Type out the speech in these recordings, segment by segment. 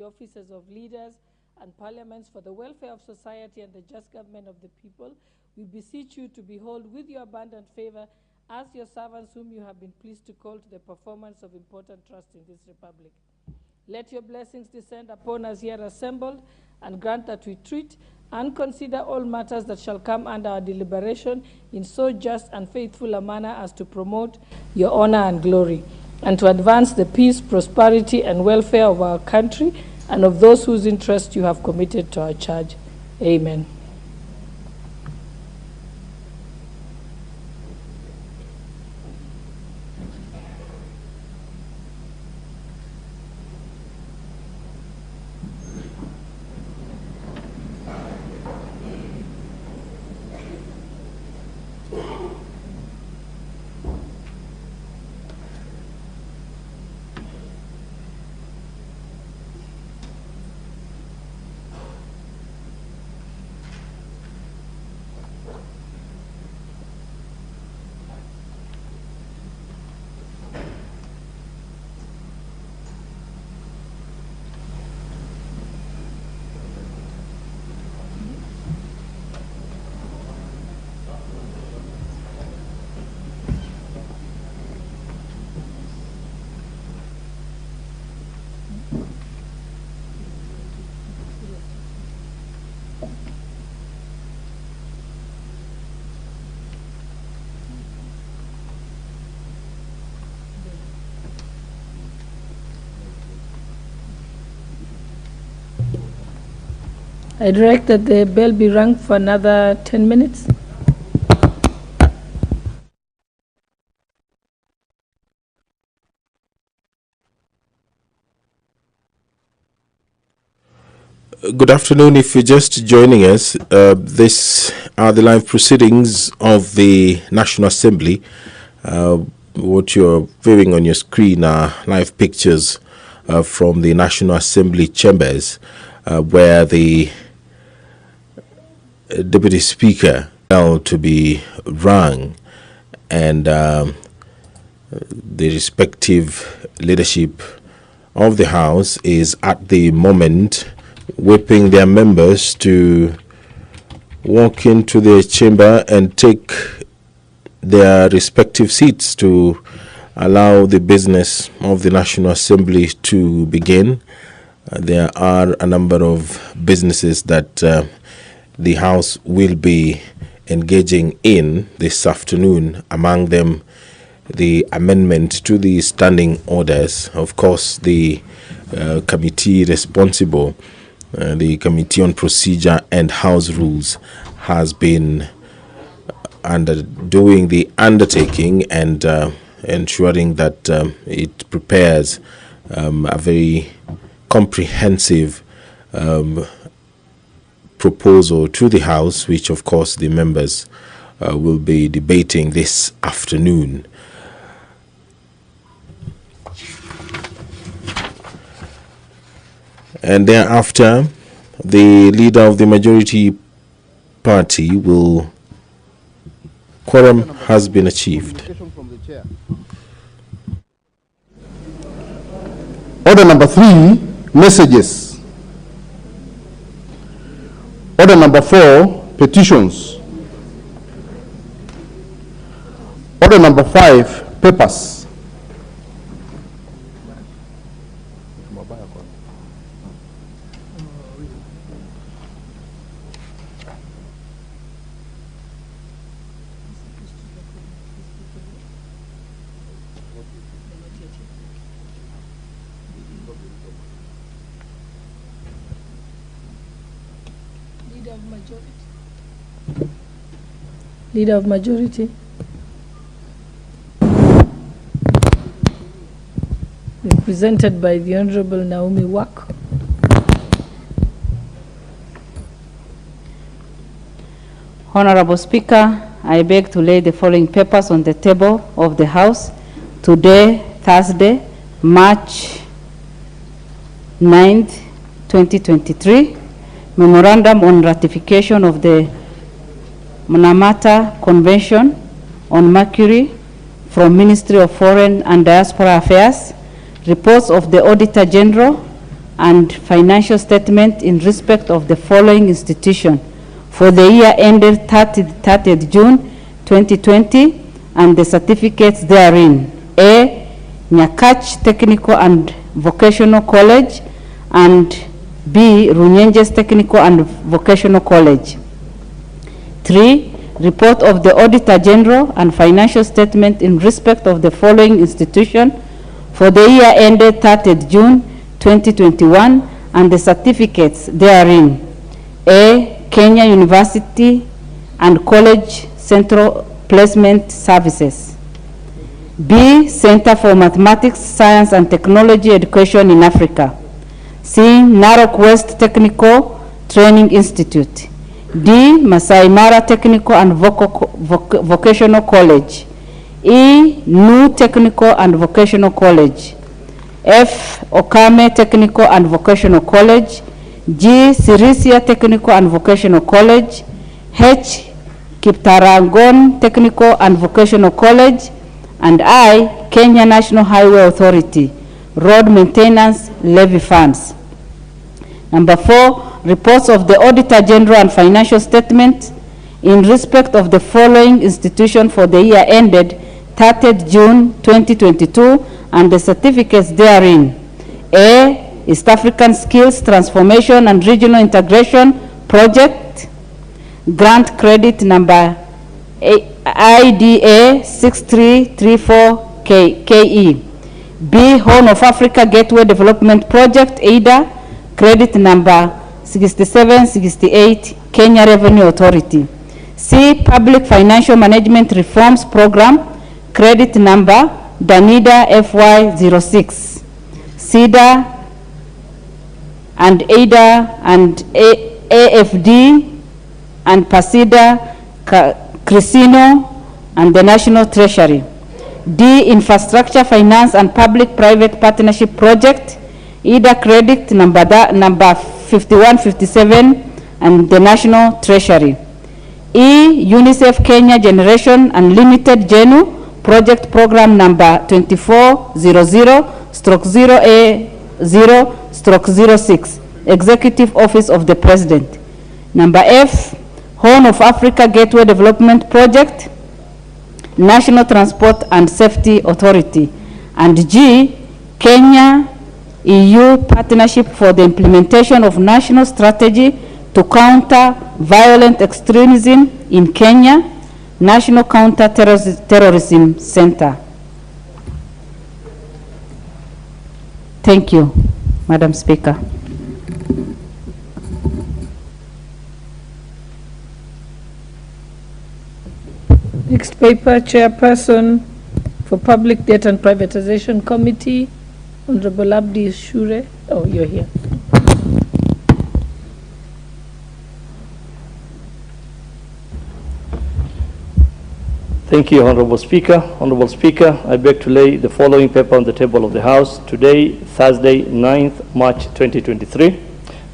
the offices of leaders and parliaments for the welfare of society and the just government of the people, we beseech you to behold with your abundant favor as your servants whom you have been pleased to call to the performance of important trust in this republic. Let your blessings descend upon us here assembled, and grant that we treat and consider all matters that shall come under our deliberation in so just and faithful a manner as to promote your honor and glory, and to advance the peace, prosperity, and welfare of our country and of those whose interest you have committed to our charge. Amen. I direct that the bell be rung for another 10 minutes. Good afternoon. If you're just joining us, these are the live proceedings of the National Assembly. What you're viewing on your screen are live pictures from the National Assembly chambers, where the Deputy Speaker to be rung, and the respective leadership of the House is at the moment whipping their members to walk into the chamber and take their respective seats to allow the business of the National Assembly to begin. There are a number of businesses that the House will be engaging in this afternoon, among them the amendment to the standing orders. Of course, the committee responsible, the Committee on Procedure and House Rules, has been doing the undertaking and ensuring that it prepares a very comprehensive proposal to the House, which of course the members will be debating this afternoon. And thereafter, the leader of the majority party will... Quorum has been achieved. Order number 3, messages. Order number 4, petitions. Order number 5, papers. Leader of Majority. Represented by the Honorable Naomi Wak. Honorable Speaker, I beg to lay the following papers on the table of the House today, Thursday, March 9th, 2023. Memorandum on ratification of the Manamata Convention on Mercury from Ministry of Foreign and Diaspora Affairs, reports of the Auditor General and financial statement in respect of the following institution for the year ended 30th June 2020 and the certificates therein. A. Nyakach Technical and Vocational College, and B. Runyenjes Technical and Vocational College. 3. Report of the Auditor General and financial statement in respect of the following institution for the year ended 30th June 2021 and the certificates therein. A. Kenya University and College Central Placement Services. B. Center for Mathematics, Science and Technology Education in Africa. C. Narok West Technical Training Institute. D. Masai Mara Technical and Vocational College. E. New Technical and Vocational College. F. Okame Technical and Vocational College. G. Sirisia Technical and Vocational College. H. Kiptarangon Technical and Vocational College. And I. Kenya National Highway Authority, Road Maintenance Levy Funds. Number 4, reports of the Auditor General and financial statement in respect of the following institution for the year ended 30th June 2022 and the certificates therein. A. East African Skills Transformation and Regional Integration Project, grant credit number IDA 6334KE. B. Horn of Africa Gateway Development Project, AIDA, credit number 6768, Kenya Revenue Authority. C. Public Financial Management Reforms Program, credit number DANIDA FY06. CIDA and AIDA and AFD and PASIDA, Crisino and the National Treasury. D. Infrastructure Finance and Public-Private Partnership Project, EIDA credit number 5157 and the National Treasury. E. UNICEF Kenya Generation Unlimited GENU Project Program number 2400/0A0/06, Executive Office of the President. Number F. Horn of Africa Gateway Development Project, National Transport and Safety Authority. And G. Kenya EU Partnership for the Implementation of National Strategy to Counter Violent Extremism in Kenya, National Counter-Terrorism Center. Thank you, Madam Speaker. Next paper, Chairperson for Public Debt and Privatization Committee, Honorable Abdi Shure. Oh, you're here. Thank you, Honorable Speaker. Honorable Speaker, I beg to lay the following paper on the table of the House today, Thursday, 9th March 2023.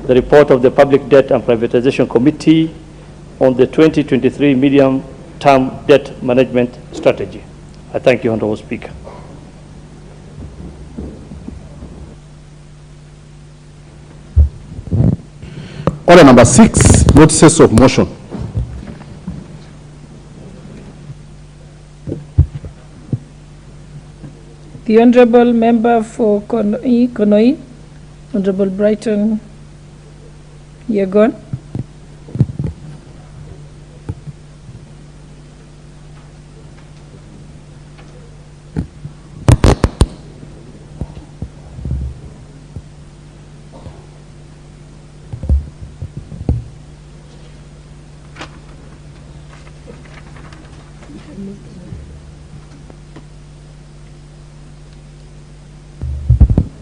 The report of the Public Debt and Privatization Committee on the 2023 medium-term debt management strategy. I thank you, Honorable Speaker. Order number 6, notices of motion. The Honorable Member for Konoi, Honorable Brighton Yegon.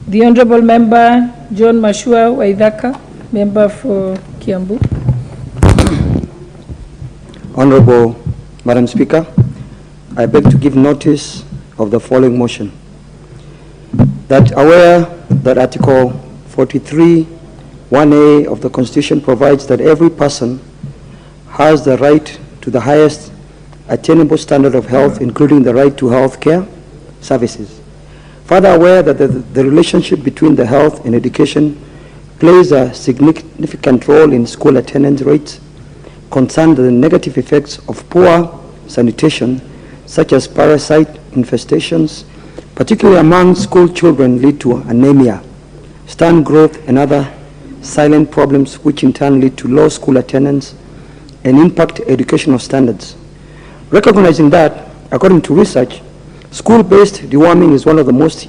The Honorable Member John Mashua Waithaka, Member for Kiambu. Honorable Madam Speaker, I beg to give notice of the following motion. That aware that Article 43(1)(a) of the Constitution provides that every person has the right to the highest attainable standard of health, including the right to health care services. Further aware that the relationship between the health and education plays a significant role in school attendance rates, concerned the negative effects of poor sanitation, such as parasite infestations, particularly among school children, lead to anemia, stunt growth, and other silent problems, which in turn lead to low school attendance and impact educational standards. Recognizing that, according to research, school-based deworming is one of the most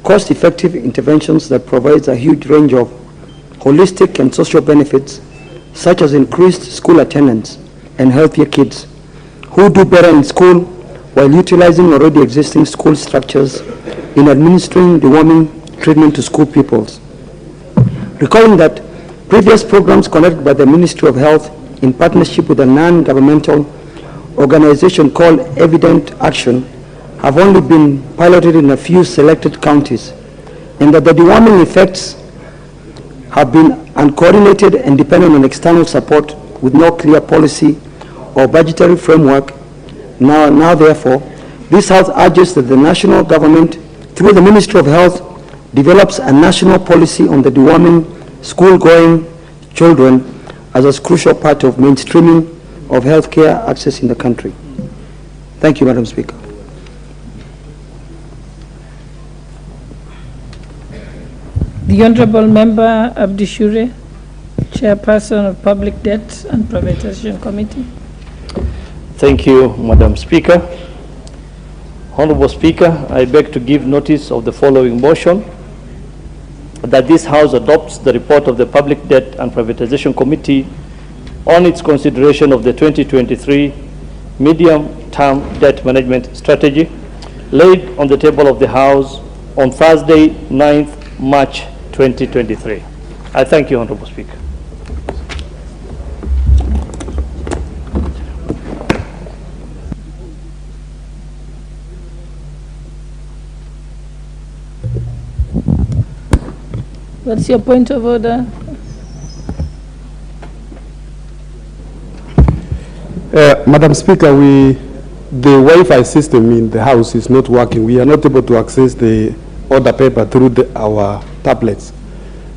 cost-effective interventions that provides a huge range of holistic and social benefits, such as increased school attendance and healthier kids who do better in school while utilizing already existing school structures in administering deworming treatment to school pupils. Recalling that previous programs conducted by the Ministry of Health in partnership with a non-governmental organization called Evident Action have only been piloted in a few selected counties, and that the deworming effects have been uncoordinated and dependent on external support with no clear policy or budgetary framework. Now therefore, this House urges that the national government, through the Ministry of Health, develops a national policy on the deworming school-going children as a crucial part of mainstreaming of healthcare access in the country. Thank you, Madam Speaker. The Honorable Member Abdi Shure, Chairperson of Public Debt and Privatization Committee. Thank you, Madam Speaker. Honorable Speaker, I beg to give notice of the following motion: that this House adopts the report of the Public Debt and Privatization Committee on its consideration of the 2023 medium-term debt management strategy laid on the table of the House on Thursday, 9th March 2023. I thank you, Honorable Speaker. What's your point of order? Madam Speaker, the Wi-Fi system in the House is not working. We are not able to access the order paper through our tablets.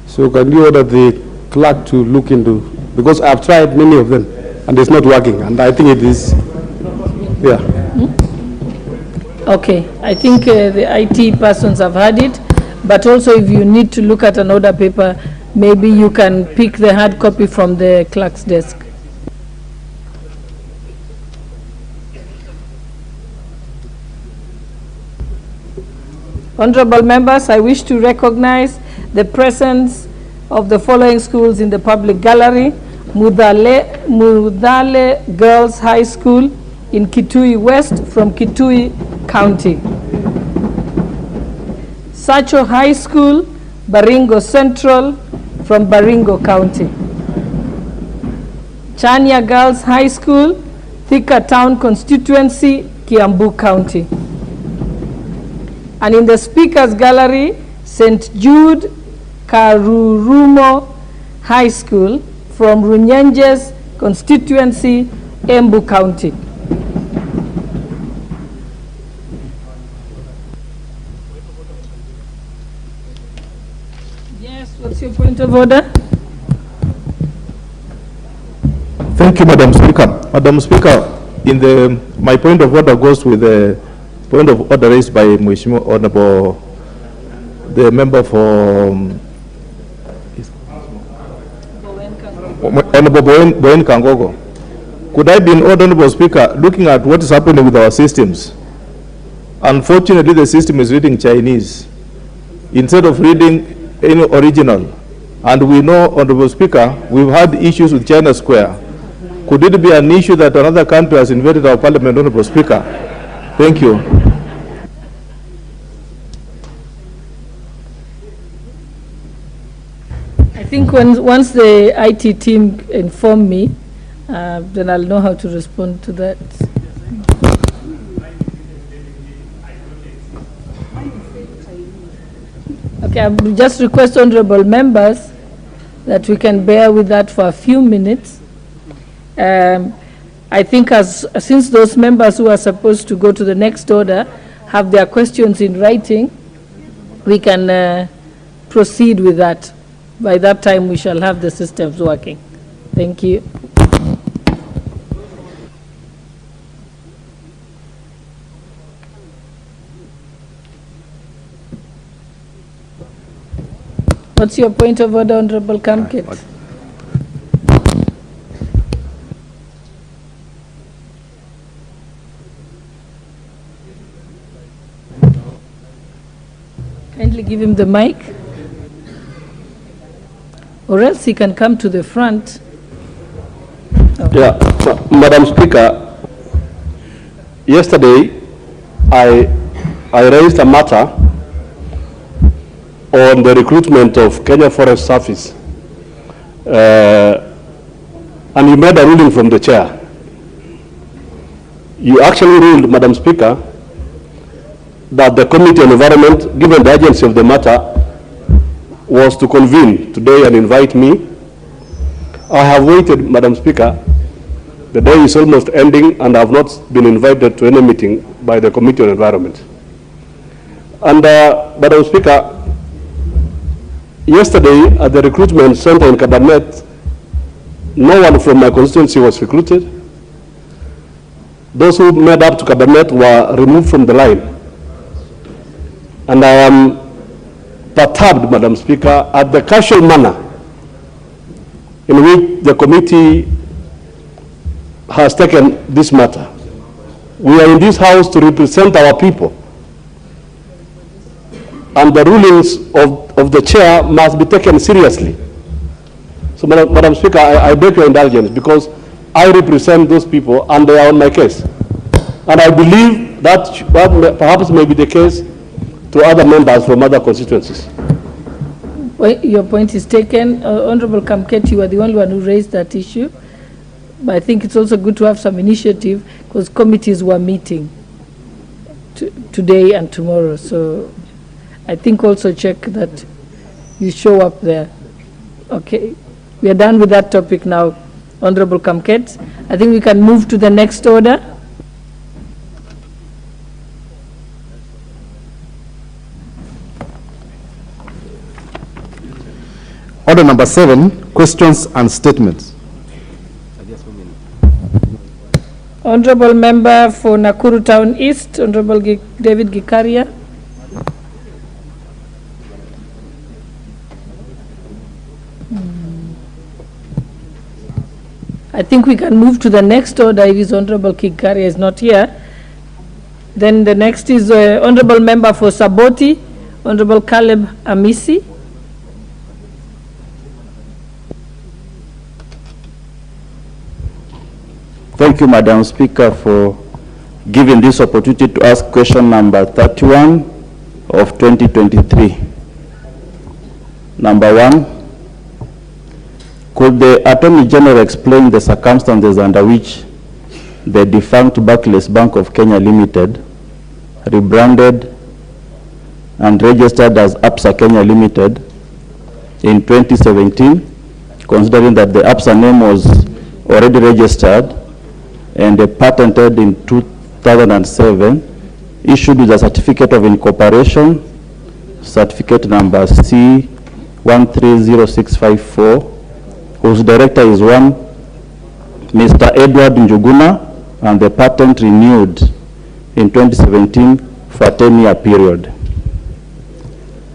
So can you order the clerk to look into, because I've tried many of them and it's not working, and I think it is, yeah. Okay, I think the IT persons have had it, but also if you need to look at an order paper, maybe you can pick the hard copy from the clerk's desk. Honorable members, I wish to recognize the presence of the following schools in the public gallery: Mudale Girls High School in Kitui West from Kitui County, Sacho High School, Baringo Central from Baringo County, Chania Girls High School, Thika Town Constituency, Kiambu County. And in the Speaker's Gallery, St. Jude Karurumo High School from Runyenjes Constituency, Embu County. Yes, what's your point of order? Thank you, Madam Speaker. Madam Speaker, my point of order goes with the point of order raised by Mheshimiwa Honorable, the member for Honorable Bowen Kangogo. Could I be in order, Honorable Speaker, looking at what is happening with our systems? Unfortunately, the system is reading Chinese instead of reading any original. And we know, Honorable Speaker, we've had issues with China Square. Could it be an issue that another country has invaded our parliament, Honorable Speaker? Thank you. I think once the IT team inform me, then I'll know how to respond to that. Okay, I will just request honorable members that we can bear with that for a few minutes. I think since those members who are supposed to go to the next order have their questions in writing, we can proceed with that. by that time we shall have the systems working. Thank you. What's your point of order, Honorable Kamket? Kindly give him the mic, or else he can come to the front. Oh. Yeah, Madam Speaker, yesterday I raised a matter on the recruitment of Kenya Forest Service, and you made a ruling from the chair. You actually ruled, Madam Speaker, that the Committee on Environment, given the urgency of the matter, was to convene today and invite me. I have waited, Madam Speaker. The day is almost ending and I have not been invited to any meeting by the Committee on Environment. And Madam Speaker, yesterday at the recruitment center in Kabarnet, no one from my constituency was recruited. Those who made up to Kabarnet were removed from the line. And I am perturbed, Madam Speaker, at the casual manner in which the committee has taken this matter. We are in this house to represent our people, and the rulings of the chair must be taken seriously. So, Madam Speaker, I beg your indulgence, because I represent those people and they are on my case. And I believe that perhaps may be the case to other members from other constituencies. Well, your point is taken. Honorable Kamket, you are the only one who raised that issue. But I think it's also good to have some initiative, because committees were meeting today and tomorrow. So I think also check that you show up there. Okay, we are done with that topic now, Honorable Kamket. I think we can move to the next order. Order number 7, questions and statements. Honorable Member for Nakuru Town East, Honorable David Gikaria. I think we can move to the next order if his Honorable Gikaria is not here. Then the next is Honorable Member for Saboti, Honorable Caleb Amisi. Thank you, Madam Speaker, for giving this opportunity to ask question number 31 of 2023. Number 1, could the Attorney General explain the circumstances under which the defunct Barclays Bank of Kenya Limited, rebranded and registered as ABSA Kenya Limited in 2017, considering that the ABSA name was already registered and patented in 2007, issued with a certificate of incorporation, certificate number C130654, whose director is one Mr. Edward Njuguna, and the patent renewed in 2017 for a 10-year period.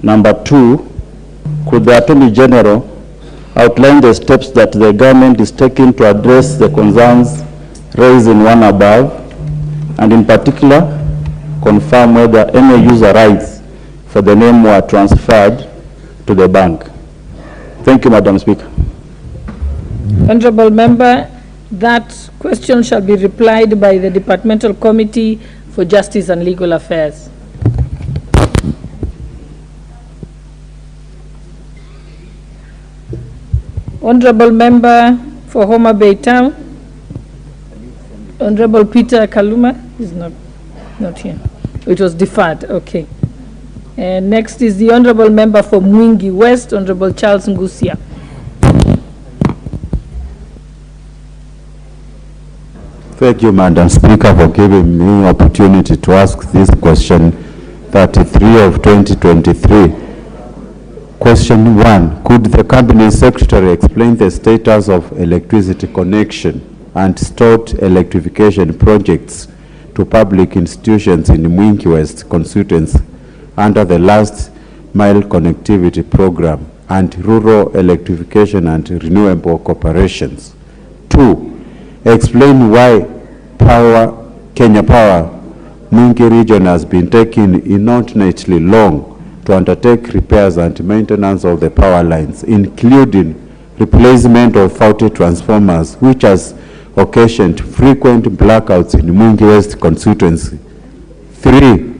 Number 2, could the Attorney General outline the steps that the government is taking to address the concerns raised in one above, and in particular confirm whether any user rights for the name were transferred to the bank? Thank you, Madam Speaker. Honorable Member, that question shall be replied by the Departmental Committee for Justice and Legal Affairs. Honorable Member for Homa Bay Town, Honorable Peter Kaluma is not here. It was deferred, okay. And next is the Honorable Member for Mwingi West, Honorable Charles Ngusia. Thank you, Madam Speaker, for giving me opportunity to ask this question 33 of 2023. Question 1. Could the Cabinet Secretary explain the status of electricity connection and stored electrification projects to public institutions in Mwingi West constituency under the last mile connectivity program and rural electrification and renewable corporations? 2. Explain why Kenya Power Mwingi region has been taking inordinately long to undertake repairs and maintenance of the power lines, including replacement of faulty transformers, which has occasioned frequent blackouts in Mwingi West constituency. 3.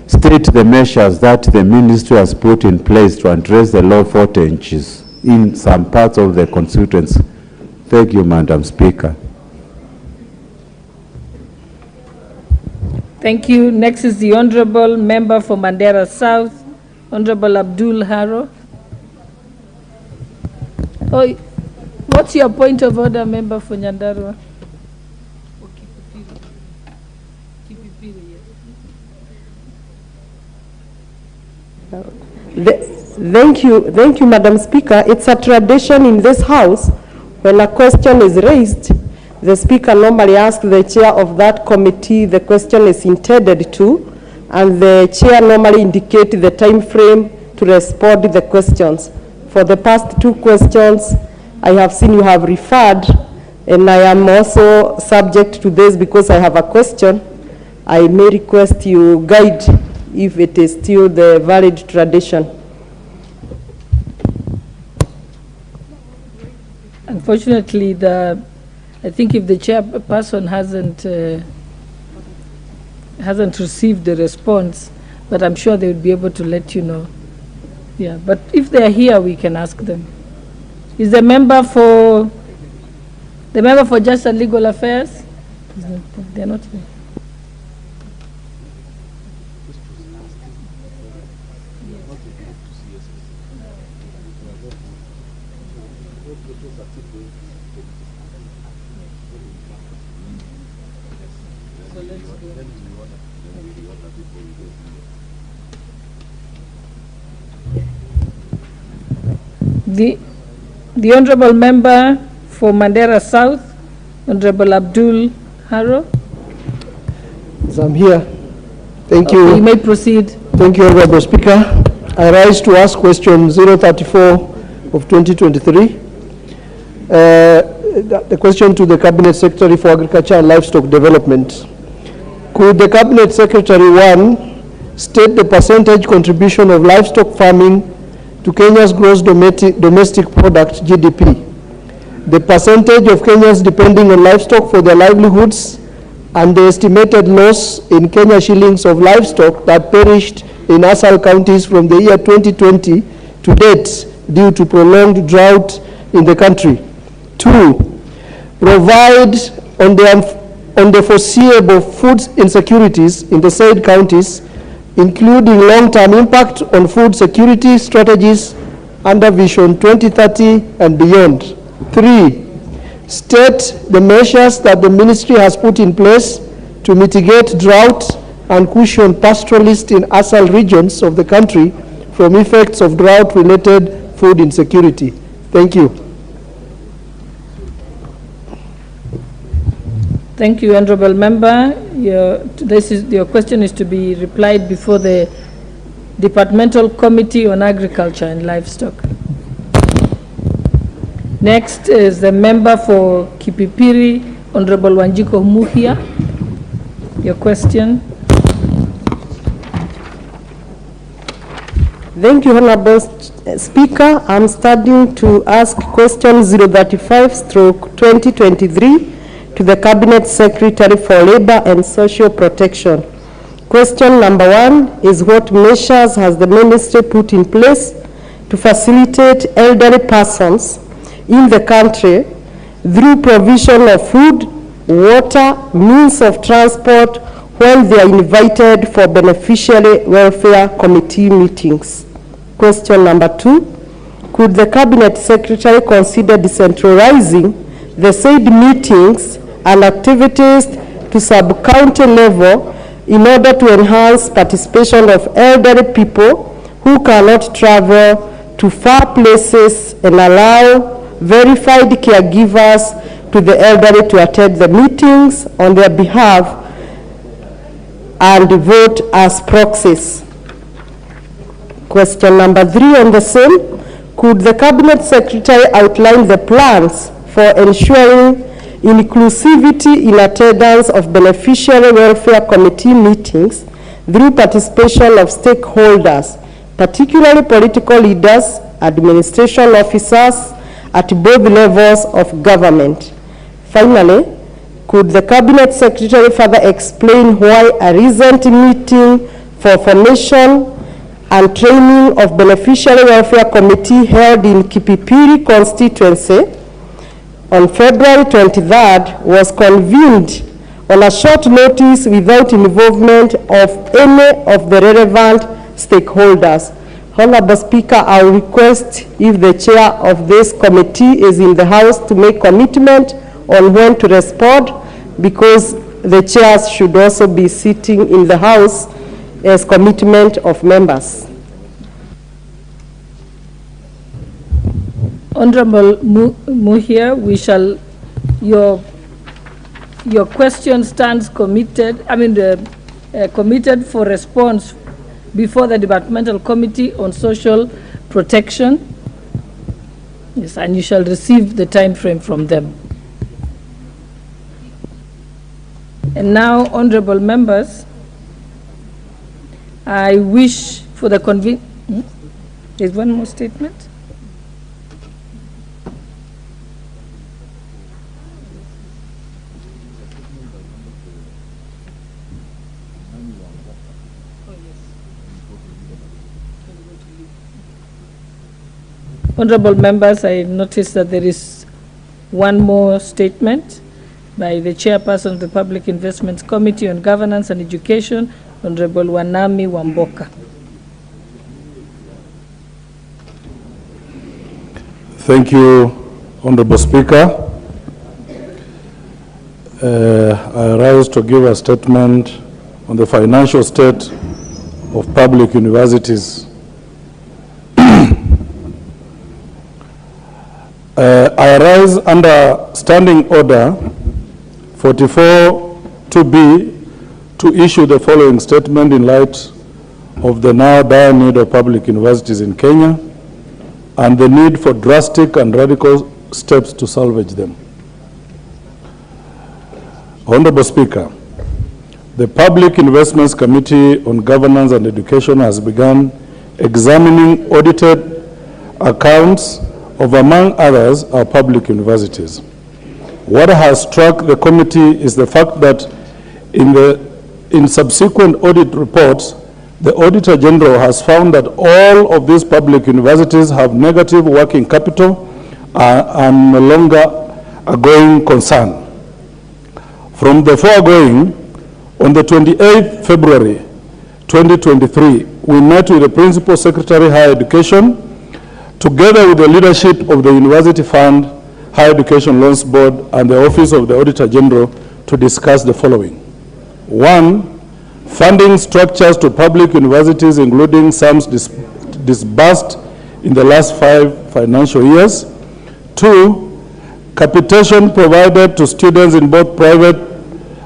State the measures that the ministry has put in place to address the low voltages in some parts of the constituency. Thank you, Madam Speaker. Thank you. Next is the Honorable Member for Mandera South, Honorable Abdul Haro. Oh, what's your point of order, Member for Nyandarua? Thank you, Madam Speaker. It's a tradition in this House, when a question is raised, the Speaker normally asks the chair of that committee the question is intended to, and the chair normally indicates the time frame to respond to the questions. For the past 2 questions, I have seen you have referred, and I am also subject to this because I have a question. I may request you guide if it is still the valid tradition. Unfortunately, I think if the chairperson hasn't received the response, but I'm sure they would be able to let you know. Yeah, but if they are here, we can ask them. Is the member for Justice and Legal Affairs? They're not here. The Honourable Member for Mandera South, Honourable Abdul Haro. Yes, I'm here. Thank you. You may proceed. Thank you, Honourable Speaker. I rise to ask question 034 of 2023. The question to the Cabinet Secretary for Agriculture and Livestock Development. Could the Cabinet Secretary, 1, state the percentage contribution of livestock farming to Kenya's gross domestic product, GDP, the percentage of Kenyans depending on livestock for their livelihoods, and the estimated loss in Kenya shillings of livestock that perished in ASAL counties from the year 2020 to date due to prolonged drought in the country. 2, provide on the foreseeable food insecurities in the said counties, including long-term impact on food security strategies under Vision 2030 and beyond. 3, state the measures that the ministry has put in place to mitigate drought and cushion pastoralists in ASAL regions of the country from effects of drought-related food insecurity. Thank you. Thank you, Honourable Member. Your question is to be replied before the Departmental Committee on Agriculture and Livestock. Next is the member for Kipipiri, Honourable Wanjiko Muhia. Your question. Thank you, Honourable Speaker. I'm starting to ask question 035/2023 to the Cabinet Secretary for Labour and Social Protection. Question number 1 is, what measures has the ministry put in place to facilitate elderly persons in the country through provision of food, water, means of transport when they are invited for beneficiary welfare committee meetings? Question number 2, could the Cabinet Secretary consider decentralizing the said meetings and activities to sub-county level in order to enhance participation of elderly people who cannot travel to far places and allow verified caregivers to the elderly to attend the meetings on their behalf and vote as proxies. Question number 3 on the same. Could the Cabinet Secretary outline the plans for ensuring inclusivity in attendance of Beneficiary Welfare Committee meetings through participation of stakeholders, particularly political leaders, administration officers at both levels of government? Finally, could the Cabinet Secretary further explain why a recent meeting for formation and training of Beneficiary Welfare Committee held in Kipipiri constituency on February 23rd was convened on a short notice without involvement of any of the relevant stakeholders? Honorable Speaker, I will request if the chair of this committee is in the House to make commitment on when to respond, because the chairs should also be sitting in the House as commitment of members. Honorable Muhia, we shall, your question stands committed, committed for response before the Departmental Committee on Social Protection. Yes, and you shall receive the time frame from them. And now, honorable members, I wish for the There's one more statement. Honorable members, I notice that there is one more statement by the chairperson of the Public Investments Committee on Governance and Education, Honorable Wanami Wamboka. Thank you, Honorable Speaker. I rise to give a statement on the financial state of public universities. I rise under Standing Order 44-2B to issue the following statement in light of the now dire need of public universities in Kenya and the need for drastic and radical steps to salvage them. Honorable Speaker, the Public Investments Committee on Governance and Education has begun examining audited accounts of, among others, our public universities. What has struck the committee is the fact that in subsequent audit reports, the Auditor General has found that all of these public universities have negative working capital and no longer a going concern. From the foregoing, on the 28th February 2023, we met with the Principal Secretary, Higher Education, together with the leadership of the University Fund, Higher Education Loans Board, and the Office of the Auditor General to discuss the following. 1, funding structures to public universities, including sums disbursed in the last 5 financial years. 2, capitation provided to students in both private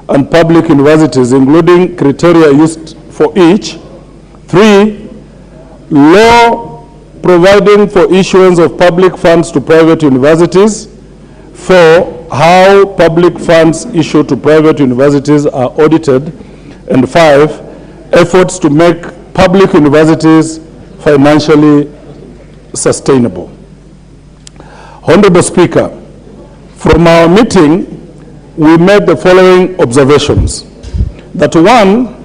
and public universities, including criteria used for each. 3, law providing for issuance of public funds to private universities. 4, how public funds issued to private universities are audited. And 5, efforts to make public universities financially sustainable. Honorable Speaker, from our meeting, we made the following observations. That 1,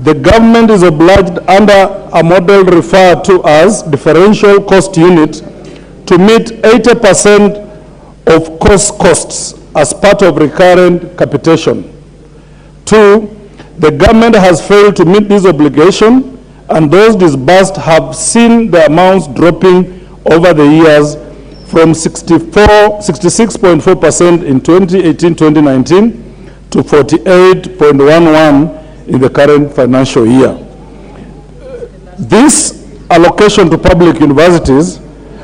the government is obliged under a model referred to as differential cost unit to meet 80% of costs as part of recurrent capitation. 2, the government has failed to meet this obligation, and those disbursed have seen the amounts dropping over the years from 66.4% in 2018-2019 to 48.11% in the current financial year. This allocation to public universities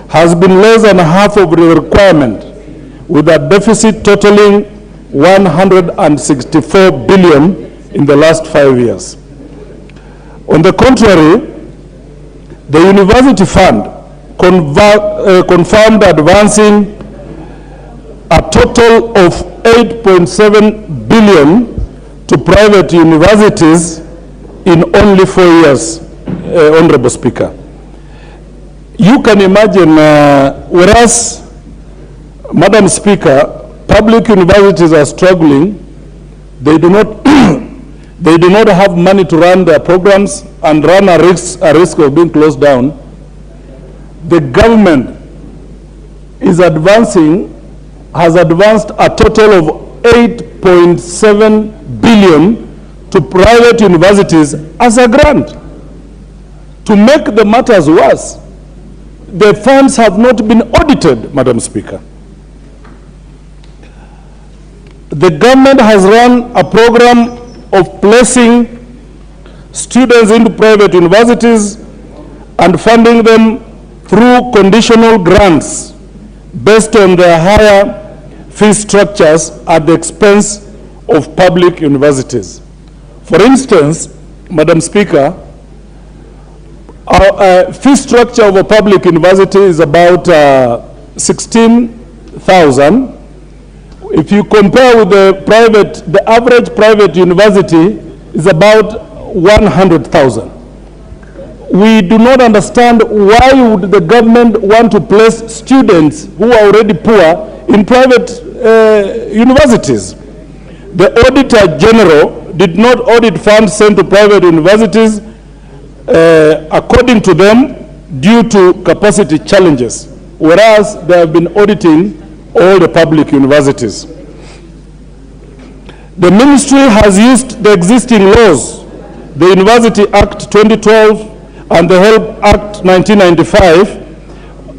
has been less than half of the requirement, with a deficit totaling 164 billion in the last 5 years. On the contrary, the University Fund confirmed advancing a total of 8.7 billion to private universities in only 4 years, Honorable Speaker. You can imagine, whereas, Madam Speaker, public universities are struggling, they do not they do not have money to run their programs and run a risk of being closed down. The government is has advanced a total of 8.7 billion to private universities as a grant. To make the matters worse, the funds have not been audited, Madam Speaker. The government has run a program of placing students into private universities and funding them through conditional grants based on their higher fee structures at the expense of public universities. For instance, Madam Speaker, our fee structure of a public university is about 16,000. If you compare with the average private university is about 100,000. We do not understand why would the government want to place students who are already poor in private universities. The Auditor General did not audit funds sent to private universities, according to them, due to capacity challenges, whereas they have been auditing all the public universities. The ministry has used the existing laws, the University Act 2012 and the Help Act 1995,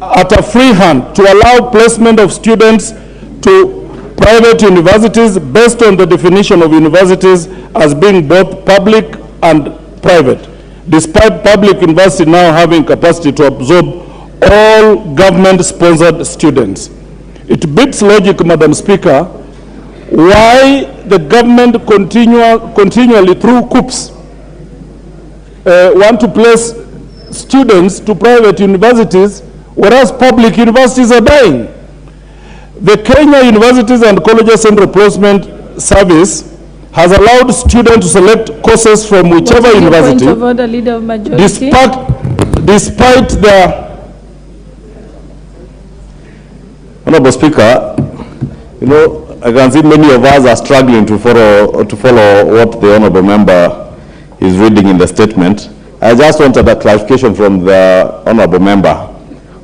at a free hand to allow placement of students to private universities based on the definition of universities as being both public and private, despite public university now having capacity to absorb all government-sponsored students. It beats logic, Madam Speaker, why the government continually through coups want to place students to private universities, whereas public universities are dying. The Kenya Universities and Colleges Central Placement Service has allowed students to select courses from whichever university, point of order, Leader of Majority. Despite their... Honorable Speaker, you know, I can see many of us are struggling to follow what the Honorable Member is reading in the statement. I just wanted a clarification from the Honorable Member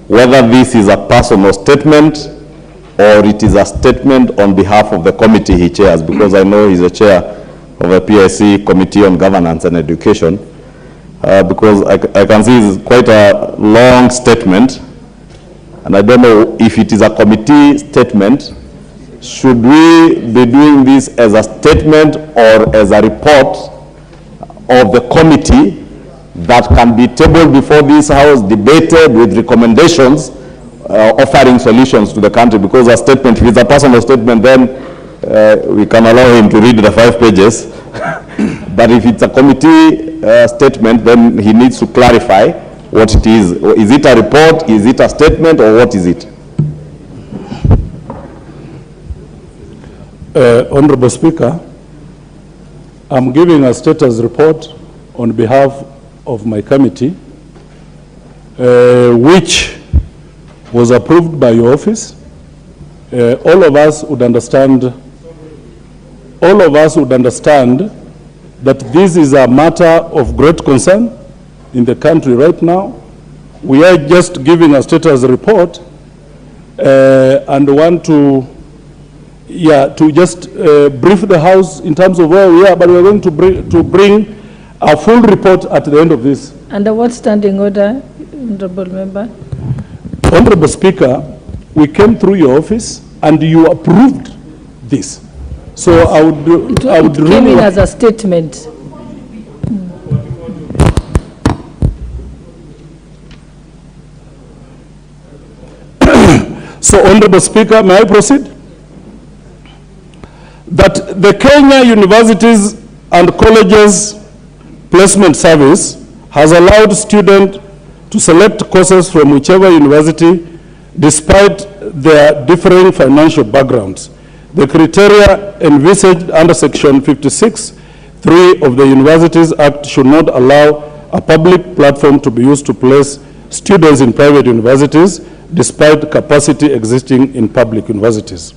whether this is a personal statement or it is a statement on behalf of the committee he chairs, because I know he's a chair of the PIC Committee on Governance and Education, because I can see it's quite a long statement, and I don't know if it is a committee statement. Should we be doing this as a statement or as a report of the committee that can be tabled before this House, debated with recommendations, offering solutions to the country? Because a statement, if it's a personal statement, then we can allow him to read the 5 pages. But if it's a committee statement, then he needs to clarify what it is. Is it a report? Is it a statement? Or what is it? Honorable Speaker, I'm giving a status report on behalf of my committee, which was approved by your office. All of us would understand that this is a matter of great concern in the country right now. We are just giving a status report and want to just brief the House in terms of where we are, but we're going to bring a full report at the end of this. Under what standing order, Honorable Member? Honorable Speaker, we came through your office and you approved this. So I would it came in as a statement. So, Honorable Speaker, may I proceed? That the Kenya Universities and Colleges Placement Service has allowed students to select courses from whichever university despite their differing financial backgrounds. The criteria envisaged under Section 56(3) of the Universities Act should not allow a public platform to be used to place students in private universities despite capacity existing in public universities.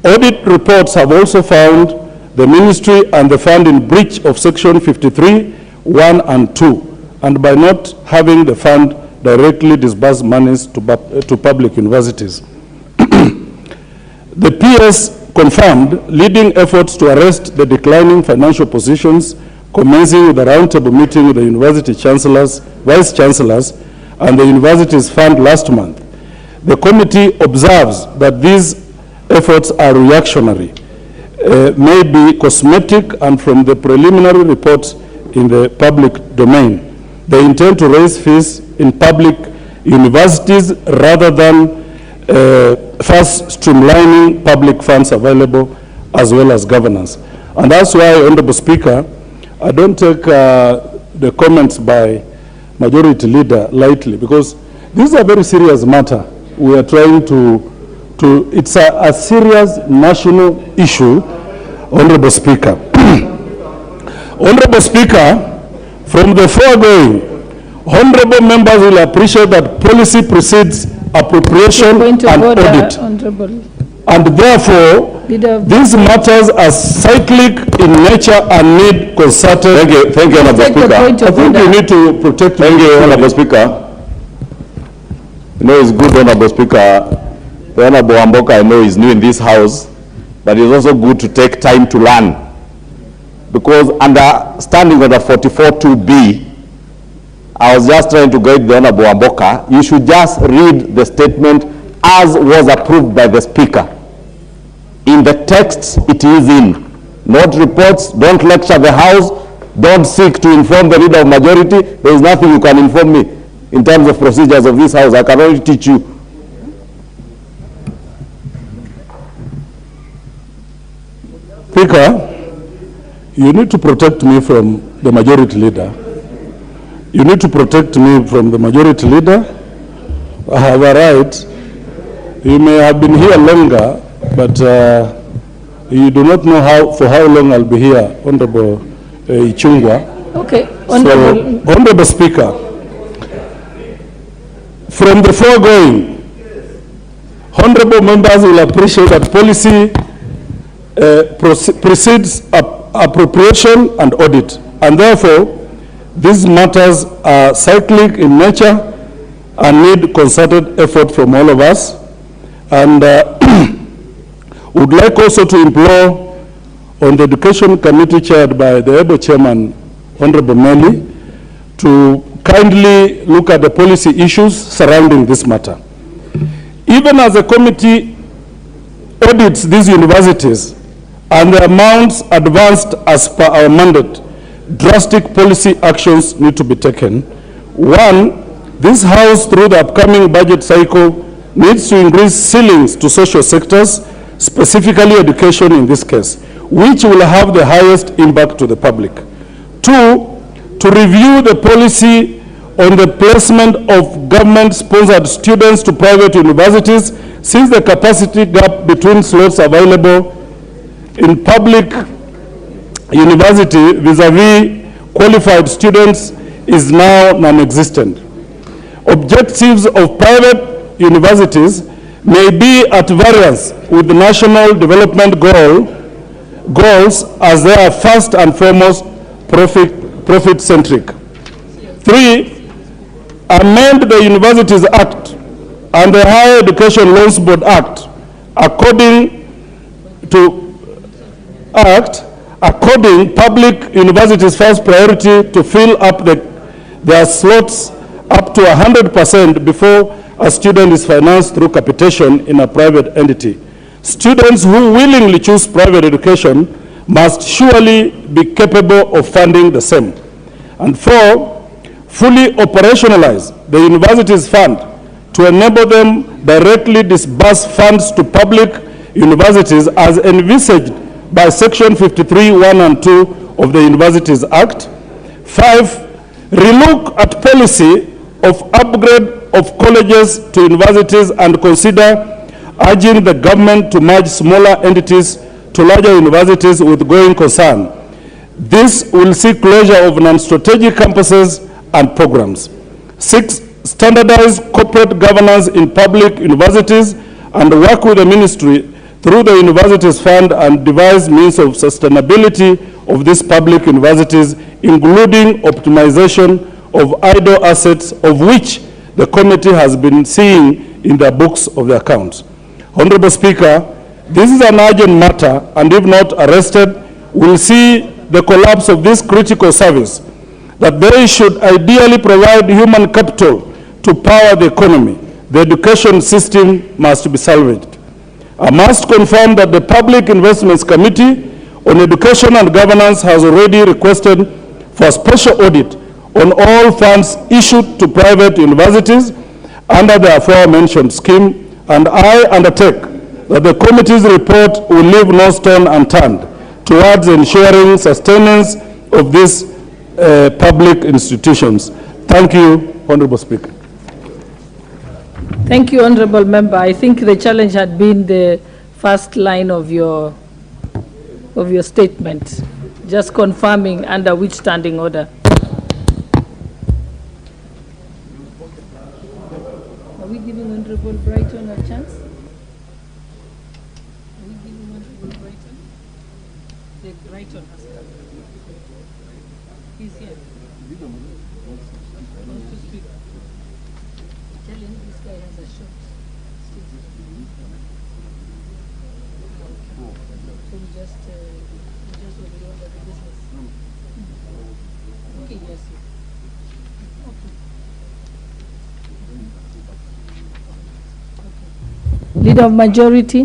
Audit reports have also found the ministry and the fund in breach of Section 53(1) and 2, and by not having the fund directly disburse monies to public universities. The PS confirmed leading efforts to arrest the declining financial positions, commencing with a roundtable meeting with the university chancellors, vice chancellors, and the university's fund last month. The committee observes that these efforts are reactionary, may be cosmetic, and from the preliminary reports in the public domain, they intend to raise fees in public universities rather than first streamlining public funds available as well as governance. And that's why, Honorable Speaker, I don't take the comments by Majority Leader lightly, because this is a very serious matter. We are trying it's a serious national issue, Honorable Speaker. Honorable Speaker, from the foregoing, honorable members will appreciate that policy precedes appropriation and audit. And therefore, these matters are cyclic in nature and need concerted. Thank you, Honorable Speaker. I think you need to protect. Thank you, Honorable Speaker. You know, it's good, Honorable Speaker. The Honorable Amboka, I know, is new in this house, but it's also good to take time to learn. Because understanding of the 44(2)B, I was just trying to guide the Honorable Amboka. You should just read the statement as was approved by the Speaker. In the text it is in, not reports. Don't lecture the House. Don't seek to inform the leader of majority. There is nothing you can inform me in terms of procedures of this House. I can only teach you. Speaker, you need to protect me from the majority leader. You need to protect me from the majority leader. I have a right. You may have been here longer, but you do not know for how long I'll be here, Honorable Ichungwa. Okay, Honorable. So, Honorable Speaker, from the foregoing, honorable members will appreciate that policy precedes appropriation and audit, and therefore these matters are cyclic in nature and need concerted effort from all of us. And would like also to implore on the Education Committee chaired by the able chairman, Honorable Meli, to kindly look at the policy issues surrounding this matter. Even as the committee audits these universities and the amounts advanced as per our mandate, drastic policy actions need to be taken. One, this House, through the upcoming budget cycle, needs to increase ceilings to social sectors, specifically education in this case, which will have the highest impact to the public. Two, to review the policy on the placement of government-sponsored students to private universities, since the capacity gap between slots available in public university vis-a-vis qualified students is now non-existent. Objectives of private universities may be at variance with the national development goals, as they are first and foremost profit-centric. Three, amend the Universities Act and the Higher Education Loans Board Act according public universities' first priority to fill up their slots up to 100% before a student is financed through capitation in a private entity. Students who willingly choose private education must surely be capable of funding the same. And four, fully operationalize the university's fund to enable them directly disburse funds to public universities as envisaged by Section 53, 1 and 2 of the Universities Act. 5, relook at policy of upgrade of colleges to universities and consider urging the government to merge smaller entities to larger universities with going concern. This will see closure of non-strategic campuses and programs. 6, standardize corporate governance in public universities and work with the ministry through the Universities Fund and devise means of sustainability of these public universities, including optimization of idle assets, of which the committee has been seeing in their books of the accounts. Honorable Speaker, this is an urgent matter, and if not arrested, we'll see the collapse of this critical service, that they should ideally provide human capital to power the economy. The education system must be salvaged. I must confirm that the Public Investments Committee on Education and Governance has already requested for a special audit on all funds issued to private universities under the aforementioned scheme, and I undertake that the committee's report will leave no stone unturned towards ensuring sustenance of these public institutions. Thank you, Honorable Speaker. Thank you, Honorable Member. I think the challenge had been the first line of your statement, just confirming under which standing order. Are we giving Honorable Brighton a chance? Are we giving Honorable Brighton? The Brighton has come. He's here. Wants to speak. Tell him this guy has a short speech. So we just will go over the business. Okay, yes. Okay. Leader of majority.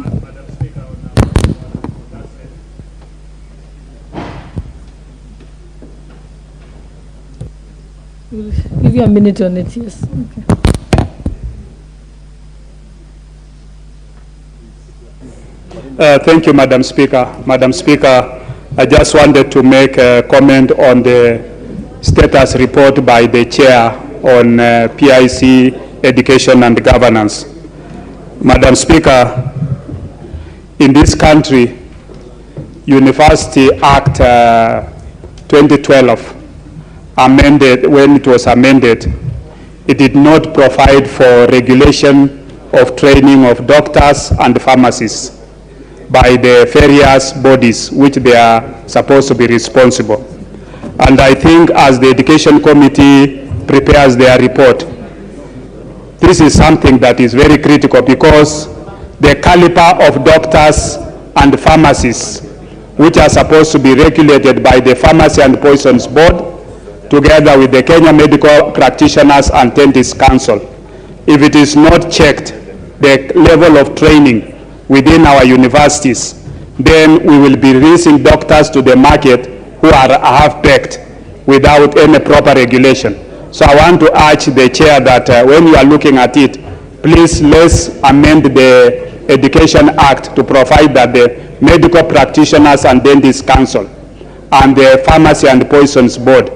We'll give you a minute on it, yes. Okay. Thank you, Madam Speaker. Madam Speaker, I just wanted to make a comment on the status report by the chair on PIC education and governance. Madam Speaker, in this country, University Act 2012 amended, when it was amended, it did not provide for regulation of training of doctors and pharmacists by the various bodies which they are supposed to be responsible. And I think as the Education Committee prepares their report, this is something that is very critical, because the caliber of doctors and pharmacists which are supposed to be regulated by the Pharmacy and Poisons Board together with the Kenya Medical Practitioners and Dentists Council, if it is not checked, the level of training within our universities, then we will be releasing doctors to the market who are half-baked without any proper regulation. So I want to urge the chair that when you are looking at it, please let's amend the Education Act to provide that the Medical Practitioners and Dentists Council and the Pharmacy and Poisons Board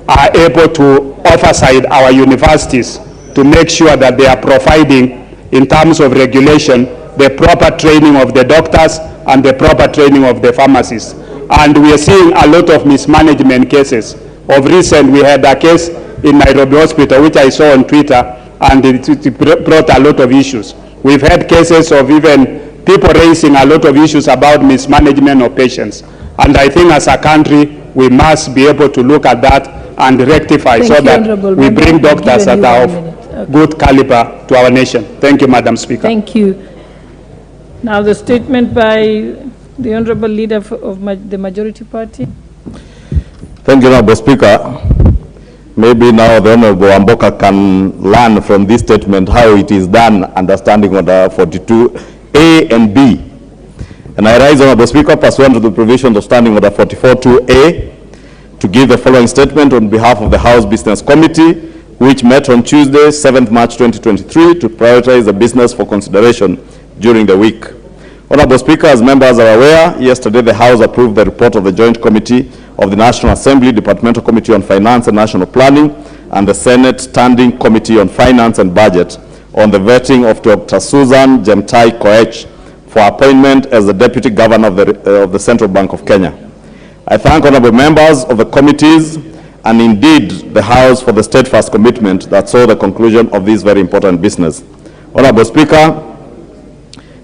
are able to oversight our universities to make sure that they are providing, in terms of regulation, the proper training of the doctors and the proper training of the pharmacists. And we are seeing a lot of mismanagement cases. Of recent, we had a case in Nairobi Hospital, which I saw on Twitter, and it brought a lot of issues. We've had cases of even people raising a lot of issues about mismanagement of patients. And I think as a country, we must be able to look at that and rectify so that we bring doctors that are of good caliber to our nation. Thank you, Madam Speaker. Thank you. Now the statement by the Honorable Leader of the Majority Party. Thank you, Honorable Speaker. Maybe now the Honorable Amboka can learn from this statement how it is done, understanding order 42A and B. And I rise, Honorable Speaker, pursuant to the provisions of Standing Order 44.2A, to give the following statement on behalf of the House Business Committee, which met on Tuesday, 7th March 2023, to prioritize the business for consideration during the week. Honorable Speaker, as members are aware, yesterday the House approved the report of the Joint Committee of the National Assembly, Departmental Committee on Finance and National Planning, and the Senate Standing Committee on Finance and Budget on the vetting of Dr. Susan Jemtai Koech for appointment as the Deputy Governor of the Central Bank of Kenya. I thank honorable members of the committees and indeed the House for the steadfast commitment that saw the conclusion of this very important business. Honorable Speaker,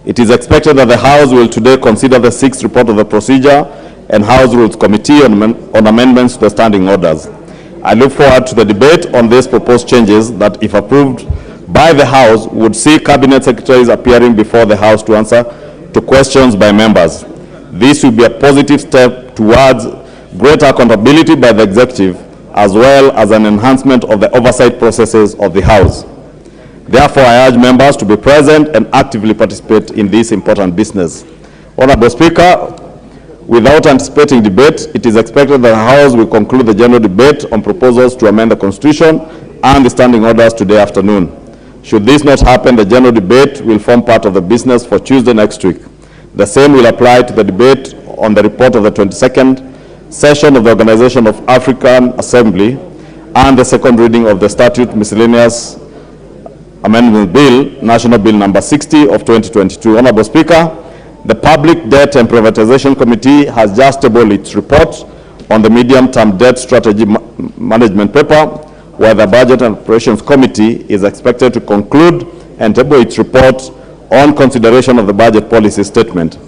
it is expected that the House will today consider the 6th report of the Procedure and House Rules Committee on amendments to the standing orders. I look forward to the debate on these proposed changes that, if approved by the House, would see Cabinet Secretaries appearing before the House to answer to questions by members. This will be a positive step towards greater accountability by the Executive, as well as an enhancement of the oversight processes of the House. Therefore, I urge members to be present and actively participate in this important business. Honorable Speaker, without anticipating debate, it is expected that the House will conclude the general debate on proposals to amend the Constitution and the standing orders today afternoon. Should this not happen, the general debate will form part of the business for Tuesday next week. The same will apply to the debate on the report of the 22nd session of the Organization of African Assembly and the second reading of the Statute Miscellaneous Amendment Bill, National Bill number 60 of 2022. Honorable Speaker, the Public Debt and Privatization Committee has just tabled its report on the medium-term debt strategy management paper, where the Budget and Operations Committee is expected to conclude and table its report on consideration of the budget policy statement.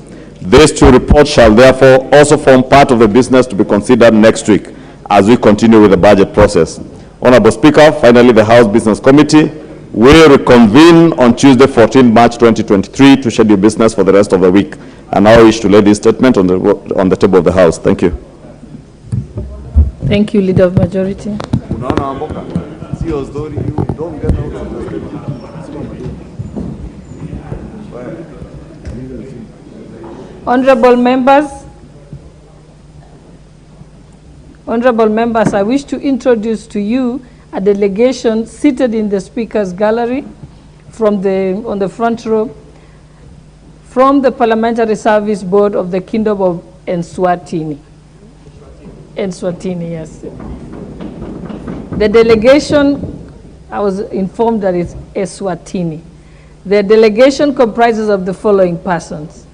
These two reports shall therefore also form part of the business to be considered next week as we continue with the budget process. Honorable Speaker, finally, the House Business Committee will reconvene on Tuesday, 14 March 2023 to schedule business for the rest of the week. And I wish to lay this statement on the table of the House. Thank you. Thank you, Leader of Majority. Honorable members, I wish to introduce to you a delegation seated in the Speaker's gallery on the front row from the Parliamentary Service Board of the Kingdom of Eswatini. Eswatini, yes. The delegation, I was informed that it's Eswatini. The delegation comprises of the following persons: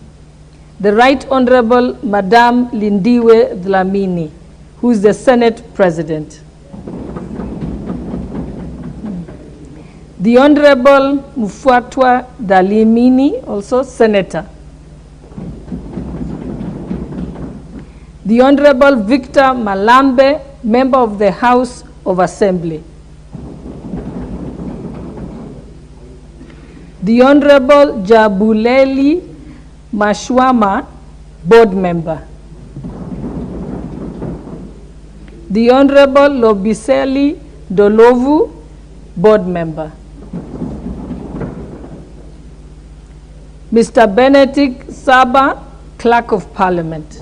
the Right Honorable Madame Lindiwe Dlamini, who is the Senate President. The Honorable Mufuatwa Dalimini, also Senator. The Honorable Victor Malambe, Member of the House of Assembly. The Honorable Jabuleli Mashwama, Board Member. The Honorable Lobiseli Dolovu, Board Member. Mr. Benedict Saba, Clerk of Parliament.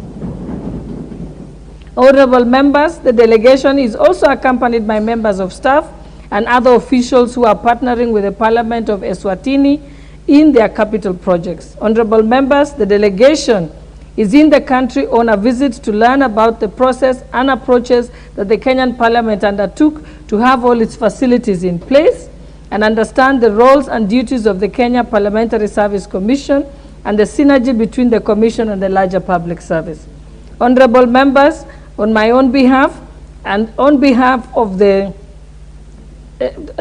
Honorable members, the delegation is also accompanied by members of staff and other officials who are partnering with the Parliament of Eswatini in their capital projects. Honorable members, the delegation is in the country on a visit to learn about the process and approaches that the Kenyan Parliament undertook to have all its facilities in place and understand the roles and duties of the Kenya Parliamentary Service Commission and the synergy between the Commission and the larger public service. Honorable members, on my own behalf and on behalf of the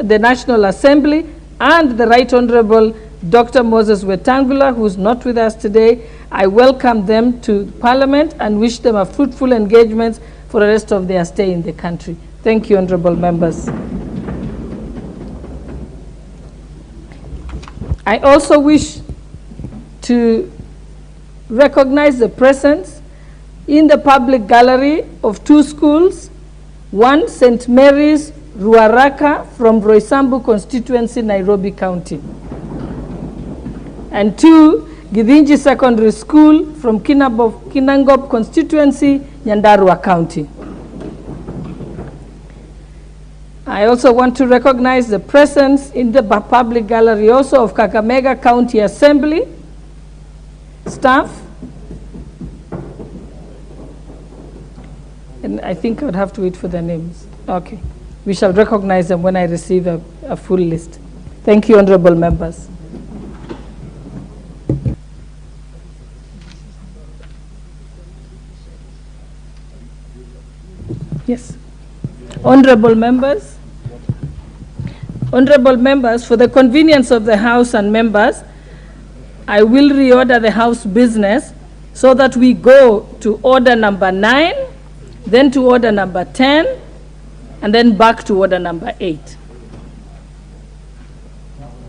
National Assembly and the Right Honorable Dr. Moses Wetangula, who is not with us today, I welcome them to Parliament and wish them a fruitful engagement for the rest of their stay in the country. Thank you, honorable members. I also wish to recognize the presence in the public gallery of two schools, one St. Mary's Ruaraka from Roysambu constituency, Nairobi County, and two, Githinji Secondary School from Kinangop constituency, Nyandarua County. I also want to recognize the presence in the public gallery also of Kakamega County Assembly staff. And I think I would have to wait for their names. Okay. We shall recognize them when I receive a full list. Thank you, honorable members. Yes. Honorable members, for the convenience of the House and members, I will reorder the House business so that we go to order number 9, then to order number 10, and then back to order number 8.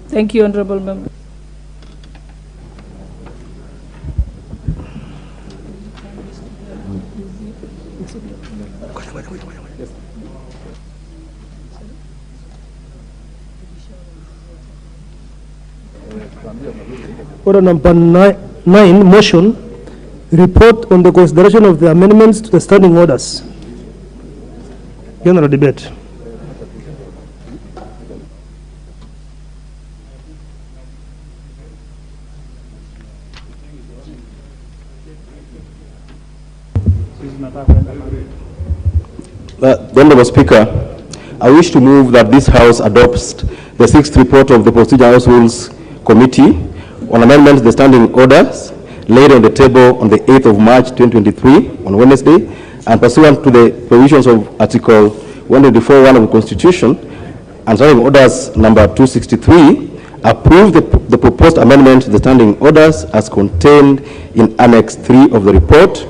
Thank you, honorable members. Order number 9, motion, report on the consideration of the amendments to the standing orders. General debate. Honourable Speaker, I wish to move that this House adopts the 6th report of the Procedural House Rules Committee on amendments to the standing orders laid on the table on the 8th of March 2023 on Wednesday, and pursuant to the provisions of Article 124(1) of the Constitution and standing orders number 263, approve the proposed amendment to the standing orders as contained in Annex 3 of the report.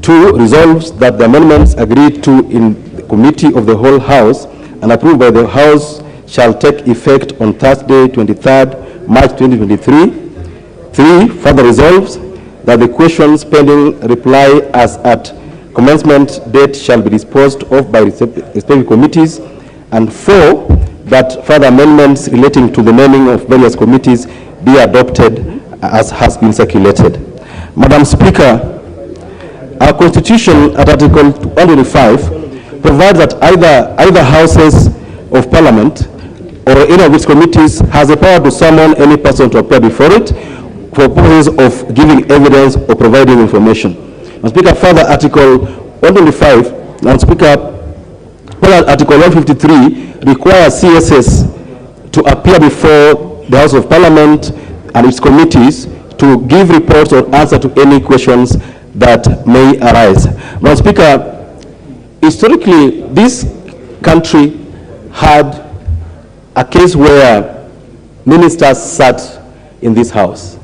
2, resolves that the amendments agreed to in the Committee of the Whole House and approved by the House shall take effect on Thursday, 23rd March 2023. 3, further resolves that the questions pending reply as at commencement date shall be disposed of by respective committees. And 4, that further amendments relating to the naming of various committees be adopted as has been circulated. Madam Speaker, our Constitution at Article 125 provides that either Houses of Parliament or any of its committees has the power to summon any person to appear before it for purposes of giving evidence or providing information. Madam Speaker, further Article 125, Madam Speaker, Article 153 requires CSS to appear before the House of Parliament and its committees to give reports or answer to any questions that may arise. Madam Speaker, historically, this country had a case where ministers sat in this House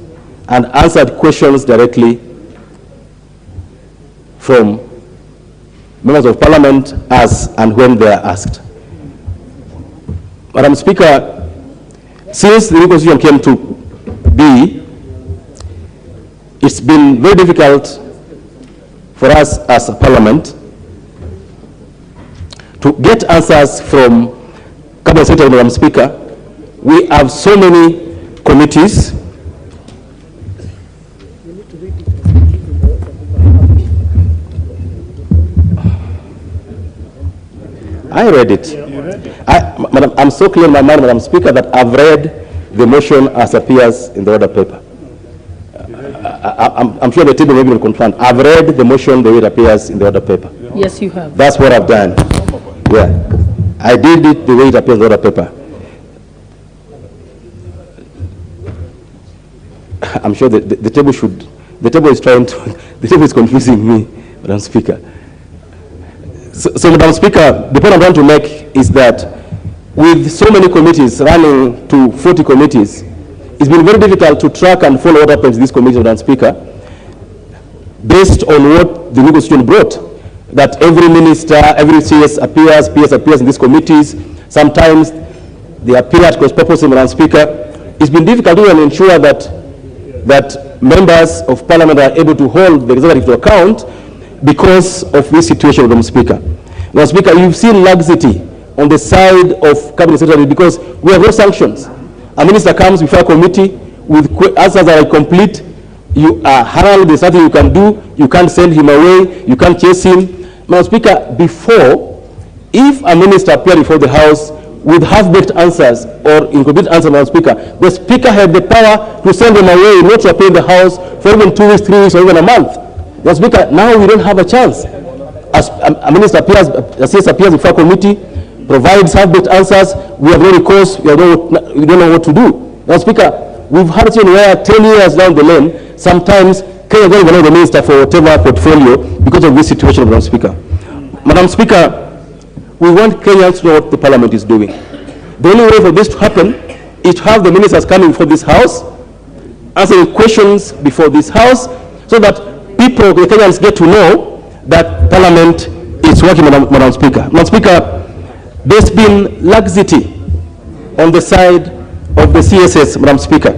and answered questions directly from members of Parliament as and when they are asked. Madam Speaker, since the new Constitution came to be, it's been very difficult for us as a Parliament to get answers from Cabinet Secretary, Madam Speaker. We have so many committees. I read it. Madam, I'm so clear in my mind, Madam Speaker, that I've read the motion as appears in the order paper. I'm sure the table may be confirmed. I've read the motion the way it appears in the order paper. Yes, you have. That's what I've done. Yeah. I did it the way it appears in the order paper. I'm sure that the table should, the table is trying to, the table is confusing me, Madam Speaker. So, Madam Speaker, the point I'm trying to make is that with so many committees running to 40 committees, it's been very difficult to track and follow what happens in this committee, Madam Speaker, based on what the new Constitution brought. That every minister, every CS appears in these committees. Sometimes they appear at cross purposes, Madam Speaker. It's been difficult to ensure that members of Parliament are able to hold the executive to account because of this situation, Madam Speaker. Madam Speaker, you've seen laxity on the side of Cabinet Secretary because we have no sanctions. A minister comes before a committee with answers that are incomplete. You are harassed, there's nothing you can do. You can't send him away. You can't chase him. Madam Speaker, before, if a minister appeared before the House with half-baked answers or incomplete answers, Madam Speaker, the Speaker had the power to send them away, not to appear in the House for even 2 weeks, 3 weeks, or even a month. Madam Speaker, now we don't have a chance. As a minister appears, a CS appears before a committee, provides half-baked answers, we have no recourse, we don't know what to do. Madam Speaker, we've had it where 10 years down the lane, sometimes Kenya doesn't even know the minister for whatever portfolio because of this situation, Madam Speaker. Madam Speaker, we want Kenyans to know what the Parliament is doing. The only way for this to happen is to have the ministers coming before this House, answering questions before this House, so that people, the Kenyans, get to know that Parliament is working, Madam Speaker. Madam Speaker, there's been laxity on the side of the CSS, Madam Speaker.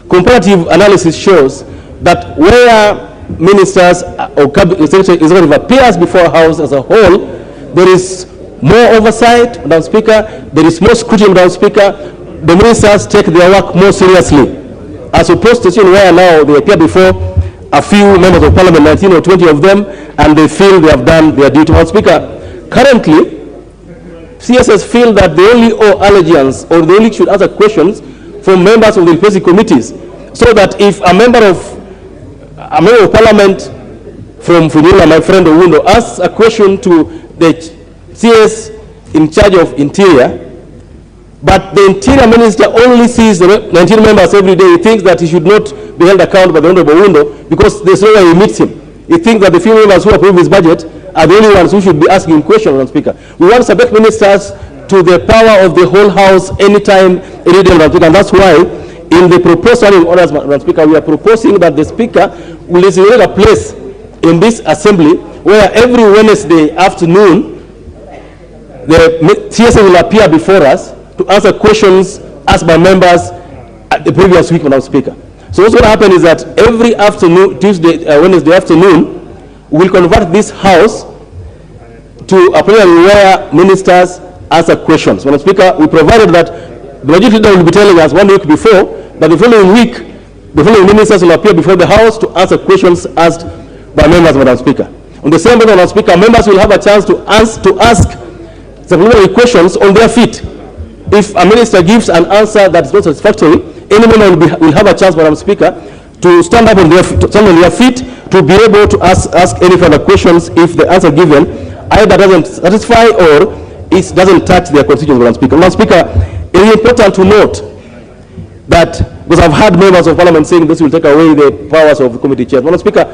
Comparative analysis shows that where ministers or executive appears before a House as a whole, there is more oversight, Madam Speaker, there is more scrutiny, Madam Speaker. The ministers take their work more seriously, as opposed to where now they appear before a few members of Parliament, 19 or 20 of them, and they feel they have done their duty. Madam Speaker, currently, CSS feel that they only owe allegiance, or they only should answer questions from members of the repressive committees, so that if a member of Parliament from Funyula, my friend Owundo, asks a question to the CS in charge of Interior, but the Interior Minister only sees the 19 members every day, he thinks that he should not be held accountable by the Honorable Owundo because there's no way he meets him. He thinks that the few members who approve his budget are the only ones who should be asking questions, Madam Speaker. We want to subject ministers to the power of the whole House anytime, any day, Madam Speaker, and that's why in the proposed running orders, Madam Speaker, we are proposing that the Speaker will designate a place in this Assembly where every Wednesday afternoon, the CSA will appear before us to answer questions asked by members at the previous week, Madam Speaker. So what's going to happen is that every afternoon, Wednesday afternoon, we'll convert this House to a place where ministers answer questions. Madam Speaker, we provided that the Majority Leader will be telling us 1 week before that the following week, the following ministers will appear before the House to answer questions asked by members, Madam Speaker. On the same day, Madam Speaker, members will have a chance to ask supplementary questions on their feet. If a minister gives an answer that is not satisfactory, any member will have a chance, Madam Speaker, to stand up on their feet to be able to ask any further questions if the answer given either doesn't satisfy or it doesn't touch their constituents, Madam Speaker. Madam Speaker, it is important to note that, because I've heard members of Parliament saying this will take away the powers of the committee chairs. Madam Speaker,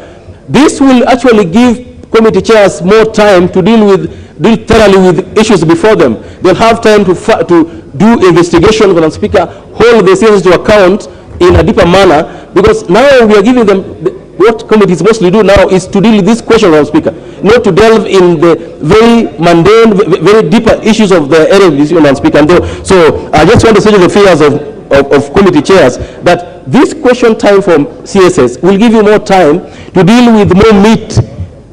this will actually give committee chairs more time to deal thoroughly with issues before them. They'll have time to do investigations, Madam Speaker, hold the citizens to account in a deeper manner, because now we are giving them, what committees mostly do now is to deal with this question, Madam Speaker, not to delve in the very mundane, very deeper issues of the area of this, Madam Speaker. And so I just want to say to the fears of committee chairs that this question time from CSS will give you more time to deal with more meat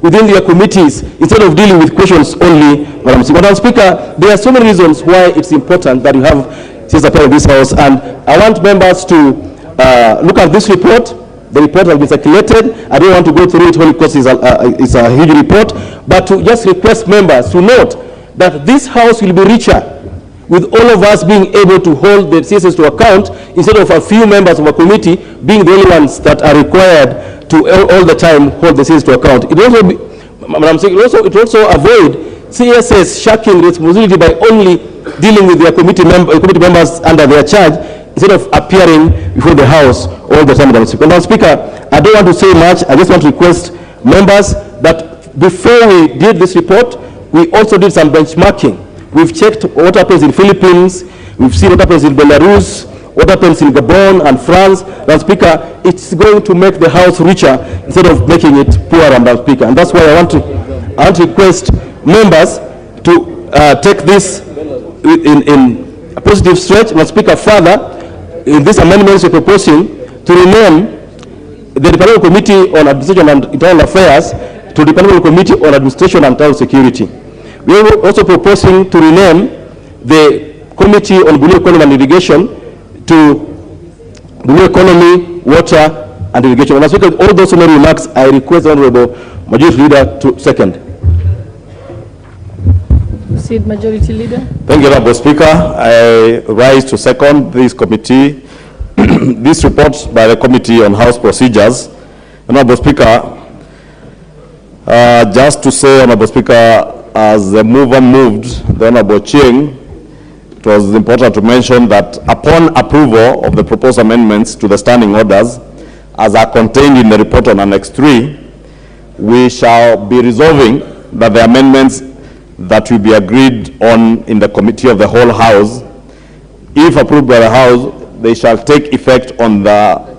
within their committees instead of dealing with questions only, Madam Speaker. Madam Speaker, there are so many reasons why it's important that you have CSS appear in this House, and I want members to look at this report. The report has been circulated. I don't want to go through it all because it's a huge report, but to just request members to note that this House will be richer with all of us being able to hold the CSS to account instead of a few members of a committee being the only ones that are required to all the time hold the CSS to account. It will also be, Madam Speaker, it also avoid CSS shirking responsibility by only dealing with their committee members under their charge instead of appearing before the House all the time, Madam Speaker. Madam Speaker, I don't want to say much. I just want to request members that before we did this report, we also did some benchmarking. We've checked what happens in Philippines, we've seen what happens in Belarus, what happens in Gabon and France. Madam Speaker, it's going to make the House richer instead of making it poorer, Madam Speaker. And that's why I want to request members to take this in a positive stretch. Madam Speaker, further, in these amendments we're proposing to rename the Departmental Committee on Administration and Internal Affairs to the Departmental Committee on Administration and Internal Security. We are also proposing to rename the Committee on Blue Economy and Irrigation to Blue Economy, Water and Irrigation. And as we can, all those many remarks, I request the Honorable Majority Leader to second. Proceed, Majority Leader. Thank you, Honorable Speaker. I rise to second this committee, this report by the Committee on House Procedures. Honorable Speaker, just to say, Honorable Speaker, as the mover moved, the Honorable Chieng, it was important to mention that upon approval of the proposed amendments to the standing orders, as are contained in the report on Annex 3, we shall be resolving that the amendments that will be agreed on in the Committee of the Whole House, if approved by the House, they shall take effect on the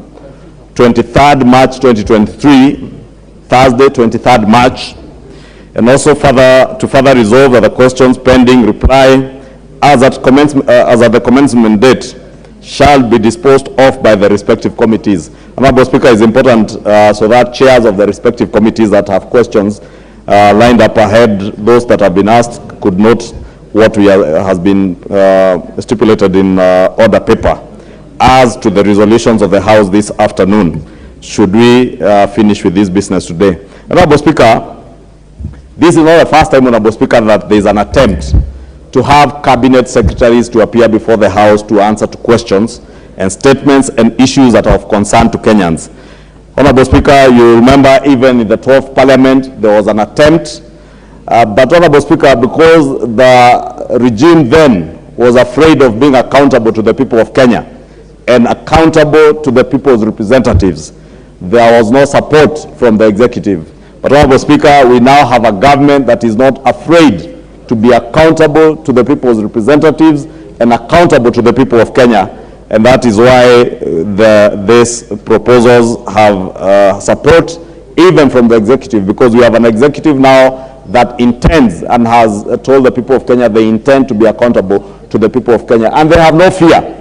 23rd March 2023, Thursday, 23rd March, and also to further resolve that the questions pending reply as at the commencement date shall be disposed of by the respective committees. Honorable Speaker, is important so that chairs of the respective committees that have questions lined up ahead, those that have been asked, could note what has been stipulated in order paper as to the resolutions of the House this afternoon, should we finish with this business today. Honorable Speaker, this is not the first time, Honorable Speaker, that there is an attempt to have cabinet secretaries to appear before the House to answer to questions and statements and issues that are of concern to Kenyans. Honorable Speaker, you remember even in the 12th Parliament, there was an attempt, but Honorable Speaker, because the regime then was afraid of being accountable to the people of Kenya and accountable to the people's representatives, there was no support from the executive. But Honorable Speaker, we now have a government that is not afraid to be accountable to the people's representatives and accountable to the people of Kenya. And that is why these proposals have support even from the executive, because we have an executive now that intends and has told the people of Kenya they intend to be accountable to the people of Kenya. And they have no fear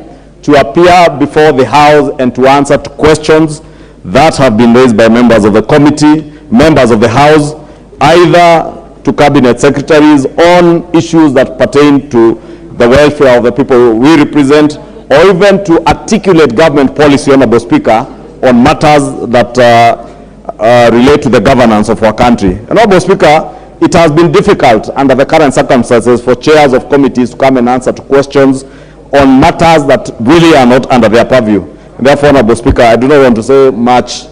to appear before the House and to answer to questions that have been raised by members of the committee, members of the House, either to cabinet secretaries on issues that pertain to the welfare of the people we represent, or even to articulate government policy, Honorable Speaker, on matters that relate to the governance of our country. Honorable Speaker, it has been difficult under the current circumstances for chairs of committees to come and answer to questions on matters that really are not under their purview. And therefore, Honorable Speaker, I do not want to say much,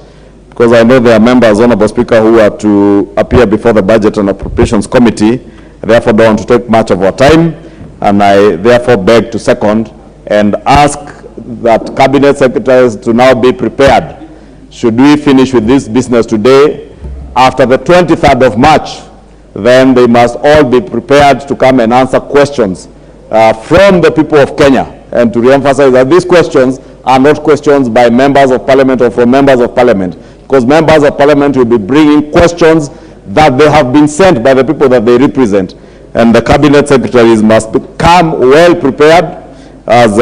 because I know there are members, Honorable Speaker, who are to appear before the Budget and Appropriations Committee. I therefore don't want to take much of our time, and I therefore beg to second and ask that cabinet secretaries to now be prepared. Should we finish with this business today, after the 23rd of March, then they must all be prepared to come and answer questions from the people of Kenya. And to re-emphasize that these questions are not questions by members of Parliament or from members of Parliament, because members of Parliament will be bringing questions that they have been sent by the people that they represent. And the cabinet secretaries must come well prepared. As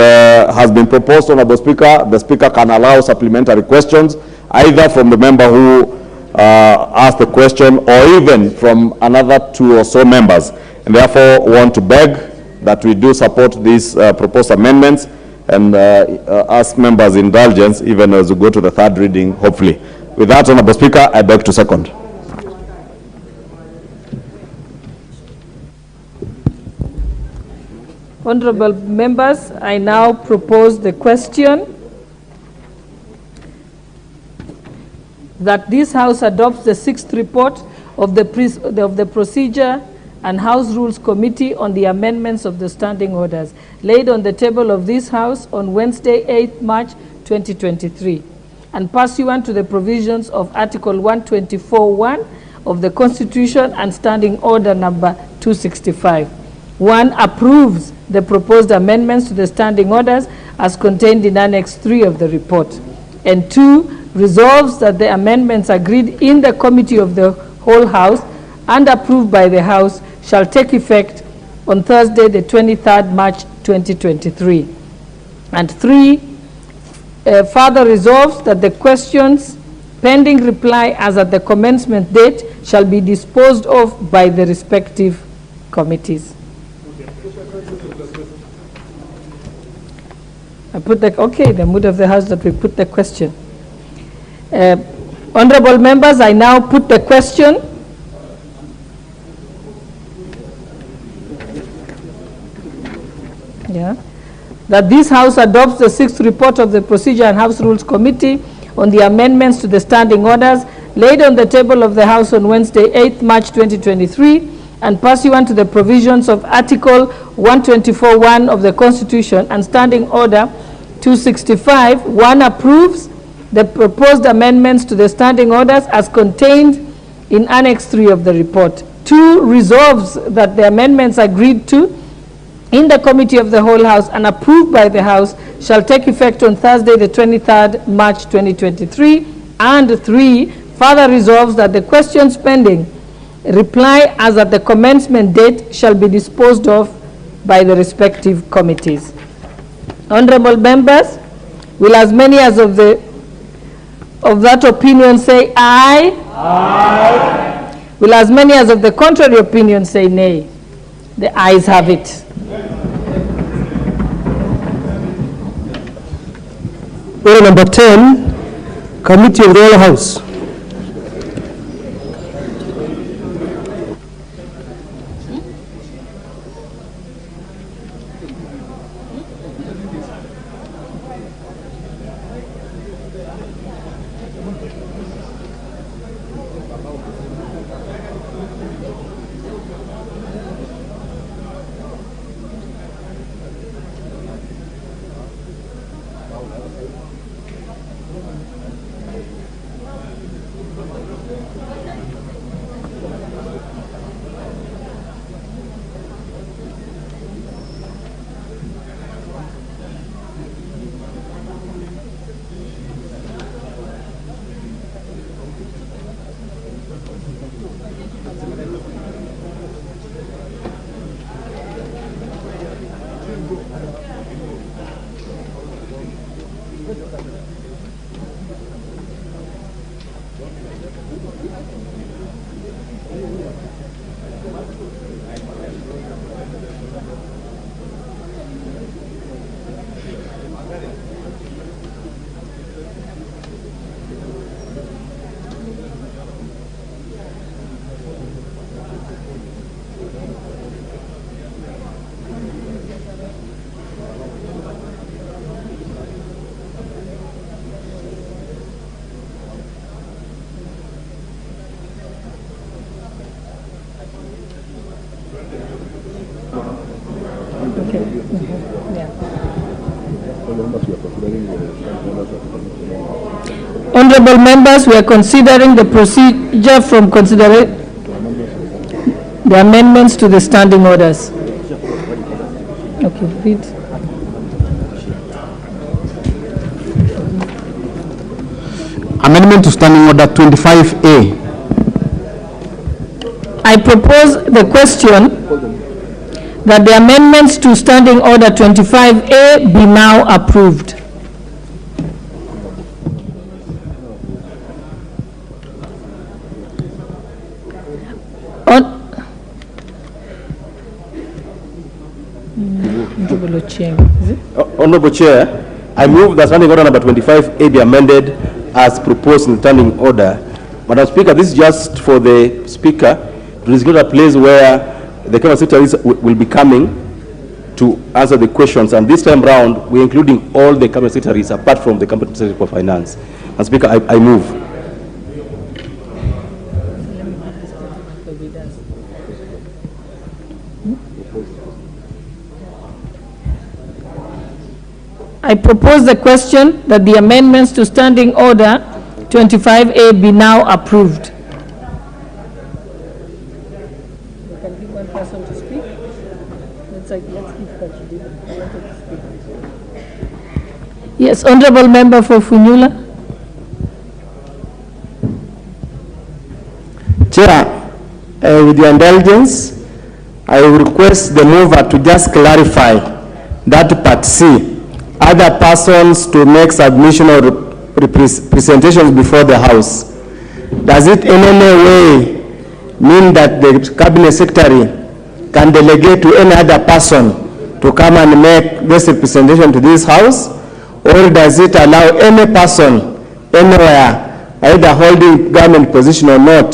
has been proposed, Honorable Speaker, the Speaker can allow supplementary questions, either from the member who asked the question or even from another 2 or so members. And therefore want to beg that we do support these proposed amendments and ask members' indulgence even as we go to the third reading, hopefully. With that, Honorable Speaker, I beg to second. Honorable members, I now propose the question that this House adopts the 6th report of the Procedure and House Rules Committee on the amendments of the standing orders, laid on the table of this House on Wednesday, 8th March 2023, and pursuant to the provisions of Article 124(1) of the Constitution and Standing Order number 265. 1. Approves the proposed amendments to the standing orders as contained in Annex 3 of the report. And 2. Resolves that the amendments agreed in the Committee of the Whole House and approved by the House shall take effect on Thursday, the 23rd March 2023. And 3. Further resolves that the questions pending reply as at the commencement date shall be disposed of by the respective committees. I put the mood of the House that we put the question. Honorable members, I now put the question. that this House adopts the 6th report of the Procedure and House Rules Committee on the amendments to the standing orders laid on the table of the House on Wednesday, 8th March 2023, and pursuant to the provisions of Article 124(1) of the Constitution and Standing Order 265, 1 approves the proposed amendments to the standing orders as contained in Annex 3 of the report. 2 resolves that the amendments agreed to in the Committee of the Whole House and approved by the House shall take effect on Thursday, the 23rd March 2023. And 3 further resolves that the questions pending reply as at the commencement date shall be disposed of by the respective committees. Honorable members, will as many as of that opinion say aye? Aye. Will as many as of the contrary opinion say nay? The ayes have it. Order number 10, Committee of the Whole House. Honorable members, we are considering the procedure from the amendments to the standing orders. Okay, read. Amendment to Standing Order 25A. I propose the question that the amendments to Standing Order 25A be now approved. Honorable Chair, I move that Standing Order number 25A be amended as proposed in the Standing Order. Madam Speaker, this is just for the Speaker to designate a place where the Cabinet Secretaries will be coming to answer the questions, and this time round we're including all the Cabinet Secretaries apart from the Cabinet Secretary for Finance. Madam Speaker, I move. I propose the question that the amendments to Standing Order 25A be now approved. We can give one person to speak. Let's give Kachidi. I wanted to speak. Yes, Honorable Member for Funyula. Chair, with your indulgence, I will request the mover to just clarify that Part C, other persons to make submission or presentations before the House. Does it in any way mean that the Cabinet Secretary can delegate to any other person to come and make this representation to this House? Or does it allow any person anywhere, either holding government position or not,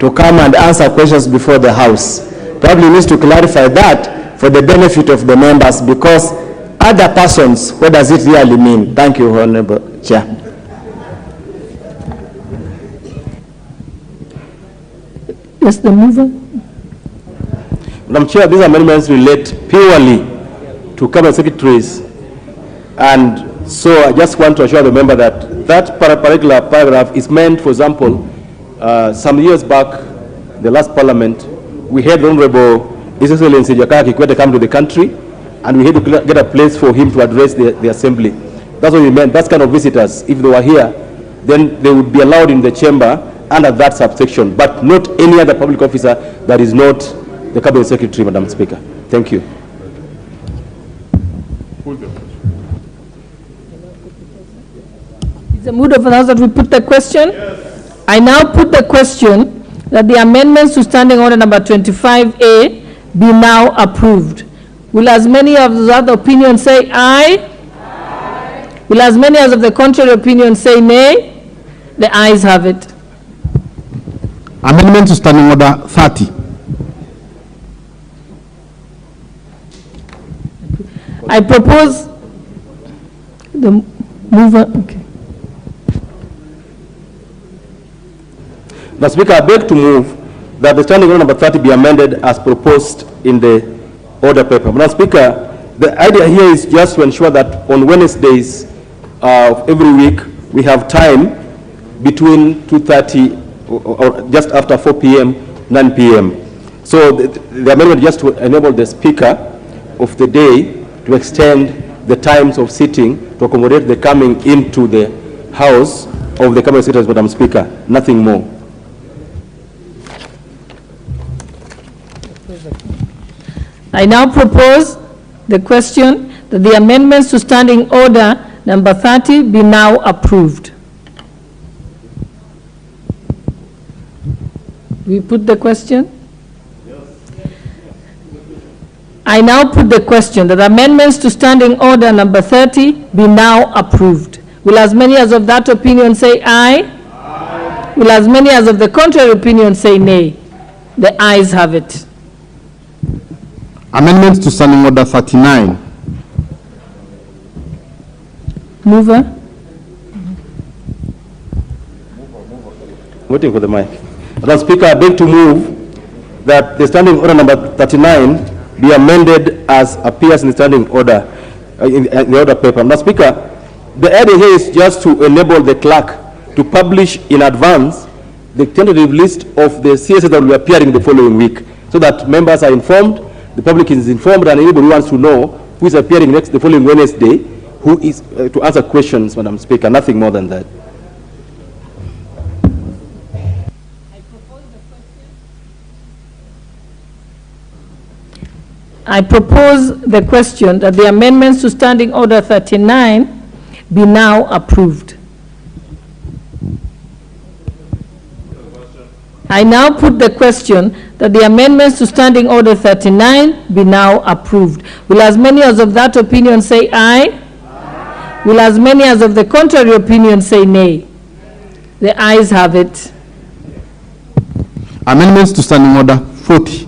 to come and answer questions before the House? Probably needs to clarify that for the benefit of the members, because other persons, what does it really mean? Thank you, Honorable Chair. Yes, the mover. Madam Chair, these amendments relate purely to cabinet secretaries, and so I just want to assure the member that that particular paragraph is meant, for example, some years back, the last parliament, we had the Honorable His Excellency Jakaya Kikwete come to the country, and we had to get a place for him to address the assembly. That's what we meant. That kind of visitors, if they were here, then they would be allowed in the chamber under that subsection, but not any other public officer that is not the cabinet secretary, Madam Speaker. Thank you. Is the mood of the House that we put the question? Yes. I now put the question that the amendments to Standing Order number 25A be now approved. Will as many of the other opinions say aye? Aye. Will as many as of the contrary opinion say nay? The ayes have it. Amendment to Standing Order 30. I propose the mover. Okay. Mr. Speaker, I beg to move that the Standing Order number 30 be amended as proposed in the order paper. Mr. Speaker, the idea here is just to ensure that on Wednesdays of every week we have time between 2:30 or just after 4 p.m., 9 p.m. So the amendment just to enable the Speaker of the day to extend the times of sitting to accommodate the coming into the House of the Cabinet Secretaries, Madam Speaker. Nothing more. I now propose the question that the amendments to Standing Order number 30 be now approved. We put the question? Yes. I now put the question that amendments to Standing Order number 30 be now approved. Will as many as of that opinion say aye? Aye. Will as many as of the contrary opinion say nay? The ayes have it. Amendments to Standing Order 39. Mover. Waiting for the mic. Madam Speaker, I beg to move that the Standing Order number 39 be amended as appears in the Standing Order, in the order paper. Madam Speaker, the idea here is just to enable the clerk to publish in advance the tentative list of the CSs that will be appearing the following week, so that members are informed, the public is informed, and anybody who wants to know who is appearing next the following Wednesday, who is to answer questions, Madam Speaker. Nothing more than that. I propose the question that the amendments to Standing Order 39 be now approved. I now put the question that the amendments to Standing Order 39 be now approved. Will as many as of that opinion say aye? Aye. Will as many as of the contrary opinion say nay? The ayes have it. Amendments to Standing Order 40.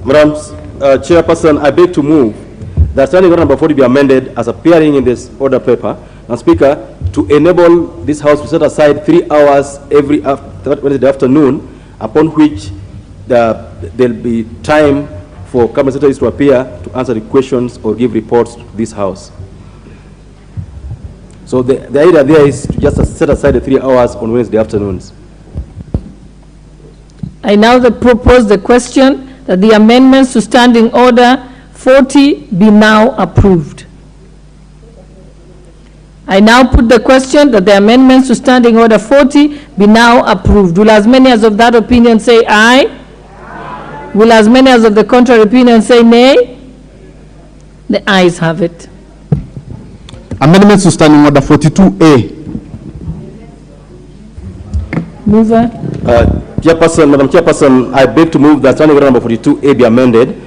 Madam Chairperson, I beg to move that Standing Order number 40 be amended as appearing in this order paper, and Speaker, to enable this House to set aside 3 hours every Wednesday afternoon, upon which there'll be time for Cabinet Secretaries to appear to answer the questions or give reports to this House. So the idea there is to just set aside the 3 hours on Wednesday afternoons. I now propose the question that the amendments to Standing Order 40 be now approved. I now put the question that the amendments to Standing Order 40 be now approved. Will as many as of that opinion say aye? Aye. Will as many as of the contrary opinion say nay? The ayes have it. Amendments to Standing Order 42A. Mover. Chairperson, Madam Chairperson, I beg to move that Standing Order number 42A be amended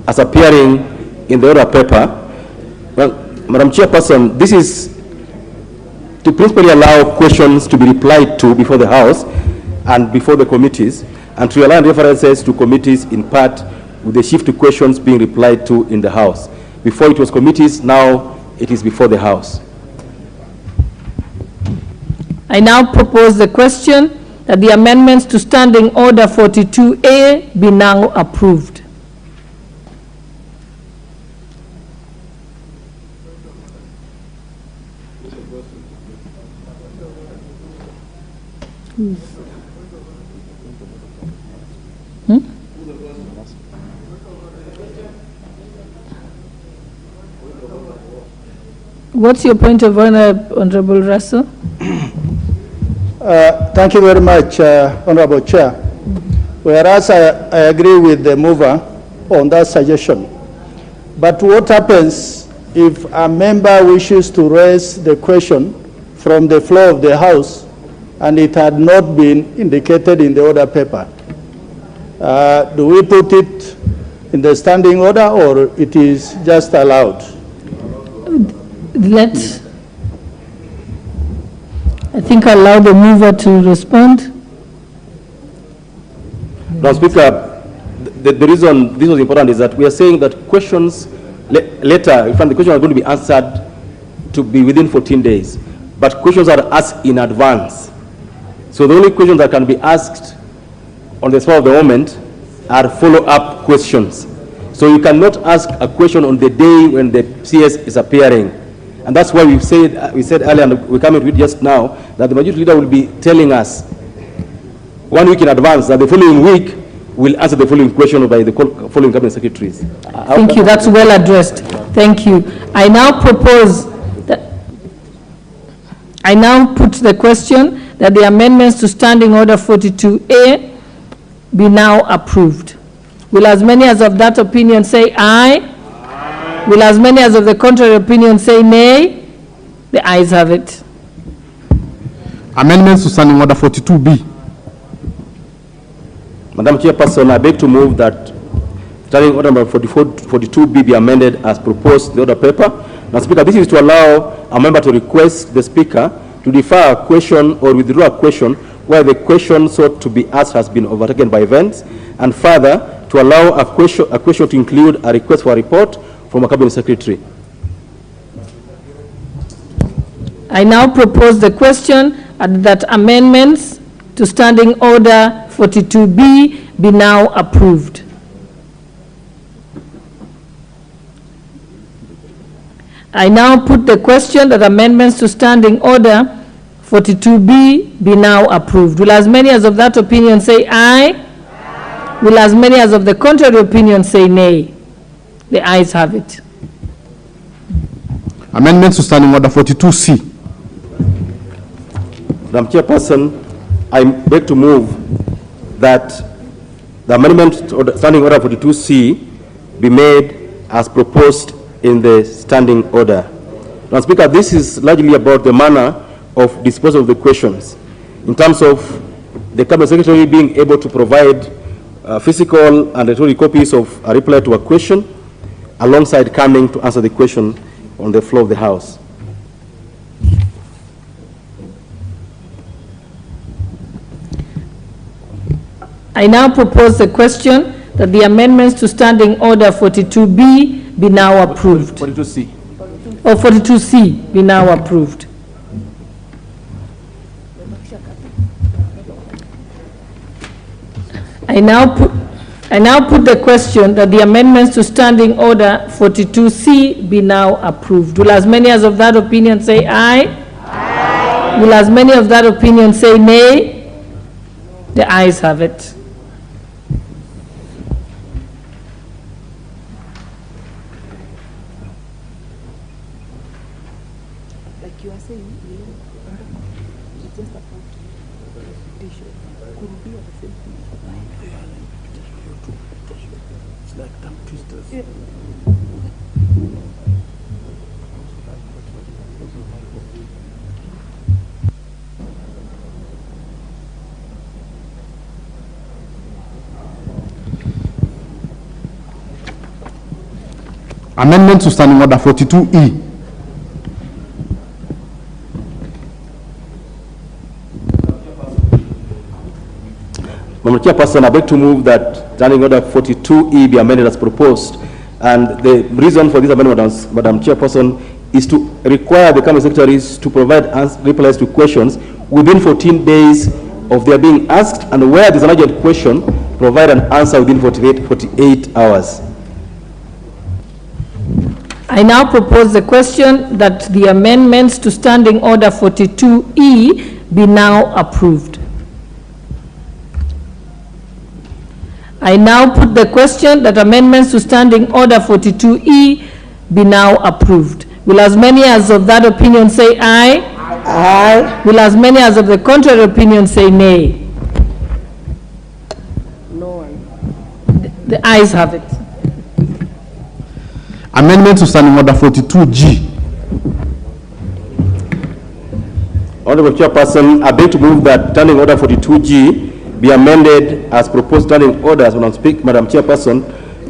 as appearing in the order paper. Well, Madam Chairperson, this is to principally allow questions to be replied to before the House and before the committees, and to allow references to committees in part with the shift to questions being replied to in the House. Before it was committees, now it is before the House. I now propose the question that the amendments to Standing Order 42A be now approved. What's your point of order, Honorable Russell? Thank you very much, Honorable Chair. Whereas I agree with the mover on that suggestion, but what happens if a member wishes to raise the question from the floor of the House and it had not been indicated in the order paper? Do we put it in the standing order, or it is just allowed? I think I'll allow the mover to respond. Now, Speaker, the reason this was important is that we are saying that questions later, in fact, the questions are going to be answered to be within 14 days, but questions are asked in advance. So the only questions that can be asked on the spur of the moment are follow-up questions. So you cannot ask a question on the day when the CS is appearing. And that's why we said earlier, and we come into it just now, that the majority leader will be telling us 1 week in advance that the following week we'll answer the following question by the following cabinet secretaries. Thank you. That's well addressed. Thank you. I now propose that I now put the question that the amendments to Standing Order 42A be now approved. Will as many as of that opinion say aye? Will as many as of the contrary opinion say nay? The ayes have it. Amendments to Standing Order 42B. Madam Chairperson, I beg to move that Standing Order number 42B be amended as proposed in the order paper. Now, Speaker, this is to allow a member to request the Speaker to defer a question or withdraw a question where the question sought to be asked has been overtaken by events, and further to allow a question to include a request for a report from a cabinet secretary. I now propose the question that amendments to Standing Order 42B be now approved. I now put the question that amendments to Standing Order 42B be now approved. Will as many as of that opinion say aye? Will as many as of the contrary opinion say nay? The ayes have it. Amendments to Standing Order 42C. Madam Chairperson, I beg to move that the amendment to Standing Order 42C be made as proposed in the Standing Order. Now, Speaker, this is largely about the manner of disposal of the questions, in terms of the Cabinet Secretary being able to provide physical and electronic copies of a reply to a question, alongside coming to answer the question on the floor of the House. I now propose the question that the amendments to Standing Order 42B be now approved. 42C. Or 42C be now approved. I now put the question that the amendments to Standing Order 42C be now approved. Will as many as of that opinion say aye? Aye. Will as many of that opinion say nay? The ayes have it. Like you are saying, it's just about petition. Could be the same thing. It's like tongue twisters. Yeah. Amendment to Standing Order 42E. Chairperson, I beg to move that Standing Order 42E be amended as proposed. And the reason for this amendment, Madam Chairperson, is to require the Cabinet Secretaries to provide replies to questions within 14 days of their being asked, and where there's an urgent question, provide an answer within 48 hours. I now propose the question that the amendments to Standing Order 42E be now approved. I now put the question that amendments to Standing Order 42E be now approved. Will as many as of that opinion say aye? Aye. Will as many as of the contrary opinion say nay? No one. The ayes have it. Amendment to Standing Order 42G. Honorable Chairperson, I beg to move that Standing Order 42G be amended as proposed standing orders, Madam Chairperson,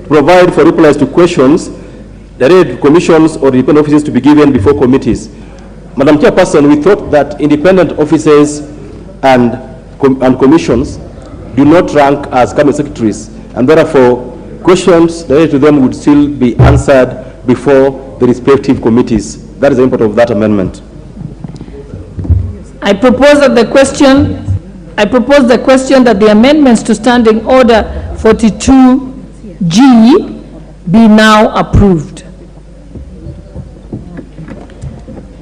provide for replies to questions directed to commissions or independent offices to be given before committees. Madam Chairperson, we thought that independent offices and commissions do not rank as Cabinet Secretaries, and therefore questions directed to them would still be answered before the respective committees. That is the import of that amendment. I propose the question that the amendments to Standing Order 42G be now approved.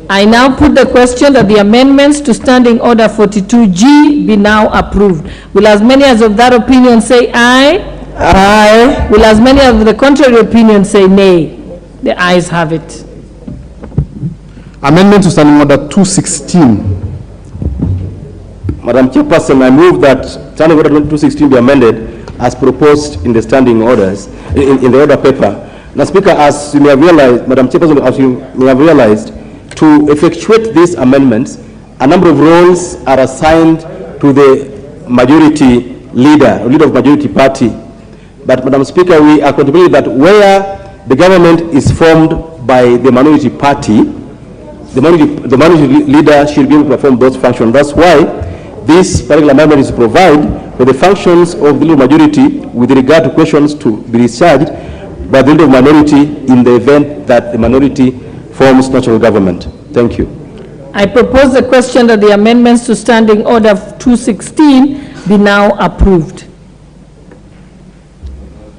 I now put the question that the amendments to Standing Order 42G be now approved. Will as many as of that opinion say aye? Aye. Will as many of the contrary opinion say nay? The ayes have it. Amendment to Standing Order 216. Madam Chairperson, I move that Standing Order 216 be amended as proposed in the standing orders, in the order paper. Now, Speaker, as you may have realized, Madam Chairperson, as you may have realized, to effectuate these amendments, a number of roles are assigned to the majority leader, or leader of majority party. But, Madam Speaker, we are contemplating that where the government is formed by the minority party, the minority leader should be able to perform those functions. That's why this particular amendment is to provide for the functions of the majority with regard to questions to be discharged by the leader of minority in the event that the minority forms national government. Thank you. I propose the question that the amendments to Standing Order 216 be now approved.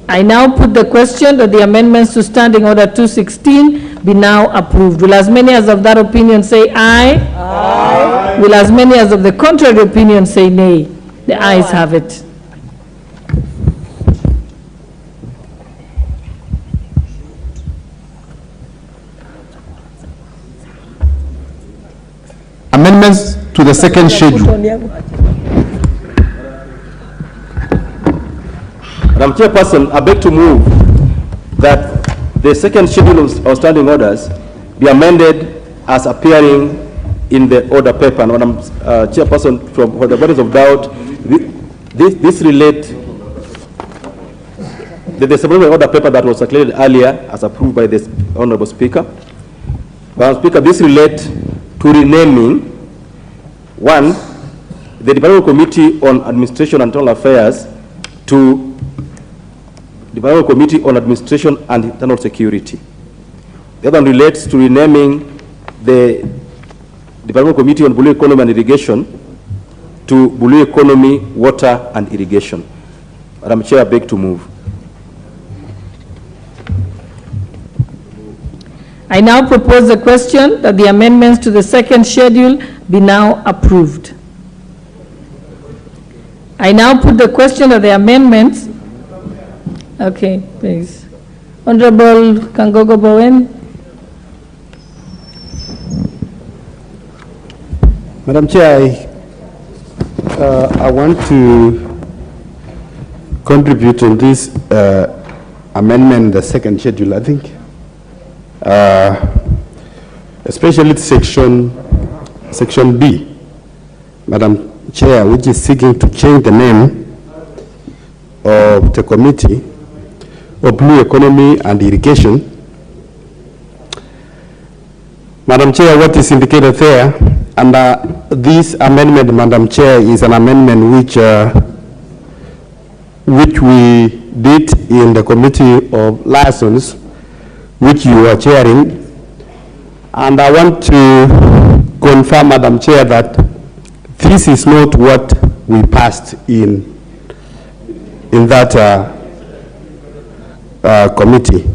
I now put the question that the amendments to Standing Order 216 be now approved. Will as many as of that opinion say aye? Aye. Will as many as of the contrary opinion say nay? The ayes have it. Amendments to the second schedule. Madam Chairperson, I beg to move that the second schedule of standing orders be amended as appearing in the order paper. And Madam Chairperson, for the avoidance of doubt, this relates the supplementary order paper that was circulated earlier as approved by the Honorable Speaker. Madam Speaker, this relates to renaming, one, the Departmental Committee on Administration and Internal Affairs to Departmental Committee on Administration and Internal Security. The other one relates to renaming the Departmental Committee on Blue Economy and Irrigation to Blue Economy, Water and Irrigation. Madam Chair, I beg to move. I now propose the question that the amendments to the second schedule be now approved. I now put the question that the amendments. Okay, please. Honorable Kangogo Bowen. Madam Chair, I want to contribute on this amendment, the second schedule, I think. Especially section B, Madam Chair, which is seeking to change the name of the Committee of Blue Economy and Irrigation. Madam Chair, what is indicated there, and this amendment, Madam Chair, is an amendment which which we did in the Committee of Liaisons, which you are chairing. And I want to confirm, Madam Chair, that this is not what we passed in that committee.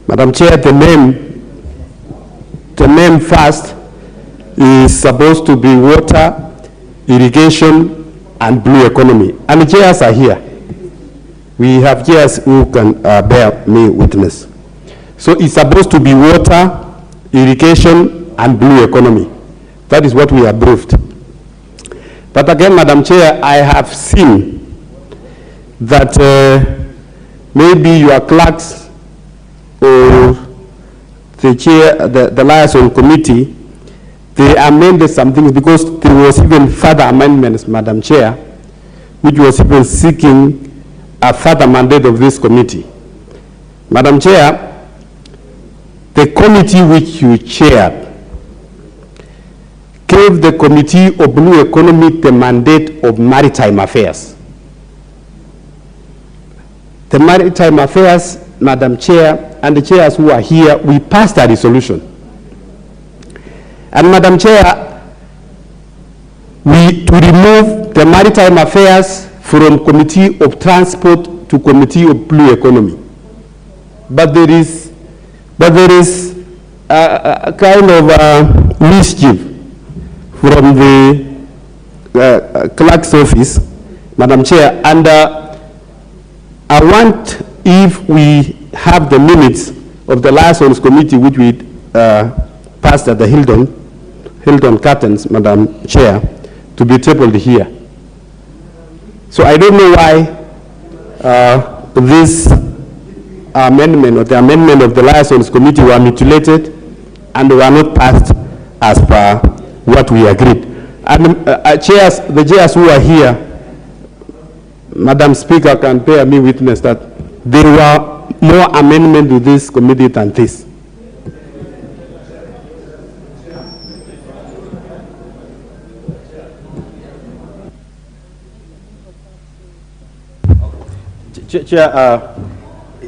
Madam Chair, the name first is supposed to be water, irrigation, and blue economy. And the chairs are here. We have chairs who can bear me witness. So it's supposed to be water, irrigation, and blue economy. That is what we approved. But again, Madam Chair, I have seen that maybe your clerks or the chair, the liaison committee, they amended some things because there was even further amendments, Madam Chair, which was even seeking a further mandate of this committee. Madam Chair, the committee which you chaired gave the Committee of Blue Economy the mandate of maritime affairs. The maritime affairs, Madam Chair, and the chairs who are here, we passed a resolution. And Madam Chair, to remove the maritime affairs from Committee of Transport to Committee of Blue Economy. But there is a kind of mischief from the clerk's office, Madam Chair, and I want, if we have the minutes of the Liaisons Committee, which we passed at the Hilton Curtains, Madam Chair, to be tabled here. So I don't know why this amendment or the amendment of the Liaisons Committee were mutilated and were not passed as per what we agreed. And the chairs who are here, Madam Speaker, can bear me witness that there were more amendments to this committee than this. Chair,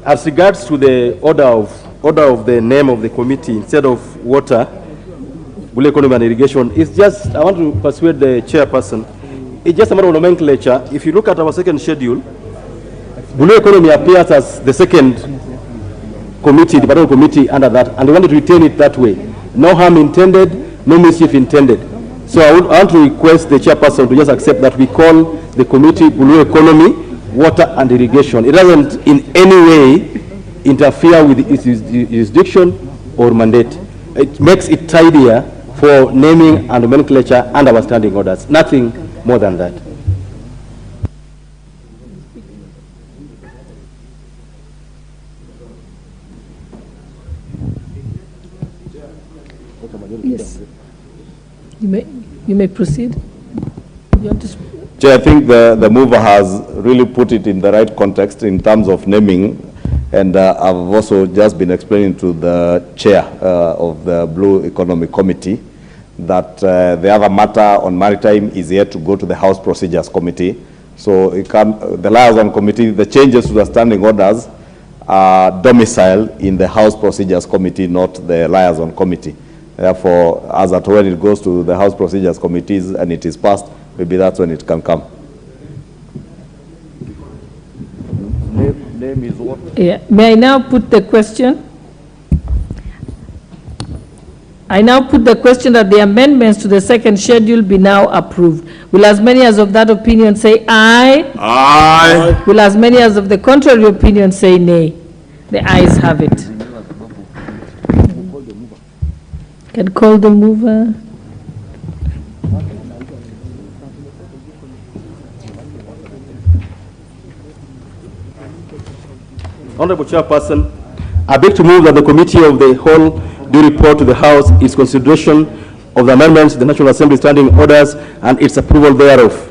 as regards to the order of the name of the committee, instead of water, blue economy and irrigation, it's just, I want to persuade the chairperson, it's just a matter of nomenclature. If you look at our second schedule, blue economy appears as the second committee, departmental committee under that, and they wanted to retain it that way. No harm intended, no mischief intended. So I want to request the chairperson to just accept that we call the committee blue economy, water and irrigation. It doesn't in any way interfere with its jurisdiction or mandate. It makes it tidier for naming and nomenclature and our standing orders. Nothing more than that. Yes. You may proceed. You want to Chair, I think the mover has really put it in the right context in terms of naming, and I've also just been explaining to the chair of the Blue Economy Committee that the other matter on maritime is yet to go to the House Procedures Committee. So the liaison committee, the changes to the standing orders are domiciled in the House Procedures Committee, not the liaison committee. Therefore, as at when it goes to the House Procedures Committees and it is passed, maybe that's when it can come. Name is what? Yeah. May I now put the question? I now put the question that the amendments to the second schedule be now approved. Will as many as of that opinion say aye? Aye. Will as many as of the contrary opinion say nay? The ayes have it. Can call the mover. Honorable Chairperson, I beg to move that the Committee of the Whole do report to the House its consideration of the amendments to the National Assembly standing orders and its approval thereof.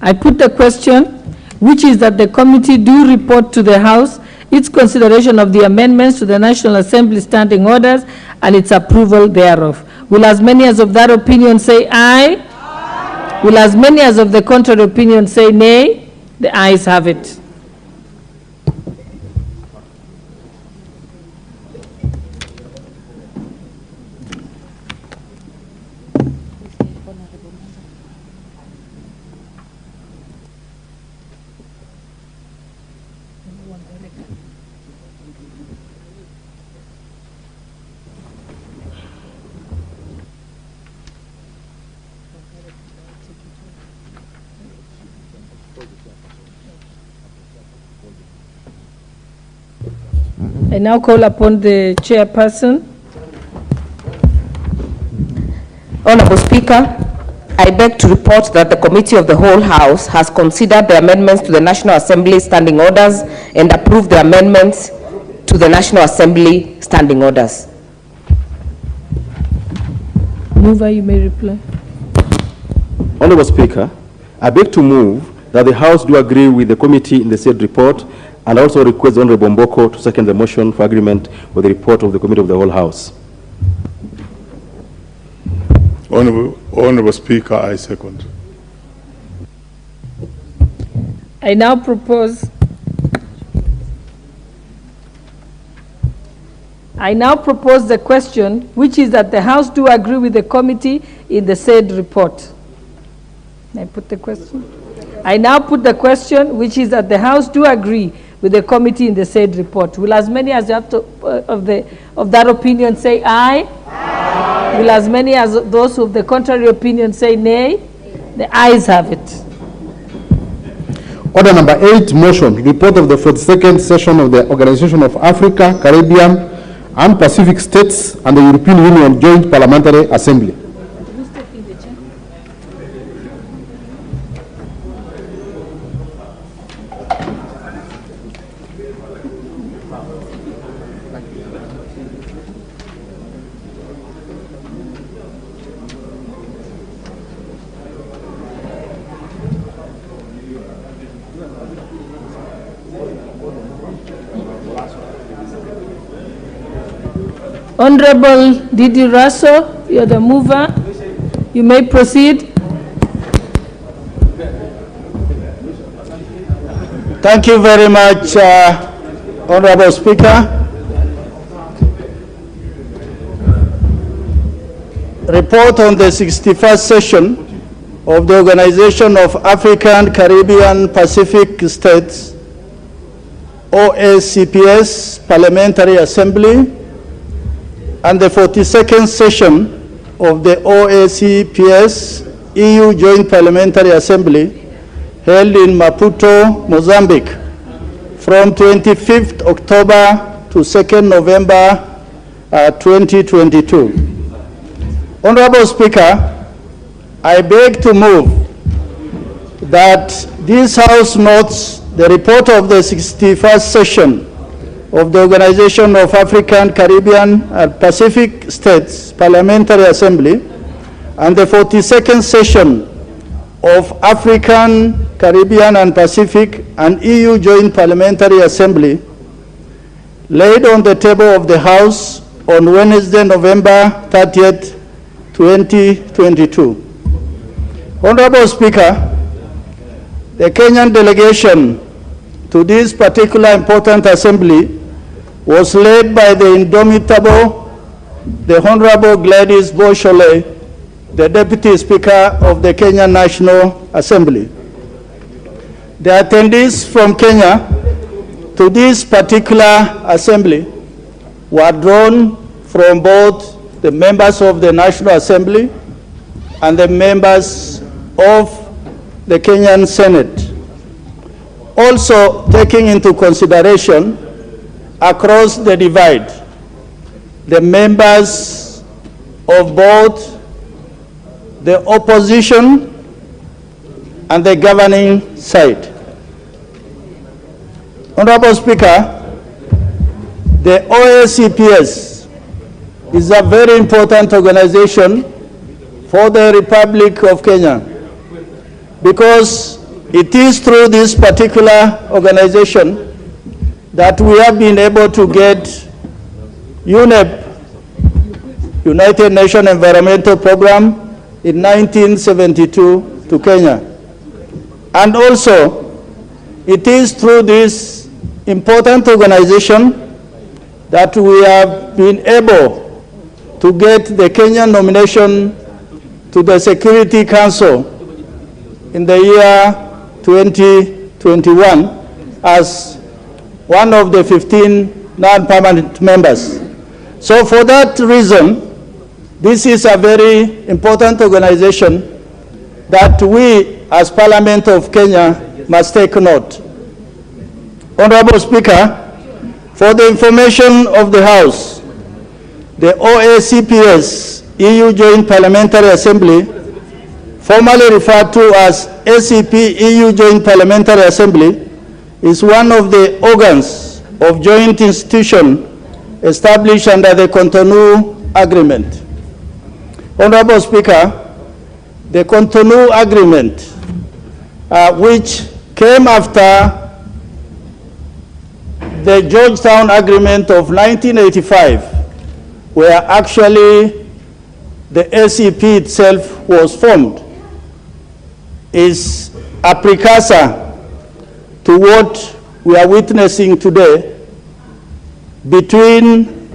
I put the question, which is that the committee do report to the House its consideration of the amendments to the National Assembly standing orders and its approval thereof. Will as many as of that opinion say aye? Aye. Will as many as of the contrary opinion say nay? The ayes have it. I now call upon the chairperson. Honorable Speaker, I beg to report that the Committee of the Whole House has considered the amendments to the National Assembly Standing Orders and approved the amendments to the National Assembly Standing Orders. Mover, you may reply. Honorable Speaker, I beg to move that the House do agree with the committee in the said report, and also request Honorable Mboko to second the motion for agreement with the report of the Committee of the Whole House. Honorable Speaker, I second. I now propose the question, which is that the House do agree with the committee in the said report. May I put the question? I now put the question, which is that the House do agree with the committee in the said report. Will as many as of that opinion say aye? Aye? Will as many as those of the contrary opinion say nay? The ayes have it. Order number 8, motion, report of the 42nd session of the Organization of Africa, Caribbean, and Pacific States and the European Union Joint Parliamentary Assembly. Honorable Didi Raso, you're the mover. You may proceed. Thank you very much, Honorable Speaker. Report on the 61st session of the Organization of African, Caribbean, Pacific States, OACPS Parliamentary Assembly, and the 42nd session of the OACPS EU Joint Parliamentary Assembly held in Maputo, Mozambique from 25th October to 2nd November 2022. Honorable Speaker, I beg to move that this House notes the report of the 61st session of the Organization of African, Caribbean, and Pacific States Parliamentary Assembly and the 42nd session of African, Caribbean, and Pacific and EU Joint Parliamentary Assembly laid on the table of the House on Wednesday, November 30th, 2022. Honorable Speaker, the Kenyan delegation to this particular important assembly was led by the indomitable, the Honorable Gladys Boshole, the Deputy Speaker of the Kenyan National Assembly. The attendees from Kenya to this particular assembly were drawn from both the members of the National Assembly and the members of the Kenyan Senate. Also taking into consideration across the divide, the members of both the opposition and the governing side. Honorable Speaker, the OACPS is a very important organization for the Republic of Kenya because it is through this particular organization that we have been able to get UNEP United Nations Environmental Program in 1972 to Kenya. And also, it is through this important organization that we have been able to get the Kenyan nomination to the Security Council in the year 2021 as one of the 15 non-permanent members. So for that reason, this is a very important organization that we as Parliament of Kenya must take note. Honorable Speaker, for the information of the House, the OACPS EU Joint Parliamentary Assembly, formerly referred to as ACP EU Joint Parliamentary Assembly, is one of the organs of joint institution established under the Cotonou Agreement. Honorable Speaker, the Cotonou Agreement, which came after the Georgetown Agreement of 1985, where actually the ACP itself was formed, is a precursor to what we are witnessing today between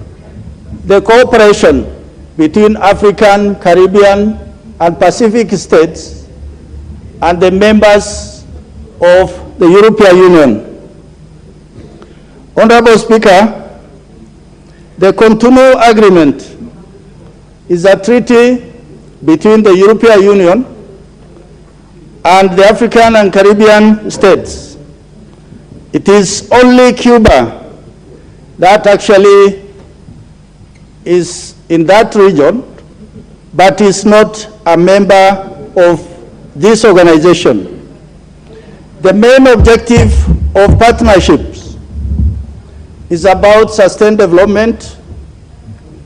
the cooperation between African, Caribbean, and Pacific states and the members of the European Union. Honorable Speaker, the Cotonou Agreement is a treaty between the European Union and the African and Caribbean states. It is only Cuba that actually is in that region, but is not a member of this organization. The main objective of partnerships is about sustained development,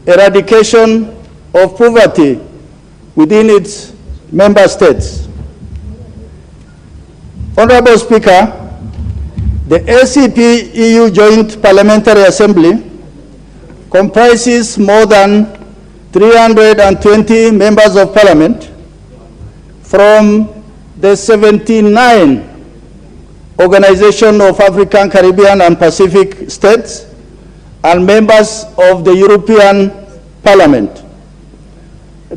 eradication of poverty within its member states. Honorable Speaker, the ACP EU Joint Parliamentary Assembly comprises more than 320 members of parliament from the 79 Organization of African, Caribbean, and Pacific states and members of the European Parliament,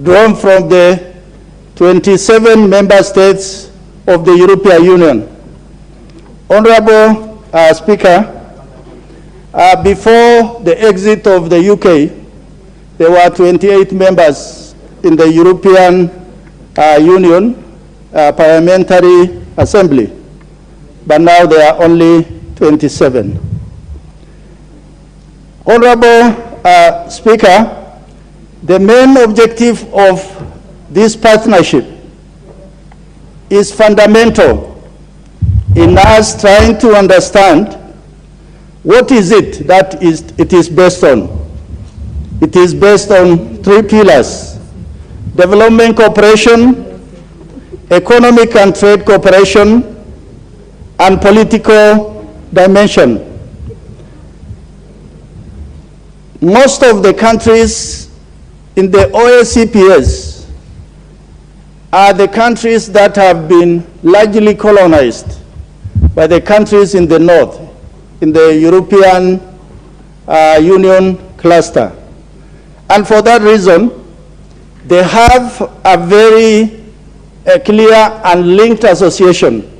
drawn from the 27 member states of the European Union. Honorable Speaker, before the exit of the UK, there were 28 members in the European Union Parliamentary Assembly, but now there are only 27. Honorable Speaker, the main objective of this partnership is fundamental in us trying to understand what is it that it is based on. It is based on 3 pillars: development cooperation, economic and trade cooperation, and political dimension. Most of the countries in the OACPS are the countries that have been largely colonized by the countries in the north, in the European Union cluster. And for that reason, they have a very clear and linked association.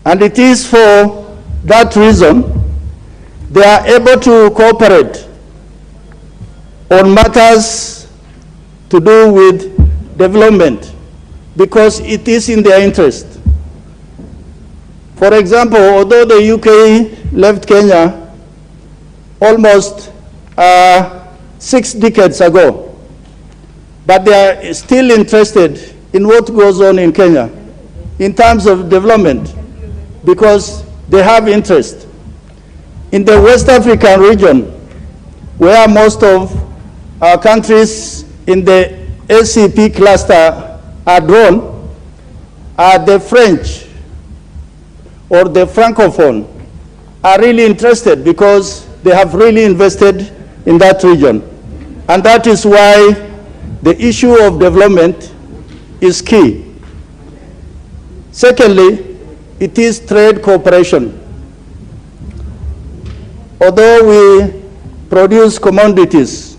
And it is for that reason they are able to cooperate on matters to do with development because it is in their interest. For example, although the UK left Kenya almost 6 decades ago, but they are still interested in what goes on in Kenya in terms of development because they have interest. In the West African region, where most of our countries in the ACP cluster are drawn, the French or the Francophone are really interested because they have really invested in that region. And that is why the issue of development is key. Secondly, it is trade cooperation. Although we produce commodities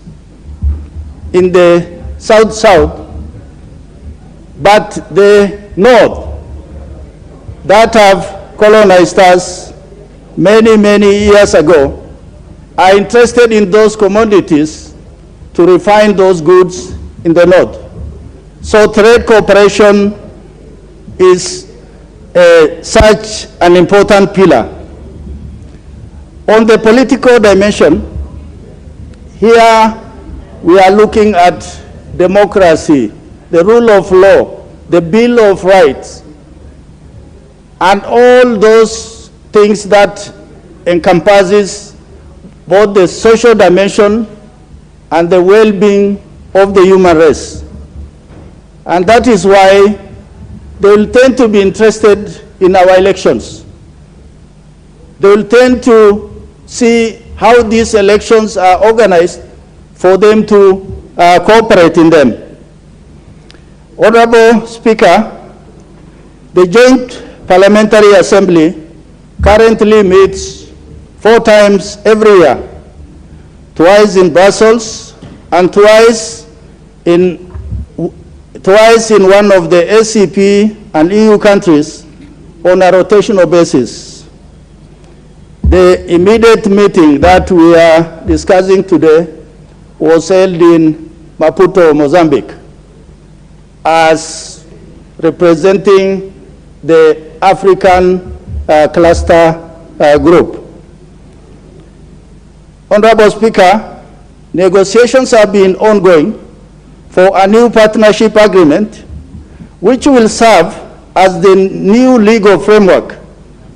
in the south-south, but the north that have colonized us many, many years ago are interested in those commodities to refine those goods in the north. So trade cooperation is such an important pillar. On the political dimension, here we are looking at democracy, the rule of law, the Bill of Rights, and all those things that encompasses both the social dimension and the well-being of the human race. And that is why they will tend to be interested in our elections. They will tend to see how these elections are organized for them to cooperate in them. Honorable Speaker, the Joint Parliamentary Assembly currently meets 4 times every year, twice in Brussels and twice in one of the ACP and EU countries on a rotational basis. The immediate meeting that we are discussing today was held in Maputo, Mozambique, as representing the African cluster group. Honorable Speaker, negotiations have been ongoing for a new partnership agreement which will serve as the new legal framework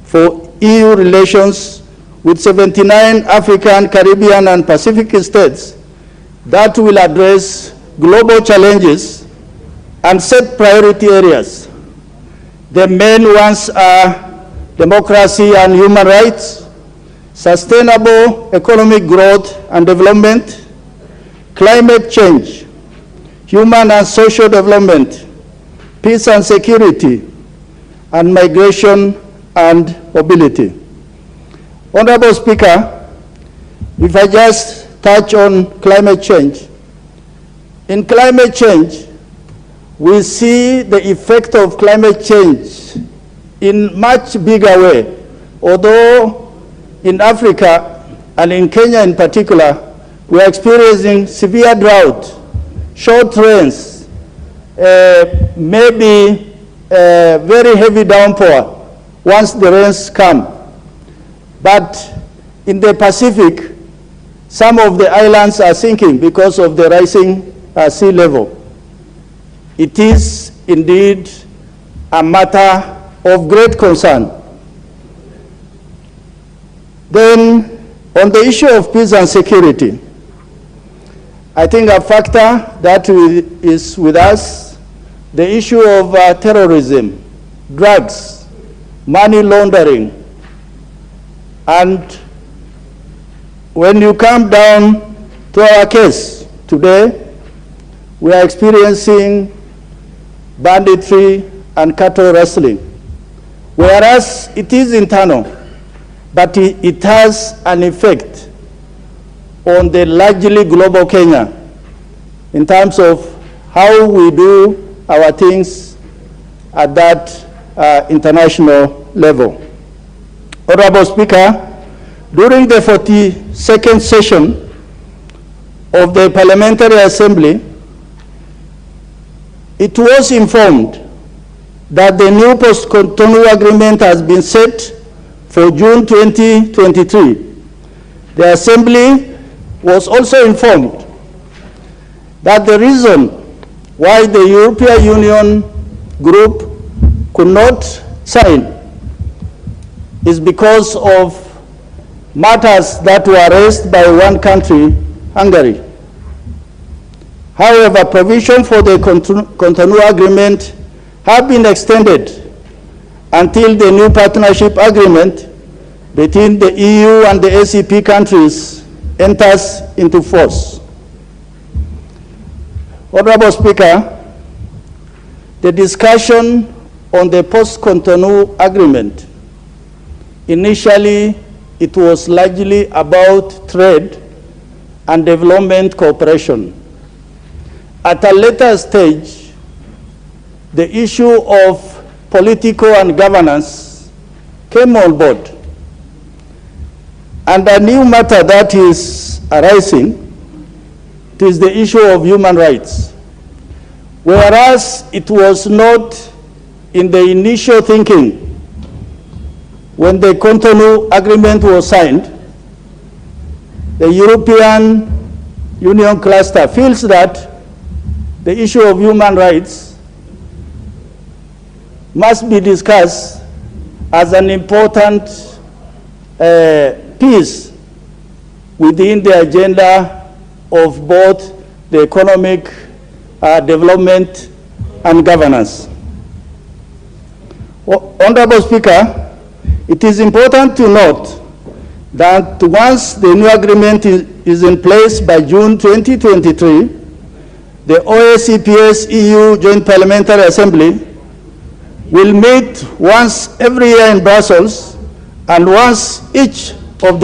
for EU relations with 79 African, Caribbean, and Pacific states that will address global challenges and set priority areas. The main ones are democracy and human rights, sustainable economic growth and development, climate change, human and social development, peace and security, and migration and mobility. Honorable Speaker, if I just touch on climate change. In climate change, we see the effect of climate change in much bigger way. Although in Africa and in Kenya in particular, we are experiencing severe drought, short rains, maybe very heavy downpour once the rains come. But in the Pacific, some of the islands are sinking because of the rising sea level. It is indeed a matter of great concern. Then, on the issue of peace and security, I think a factor that is with us, the issue of terrorism, drugs, money laundering, and when you come down to our case today, we are experiencing banditry and cattle rustling, whereas it is internal, but it has an effect on the largely global Kenya in terms of how we do our things at that international level. Honorable Speaker, during the 42nd session of the Parliamentary Assembly, it was informed that the new post-Cotonou agreement has been set for June 2023. The Assembly was also informed that the reason why the European Union group could not sign is because of matters that were raised by one country, Hungary. However, provision for the Cotonou agreement have been extended until the new partnership agreement between the EU and the ACP countries enters into force. Honorable Speaker, the discussion on the post-Cotonou agreement, initially it was largely about trade and development cooperation. At a later stage, the issue of political and governance came on board. And a new matter that is arising is the issue of human rights. Whereas it was not in the initial thinking when the Cotonou agreement was signed, the European Union cluster feels that the issue of human rights must be discussed as an important piece within the agenda of both the economic development and governance. Honorable Speaker, it is important to note that once the new agreement is in place by June 2023, the OACP's EU Joint Parliamentary Assembly will meet once every year in Brussels and once each of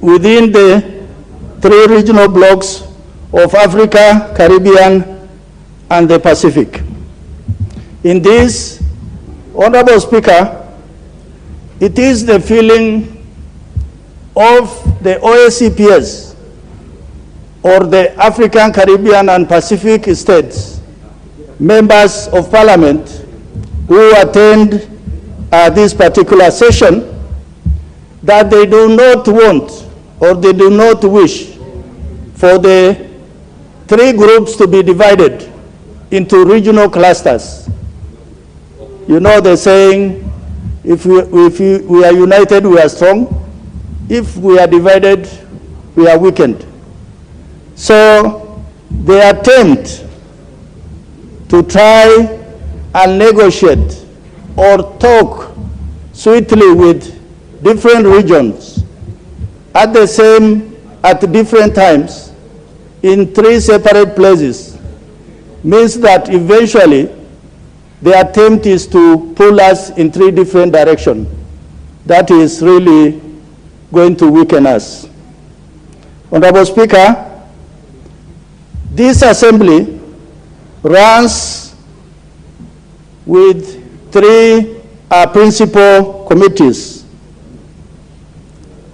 within the 3 regional blocks of Africa, Caribbean, and the Pacific. In this, Honorable Speaker, it is the feeling of the OACPS, or the African, Caribbean, and Pacific states, members of Parliament who attend this particular session, that they do not want or they do not wish for the 3 groups to be divided into regional clusters. You know the saying, if we are united, we are strong. If we are divided, we are weakened. So the attempt to try and negotiate or talk sweetly with different regions at different times in 3 separate places means that eventually the attempt is to pull us in 3 different directions. That is really going to weaken us. Honorable Speaker, this assembly runs with 3 principal committees.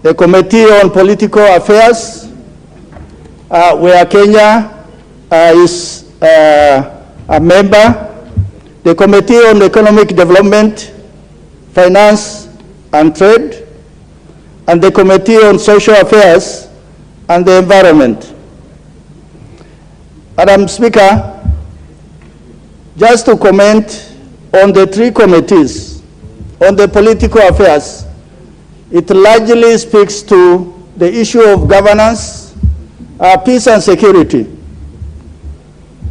The Committee on Political Affairs, where Kenya is a member, the Committee on Economic Development, Finance and Trade, and the Committee on Social Affairs and the Environment. Madam Speaker, just to comment on the 3 committees on the political affairs, it largely speaks to the issue of governance, peace and security,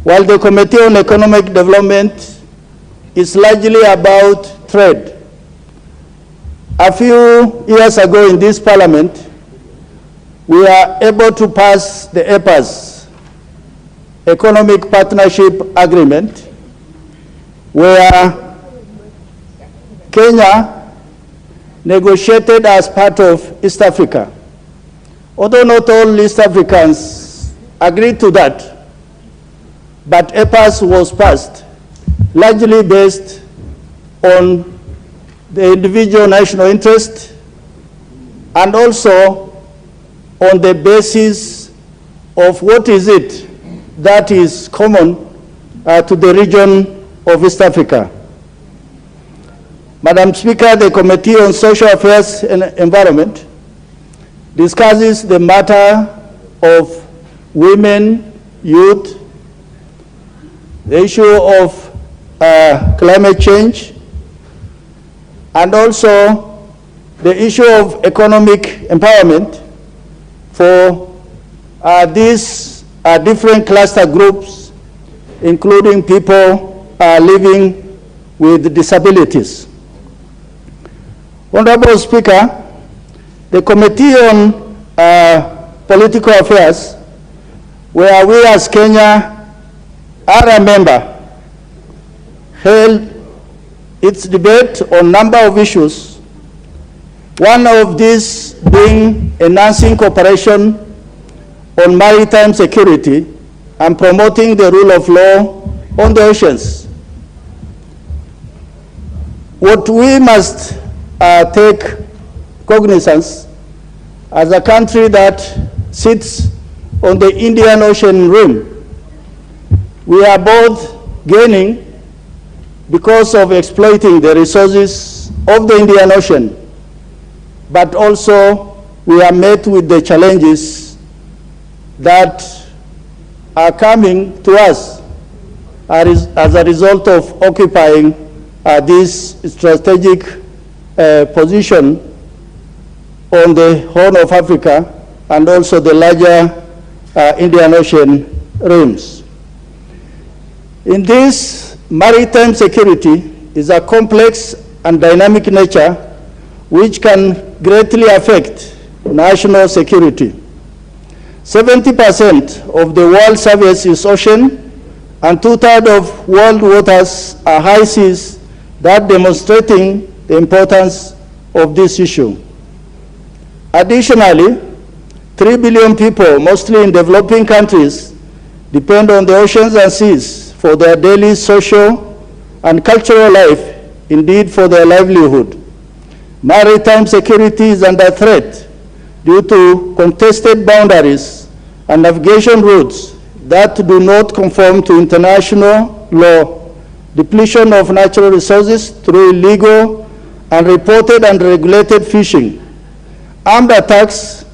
while the Committee on Economic Development is largely about trade. A few years ago in this Parliament, we were able to pass the EPAS, Economic Partnership Agreement, where Kenya negotiated as part of East Africa. Although not all East Africans agreed to that, but EPAS was passed largely based on the individual national interest and also on the basis of what is it that is common to the region of East Africa. Madam Speaker, the Committee on Social Affairs and Environment discusses the matter of women, youth, the issue of climate change, and also the issue of economic empowerment for these different cluster groups, including people living with disabilities. Honorable Speaker, the Committee on Political Affairs, where we as Kenya area member held its debate on a number of issues, one of these being enhancing cooperation on maritime security and promoting the rule of law on the oceans. What we must take cognizance as a country that sits on the Indian Ocean rim, we are both gaining because of exploiting the resources of the Indian Ocean, but also we are met with the challenges that are coming to us as a result of occupying this strategic position on the Horn of Africa and also the larger Indian Ocean rims. In this, maritime security is a complex and dynamic nature which can greatly affect national security. 70% of the world surface is ocean, and 2/3 of world waters are high seas, that demonstrating the importance of this issue. Additionally, 3 billion people, mostly in developing countries, depend on the oceans and seas for their daily social and cultural life, indeed for their livelihood. Maritime security is under threat due to contested boundaries and navigation routes that do not conform to international law, depletion of natural resources through illegal, unreported and regulated fishing, armed attacks,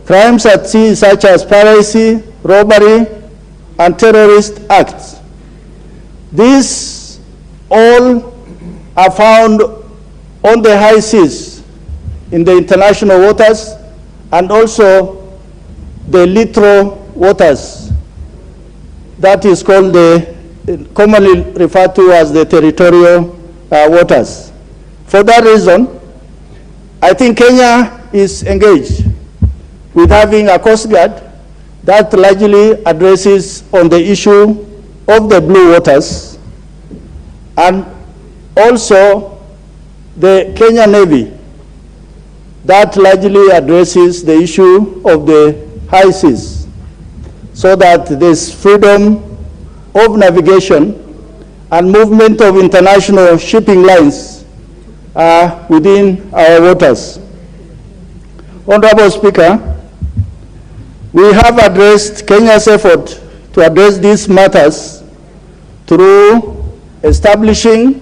crimes at sea such as piracy, robbery, and terrorist acts. These all are found on the high seas in the international waters and also the littoral waters, that is called commonly referred to as the territorial waters. For that reason, I think Kenya is engaged with having a Coast Guard that largely addresses on the issue of the blue waters, and also the Kenya Navy that largely addresses the issue of the high seas, so that there's freedom of navigation and movement of international shipping lines within our waters. Honorable Speaker, we have addressed Kenya's effort to address these matters through establishing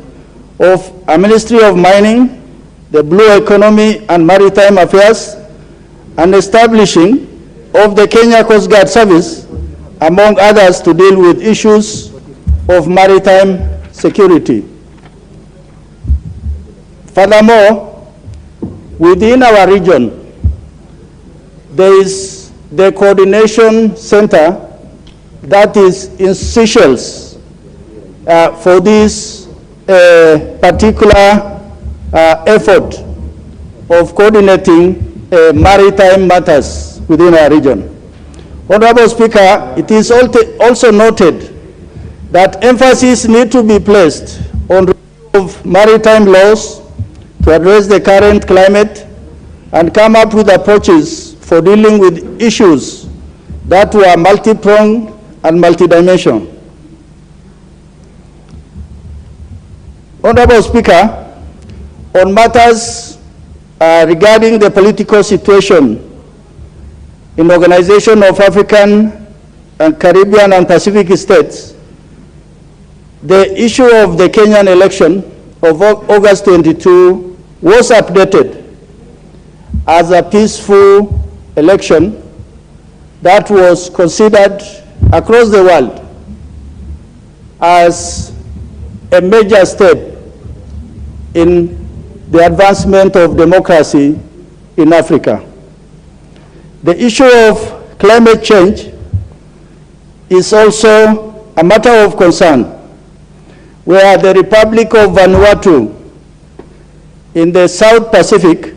of a Ministry of Mining, the Blue Economy and Maritime Affairs, and establishing of the Kenya Coast Guard Service, among others, to deal with issues of maritime security. Furthermore, within our region, there is the coordination center that is in Seychelles for this particular effort of coordinating maritime matters within our region. Honorable Speaker, it is also noted that emphasis needs to be placed on review of maritime laws to address the current climate and come up with approaches for dealing with issues that were multi-pronged and multidimensional. Honorable Speaker, on matters regarding the political situation in the Organization of African and Caribbean and Pacific States, the issue of the Kenyan election of August 22 was updated as a peaceful election that was considered across the world as a major step in the advancement of democracy in Africa. The issue of climate change is also a matter of concern, where the Republic of Vanuatu in the South Pacific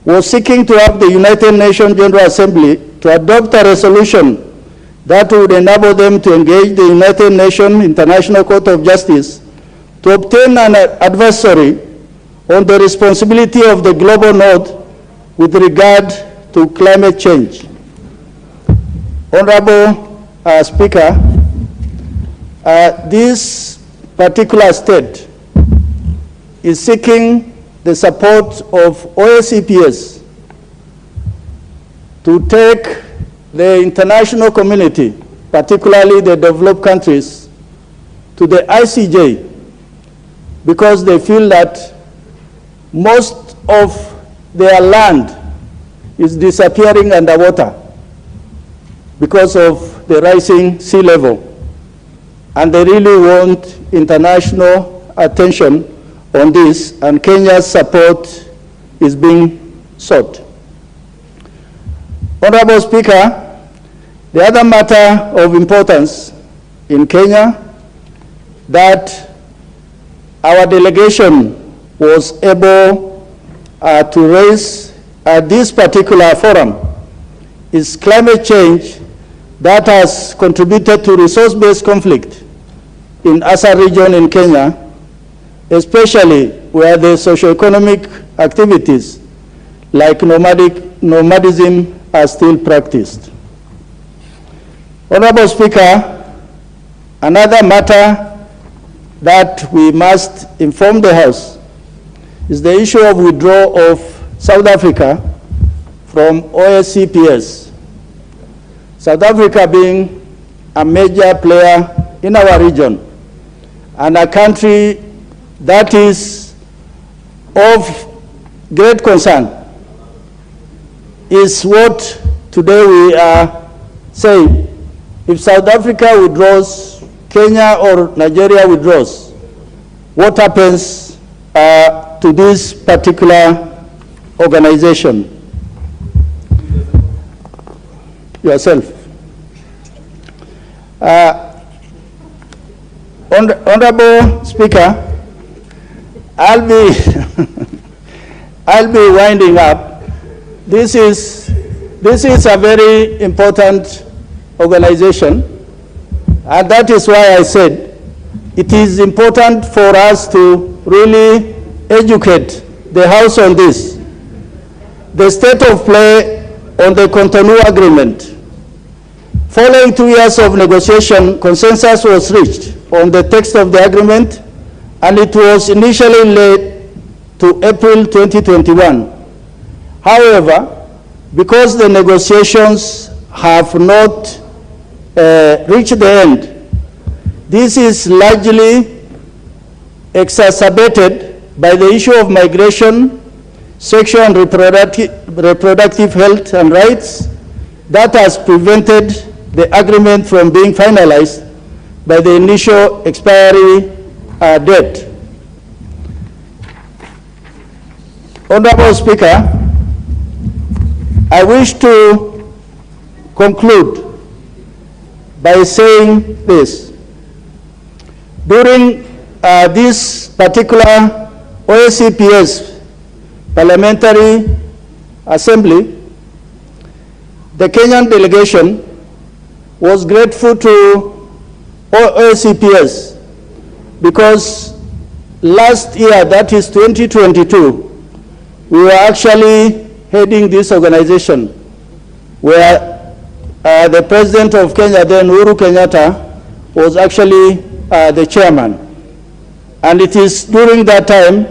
was seeking to have the United Nations General Assembly to adopt a resolution that would enable them to engage the United Nations International Court of Justice to obtain an advisory on the responsibility of the global north with regard to climate change. Honorable Speaker, this particular state is seeking the support of OSCPS to take the international community, particularly the developed countries, to the ICJ, because they feel that most of their land is disappearing underwater because of the rising sea level. And they really want international attention on this, and Kenya's support is being sought. Honorable Speaker, the other matter of importance in Kenya that our delegation was able to raise at this particular forum is climate change that has contributed to resource-based conflict in Asa region in Kenya, especially where the socio-economic activities like nomadism are still practiced. Honorable Speaker, another matter that we must inform the House is the issue of withdrawal of South Africa from OSCPS. South Africa being a major player in our region and a country that is of great concern is what today we are saying. If South Africa withdraws, Kenya or Nigeria withdraws, what happens to this particular organization? Yourself. Honorable Speaker, I'll be winding up. This is a very important organization, and that is why I said it is important for us to really educate the House on this. The state of play on the Cotonou Agreement. Following 2 years of negotiation, consensus was reached on the text of the agreement, and it was initially laid to April 2021. However, because the negotiations have not reached the end, this is largely exacerbated by the issue of migration, sexual and reproductive health and rights that has prevented the agreement from being finalized by the initial expiry date. Honorable Speaker, I wish to conclude by saying this. During this particular OSCPS Parliamentary Assembly, the Kenyan delegation was grateful to OSCPS because last year, that is 2022, we were actually heading this organization where the President of Kenya, then Uhuru Kenyatta, was actually the chairman. And it is during that time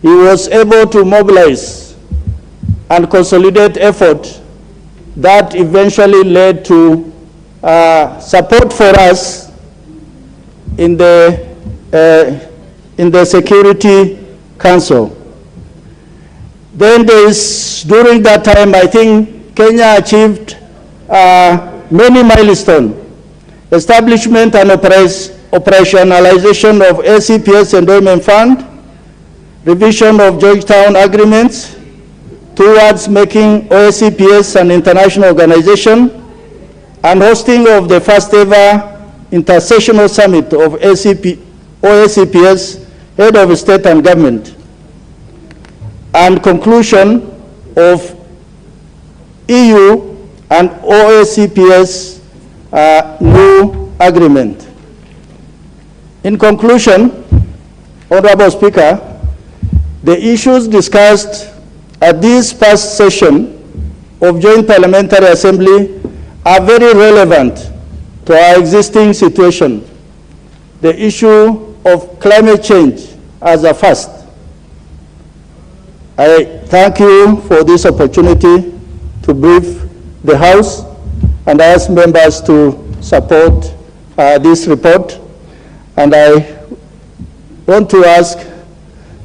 he was able to mobilize and consolidate effort that eventually led to support for us in the Security Council. Then during that time, I think Kenya achieved many milestones: establishment and operationalization of ACPS Endowment Fund, revision of Georgetown agreements towards making OSCPS an international organization, and hosting of the first ever intersessional summit of OSCPS head of state and government, and conclusion of EU and OSCPS new agreement. In conclusion, Honorable Speaker, the issues discussed at this first session of Joint Parliamentary Assembly are very relevant to our existing situation. The issue of climate change as a first. I thank you for this opportunity to brief the House, and I ask members to support this report. And I want to ask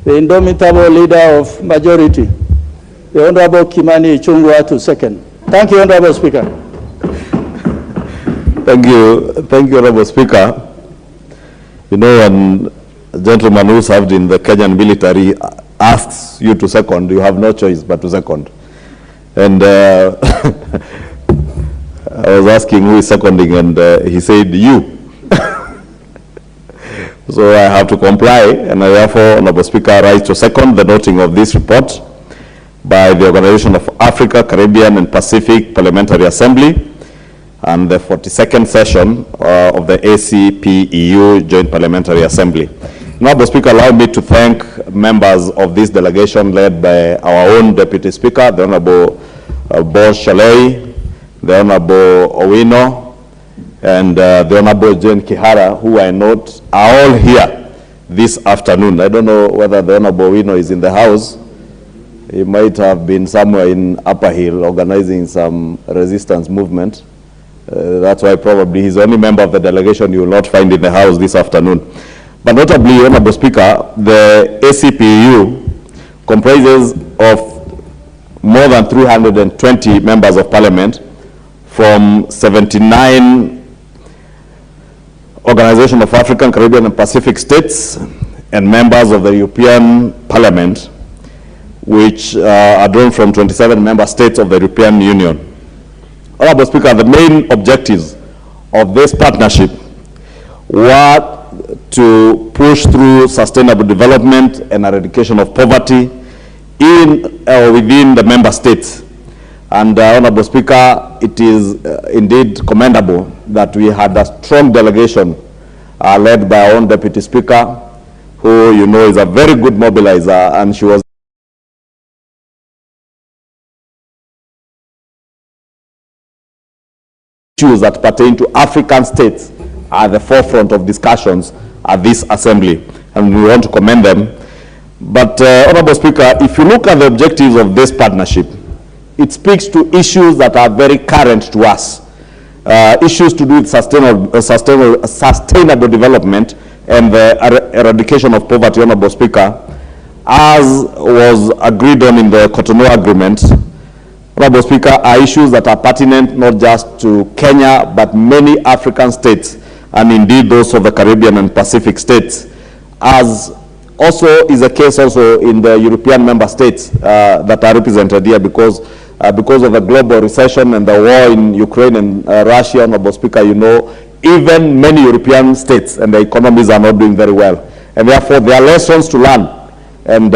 the indomitable leader of majority, the Honorable Kimani Ichung'wah, to second. Thank you, Honorable Speaker. Thank you, Honorable Speaker. You know, when a gentleman who served in the Kenyan military asks you to second, you have no choice but to second. And I was asking who is seconding, and he said, you. So I have to comply, and I therefore, Honorable Speaker, rise to second the noting of this report by the Organization of Africa, Caribbean, and Pacific Parliamentary Assembly and the 42nd session of the ACP-EU Joint Parliamentary Assembly. Honorable Speaker, allow me to thank members of this delegation led by our own Deputy Speaker, the Honorable Boss Shaloi, the Honorable Owino, and the Honorable Jane Kihara, who I note are all here this afternoon. I don't know whether the Honorable Owino is in the house. He might have been somewhere in Upper Hill organizing some resistance movement. That's why probably he's the only member of the delegation you will not find in the house this afternoon. But notably, Honorable Speaker, the ACP-EU comprises of more than 320 members of parliament from 79 Organization of African, Caribbean, and Pacific states and members of the European Parliament, which are drawn from 27 member states of the European Union. Honorable Speaker, the main objectives of this partnership were to push through sustainable development and eradication of poverty in or within the member states. And Honorable Speaker, it is indeed commendable that we had a strong delegation led by our own Deputy Speaker, who you know is a very good mobilizer, and she was issues that pertain to African states at the forefront of discussions at this assembly, and we want to commend them. But Honorable Speaker, if you look at the objectives of this partnership, it speaks to issues that are very current to us, issues to do with sustainable development and the eradication of poverty, Honorable Speaker, as was agreed on in the Cotonou Agreement. Honorable Speaker, are issues that are pertinent not just to Kenya, but many African states, and indeed those of the Caribbean and Pacific states, as also is the case also in the European member states that are represented here, because of the global recession and the war in Ukraine and Russia, Honorable Speaker, you know, even many European states and the economies are not doing very well. And therefore, there are lessons to learn and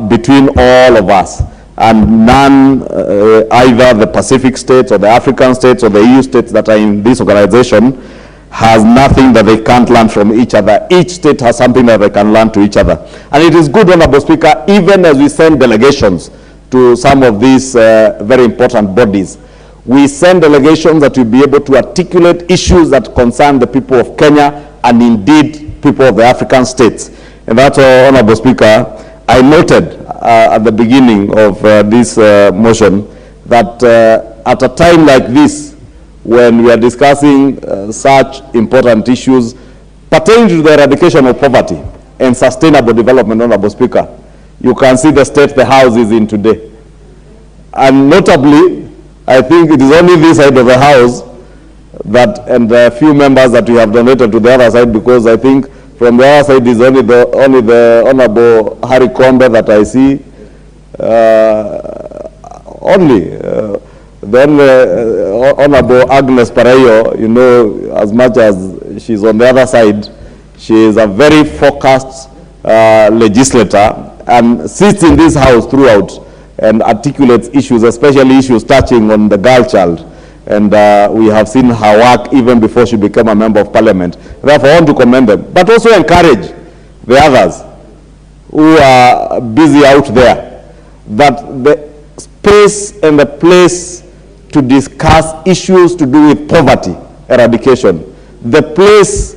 between all of us. And none, either the Pacific states or the African states or the EU states that are in this organization, has nothing that they can't learn from each other. Each state has something that they can learn to each other. And it is good, Honorable Speaker, even as we send delegations to some of these very important bodies, we send delegations that will be able to articulate issues that concern the people of Kenya and indeed people of the African states. And that's all, Honorable Speaker, I noted at the beginning of this motion that at a time like this, when we are discussing such important issues pertaining to the eradication of poverty and sustainable development, Honorable Speaker, you can see the state the House is in today. And notably, I think it is only this side of the House that, and a few members that we have donated to the other side, because I think from the other side is only the Honorable Harry Kombe that I see. Then Honorable Agnes Pareyo, you know, as much as she's on the other side, she is a very focused legislator and sits in this House throughout and articulates issues, especially issues touching on the girl child. And we have seen her work even before she became a member of parliament. Therefore, I want to commend them, but also encourage the others who are busy out there, that the space and the place to discuss issues to do with poverty eradication, the place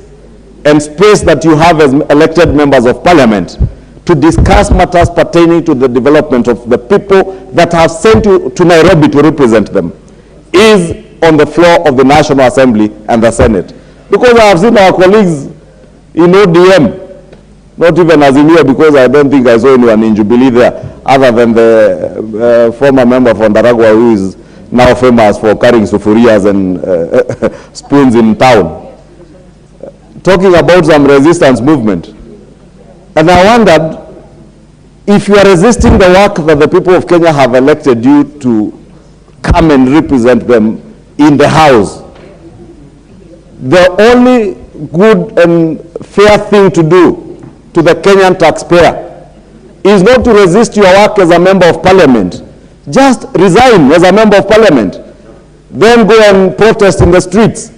and space that you have as elected members of parliament to discuss matters pertaining to the development of the people that have sent you to Nairobi to represent them, is on the floor of the National Assembly and the Senate. Because I have seen our colleagues in ODM, not even Azimio, because I don't think I saw anyone in Jubilee there, other than the former member from Daragwa, who is now famous for carrying sufurias and spoons in town, talking about some resistance movement. And I wondered, if you are resisting the work that the people of Kenya have elected you to come and represent them in the House, the only good and fair thing to do to the Kenyan taxpayer is not to resist your work as a member of parliament. Just resign as a member of parliament. Then go and protest in the streets.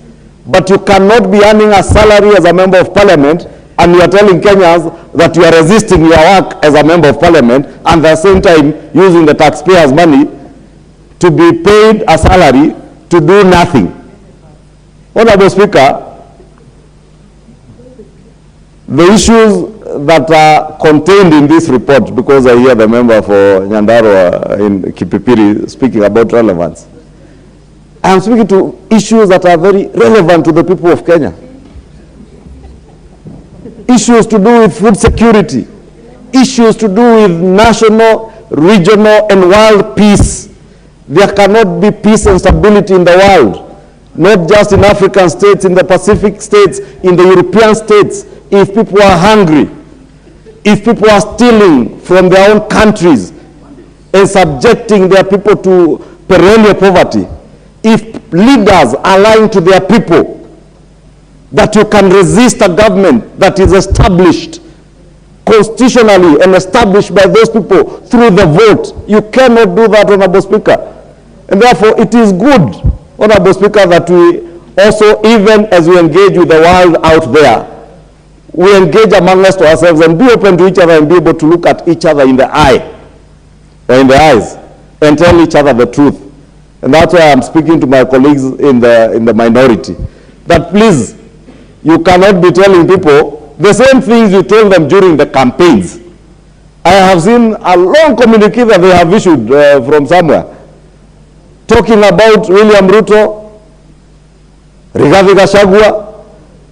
But you cannot be earning a salary as a member of parliament and you are telling Kenyans that you are resisting your work as a member of parliament and at the same time using the taxpayers' money to be paid a salary to do nothing. Honorable Speaker, the issues that are contained in this report, because I hear the member for Nyandarua in Kipipiri speaking about relevance, I am speaking to issues that are very relevant to the people of Kenya. Issues to do with food security, issues to do with national, regional, and world peace. There cannot be peace and stability in the world, not just in African states, in the Pacific states, in the European states, if people are hungry, if people are stealing from their own countries and subjecting their people to perennial poverty, if leaders are lying to their people that you can resist a government that is established constitutionally and established by those people through the vote, you cannot do that, Honorable Speaker. And therefore, it is good, Honorable Speaker, that we also, even as we engage with the world out there, we engage amongst ourselves and be open to each other and be able to look at each other in the eye, or in the eyes, and tell each other the truth. And that's why I'm speaking to my colleagues in the minority, that please, you cannot be telling people the same things you told them during the campaigns. I have seen a long communique that they have issued from somewhere, talking about William RUTO, Rigathi Gachagua.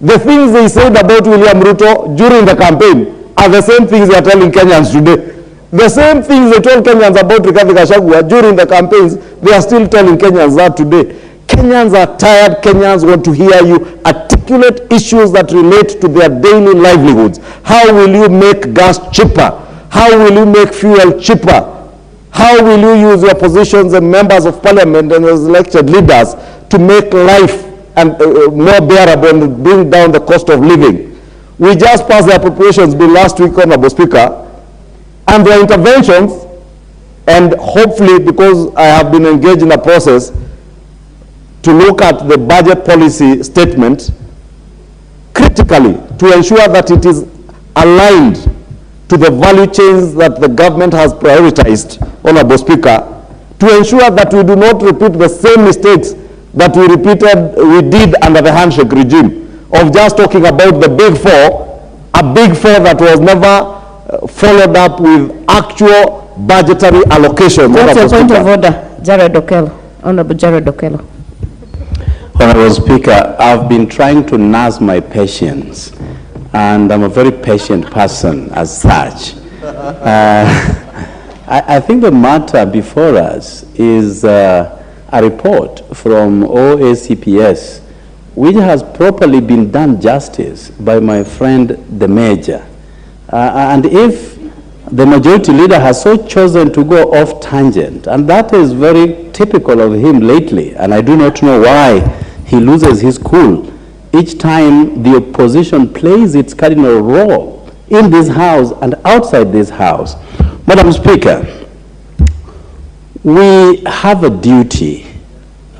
The things they said about William RUTO during the campaign are the same things they are telling Kenyans today. The same things they told Kenyans about Rigathi Gachagua during the campaigns, they are still telling Kenyans that today. Kenyans are tired. Kenyans want to hear you articulate issues that relate to their daily livelihoods. How will you make gas cheaper? How will you make fuel cheaper? How will you use your positions as members of parliament and as elected leaders to make life and more bearable and bring down the cost of living? We just passed the appropriations bill last week, Honorable Speaker, and their interventions, and hopefully, because I have been engaged in a process to look at the budget policy statement critically to ensure that it is aligned to the value chains that the government has prioritized, Honorable Speaker, to ensure that we do not repeat the same mistakes that we did under the handshake regime of just talking about the big four, a big four that was never followed up with actual budgetary allocation. What's your point of order, Jared Okello? Honorable Jared Okello. Honorable Speaker, I've been trying to nurse my patience, and I'm a very patient person as such. I think the matter before us is a report from OACPS, which has properly been done justice by my friend the Major. And if the majority leader has so chosen to go off tangent, and that is very typical of him lately, and I do not know why he loses his cool each time the opposition plays its cardinal role in this house and outside this house. Madam Speaker, we have a duty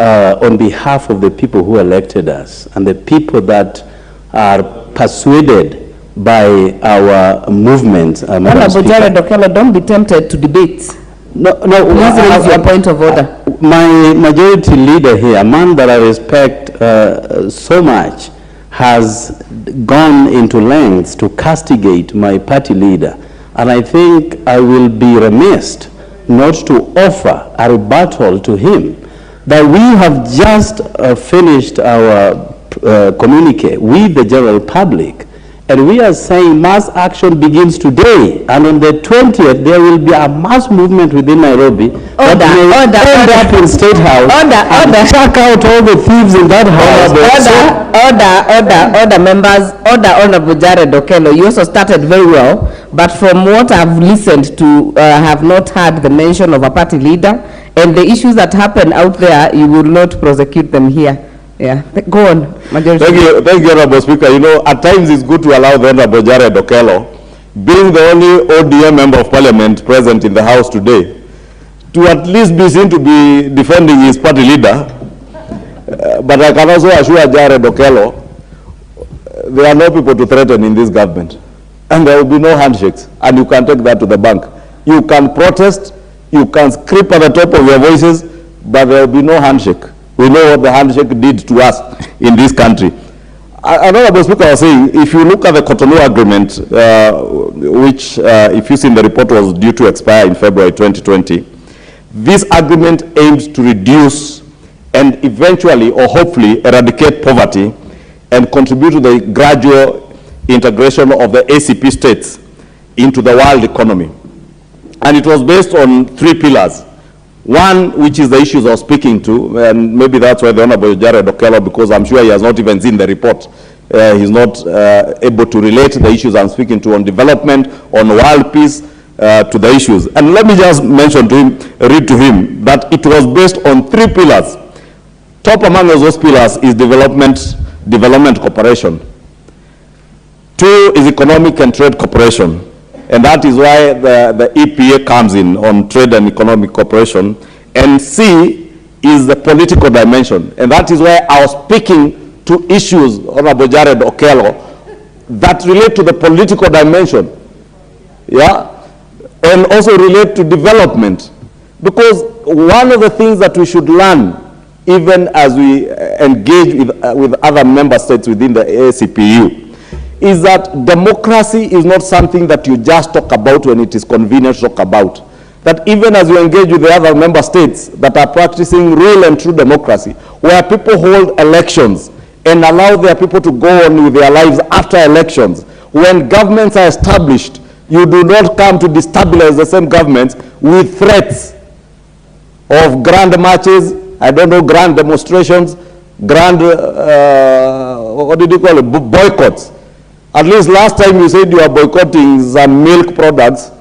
on behalf of the people who elected us and the people that are persuaded by our movement. Honorable Jared Okello, don't be tempted to debate. No, please raise your point of order. My majority leader here, a man that I respect so much, has gone into lengths to castigate my party leader. And I think I will be remiss not to offer a rebuttal to him that we have just finished our communique with the general public. And we are saying mass action begins today, and on the 20th there will be a mass movement within Nairobi that may end up in State House and check out all the thieves in that house. Order, members, Honorable Jared Okello. You also started very well, but from what I've listened to, have not heard the mention of a party leader, and the issues that happen out there, you will not prosecute them here. Yeah, go on, Majority. Thank you, Honorable Speaker. You know, at times it's good to allow the Honorable Jared Okello, being the only ODM member of Parliament present in the House today, to at least be seen to be defending his party leader. But I can also assure Jared Okello, there are no people to threaten in this government. And there will be no handshakes. And you can take that to the bank. You can protest, you can scream at the top of your voices, but there will be no handshake. We know what the handshake did to us in this country. Honorable Speaker was saying, if you look at the Cotonou Agreement, which, if you see in the report, was due to expire in February 2020, this agreement aimed to reduce and eventually, or hopefully, eradicate poverty and contribute to the gradual integration of the ACP states into the world economy. And it was based on 3 pillars. One, which is the issues I was speaking to, and maybe that's why the Honorable Jared Okello, because I'm sure he has not even seen the report, he's not able to relate the issues I'm speaking to on development, on world peace, to the issues. And let me just mention to him, read to him, that it was based on 3 pillars. Top among those pillars is development cooperation. 2 is economic and trade cooperation. And that is why the EPA comes in on trade and economic cooperation. And C is the political dimension. And that is why I was speaking to issues, Honorable Jared Okello, that relate to the political dimension. Yeah? And also relate to development. Because one of the things that we should learn, even as we engage with other member states within the ACPU, is that democracy is not something that you just talk about when it is convenient to talk about. That even as you engage with the other member states that are practicing real and true democracy, where people hold elections and allow their people to go on with their lives after elections, when governments are established, you do not come to destabilize the same governments with threats of grand marches, I don't know, grand demonstrations, grand, what did you call it, boycotts. At least last time you said you are boycotting some milk products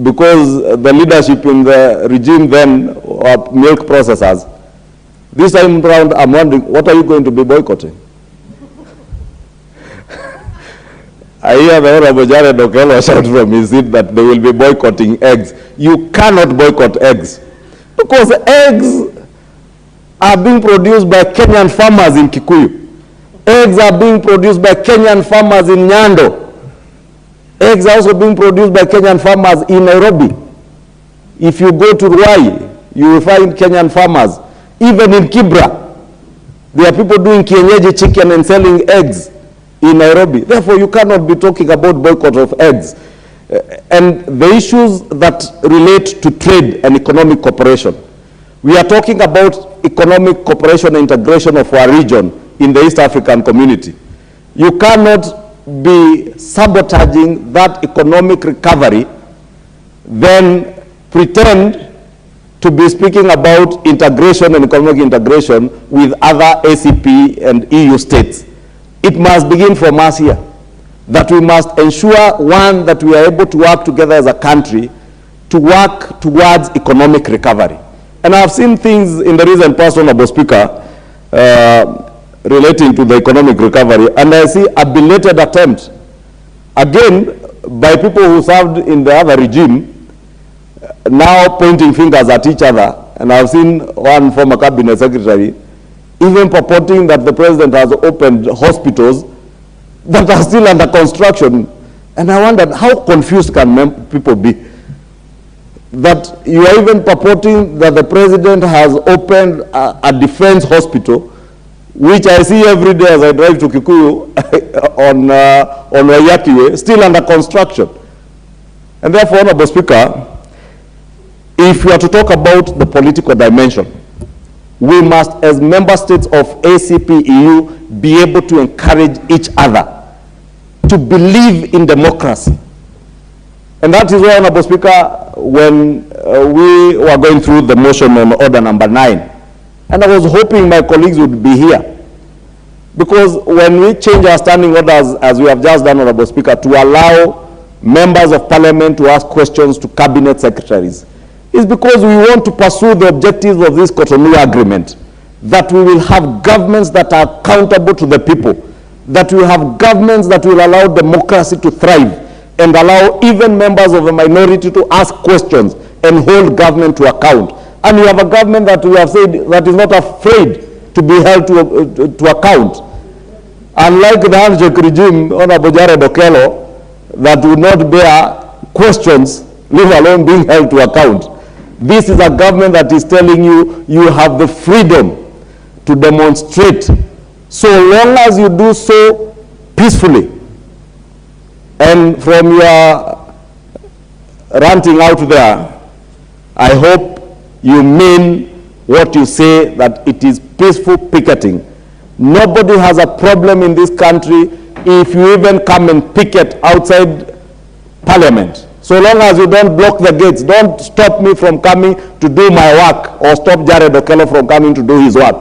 because the leadership in the regime then were milk processors. This time around, I'm wondering, what are you going to be boycotting? I hear the Honorable Jared Okello shout from his seat that they will be boycotting eggs. You cannot boycott eggs because eggs are being produced by Kenyan farmers in Kikuyu. Eggs are being produced by Kenyan farmers in Nyando. Eggs are also being produced by Kenyan farmers in Nairobi. If you go to Ruai, you will find Kenyan farmers. Even in Kibra, there are people doing kienyeji chicken and selling eggs in Nairobi. Therefore, you cannot be talking about boycott of eggs. And the issues that relate to trade and economic cooperation. We are talking about economic cooperation and integration of our region in the East African community. You cannot be sabotaging that economic recovery, then pretend to be speaking about integration and economic integration with other ACP and EU states. It must begin from us here, that we must ensure, one, that we are able to work together as a country to work towards economic recovery. And I've seen things in the recent past, Honorable Speaker, relating to the economic recovery, and I see a belated attempt, again, by people who served in the other regime, now pointing fingers at each other and I've seen one former cabinet secretary even purporting that the president has opened hospitals that are still under construction. And I wondered, how confused can people be? That you are even purporting that the president has opened a defense hospital, which I see every day as I drive to Kikuyu on Waiyaki Way, still under construction. And therefore, Honorable Speaker, if we are to talk about the political dimension, we must, as member states of ACP EU, be able to encourage each other to believe in democracy. And that is why, Honorable Speaker, when we were going through the motion on order number 9, and I was hoping my colleagues would be here, because when we change our standing orders, as we have just done, Honorable Speaker, to allow members of parliament to ask questions to cabinet secretaries, is because we want to pursue the objectives of this Cotonou Agreement, that we will have governments that are accountable to the people, that we have governments that will allow democracy to thrive and allow even members of the minority to ask questions and hold government to account. And we have a government that we have said that is not afraid to be held to account. Unlike the handshake regime, Honorable Jared Okello, that would not bear questions, leave alone being held to account. This is a government that is telling you, you have the freedom to demonstrate, so long as you do so peacefully. And from your ranting out there, I hope you mean what you say, that it is peaceful picketing. Nobody has a problem in this country if you even come and picket outside Parliament. So long as you don't block the gates, don't stop me from coming to do my work, or stop Jared Okello from coming to do his work.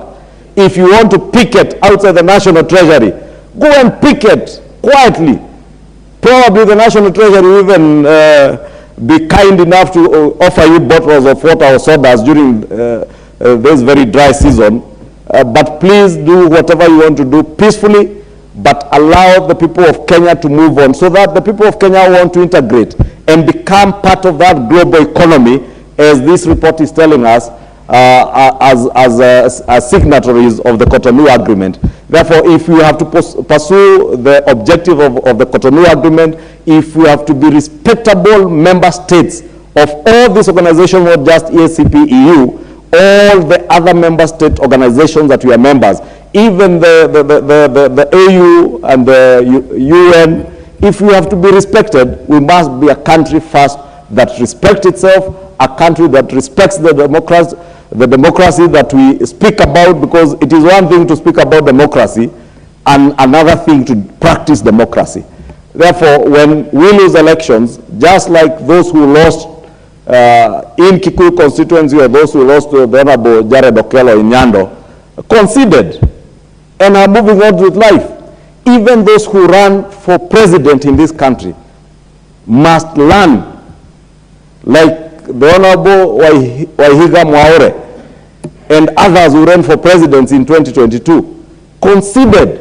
If you want to picket outside the National Treasury, go and picket quietly. Probably the National Treasury will even be kind enough to offer you bottles of water or sodas during this very dry season. But please do whatever you want to do peacefully, but allow the people of Kenya to move on, so that the people of Kenya want to integrate and become part of that global economy, as this report is telling us, as signatories of the Cotonou Agreement. Therefore, if we have to pursue the objective of the Cotonou Agreement, if we have to be respectable member states of all these organizations, not just ACP EU, all the other member state organizations that we are members, even the AU and the UN, if we have to be respected, we must be a country first that respects itself, a country that respects the democracy that we speak about, because it is one thing to speak about democracy and another thing to practice democracy. Therefore, when we lose elections, just like those who lost in Kikuyu constituency, or those who lost to the Honorable Jared Okello in Nyando, conceded and are moving on with life. Even those who run for president in this country must learn, like the Honorable Waihiga Mwaure and others who ran for presidents in 2022, conceded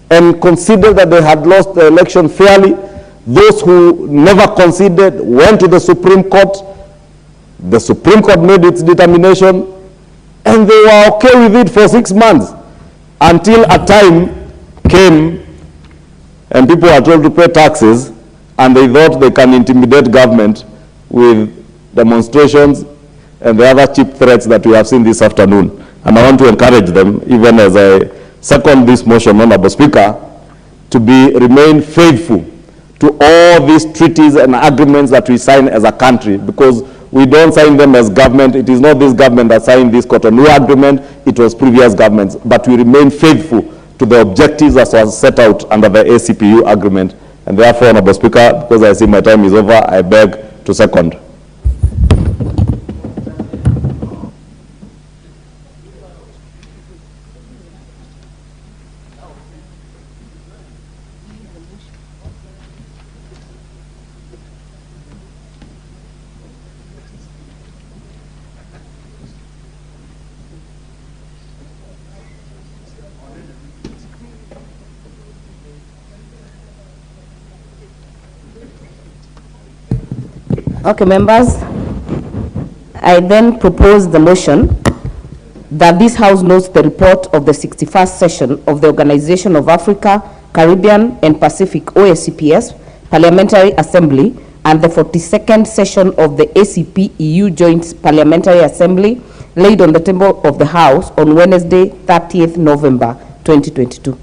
that they had lost the election fairly. Those who never conceded went to the Supreme Court. The Supreme Court made its determination, and they were okay with it for 6 months, until a time came and people were told to pay taxes, and they thought they can intimidate government with demonstrations and the other cheap threats that we have seen this afternoon. And I want to encourage them, even as I second this motion, Honorable Speaker, to remain faithful to all these treaties and agreements that we sign as a country, because we don't sign them as government. It is not this government that signed this Cotonou Agreement, it was previous governments, but we remain faithful to the objectives that was set out under the ACPU agreement. And therefore, Honorable Speaker, because I see my time is over, I beg to second. Okay, members, I then propose the motion that this House notes the report of the 61st session of the Organization of Africa, Caribbean and Pacific, OACPS, Parliamentary Assembly, and the 42nd session of the ACP-EU Joint Parliamentary Assembly, laid on the table of the House on Wednesday, 30th November, 2022.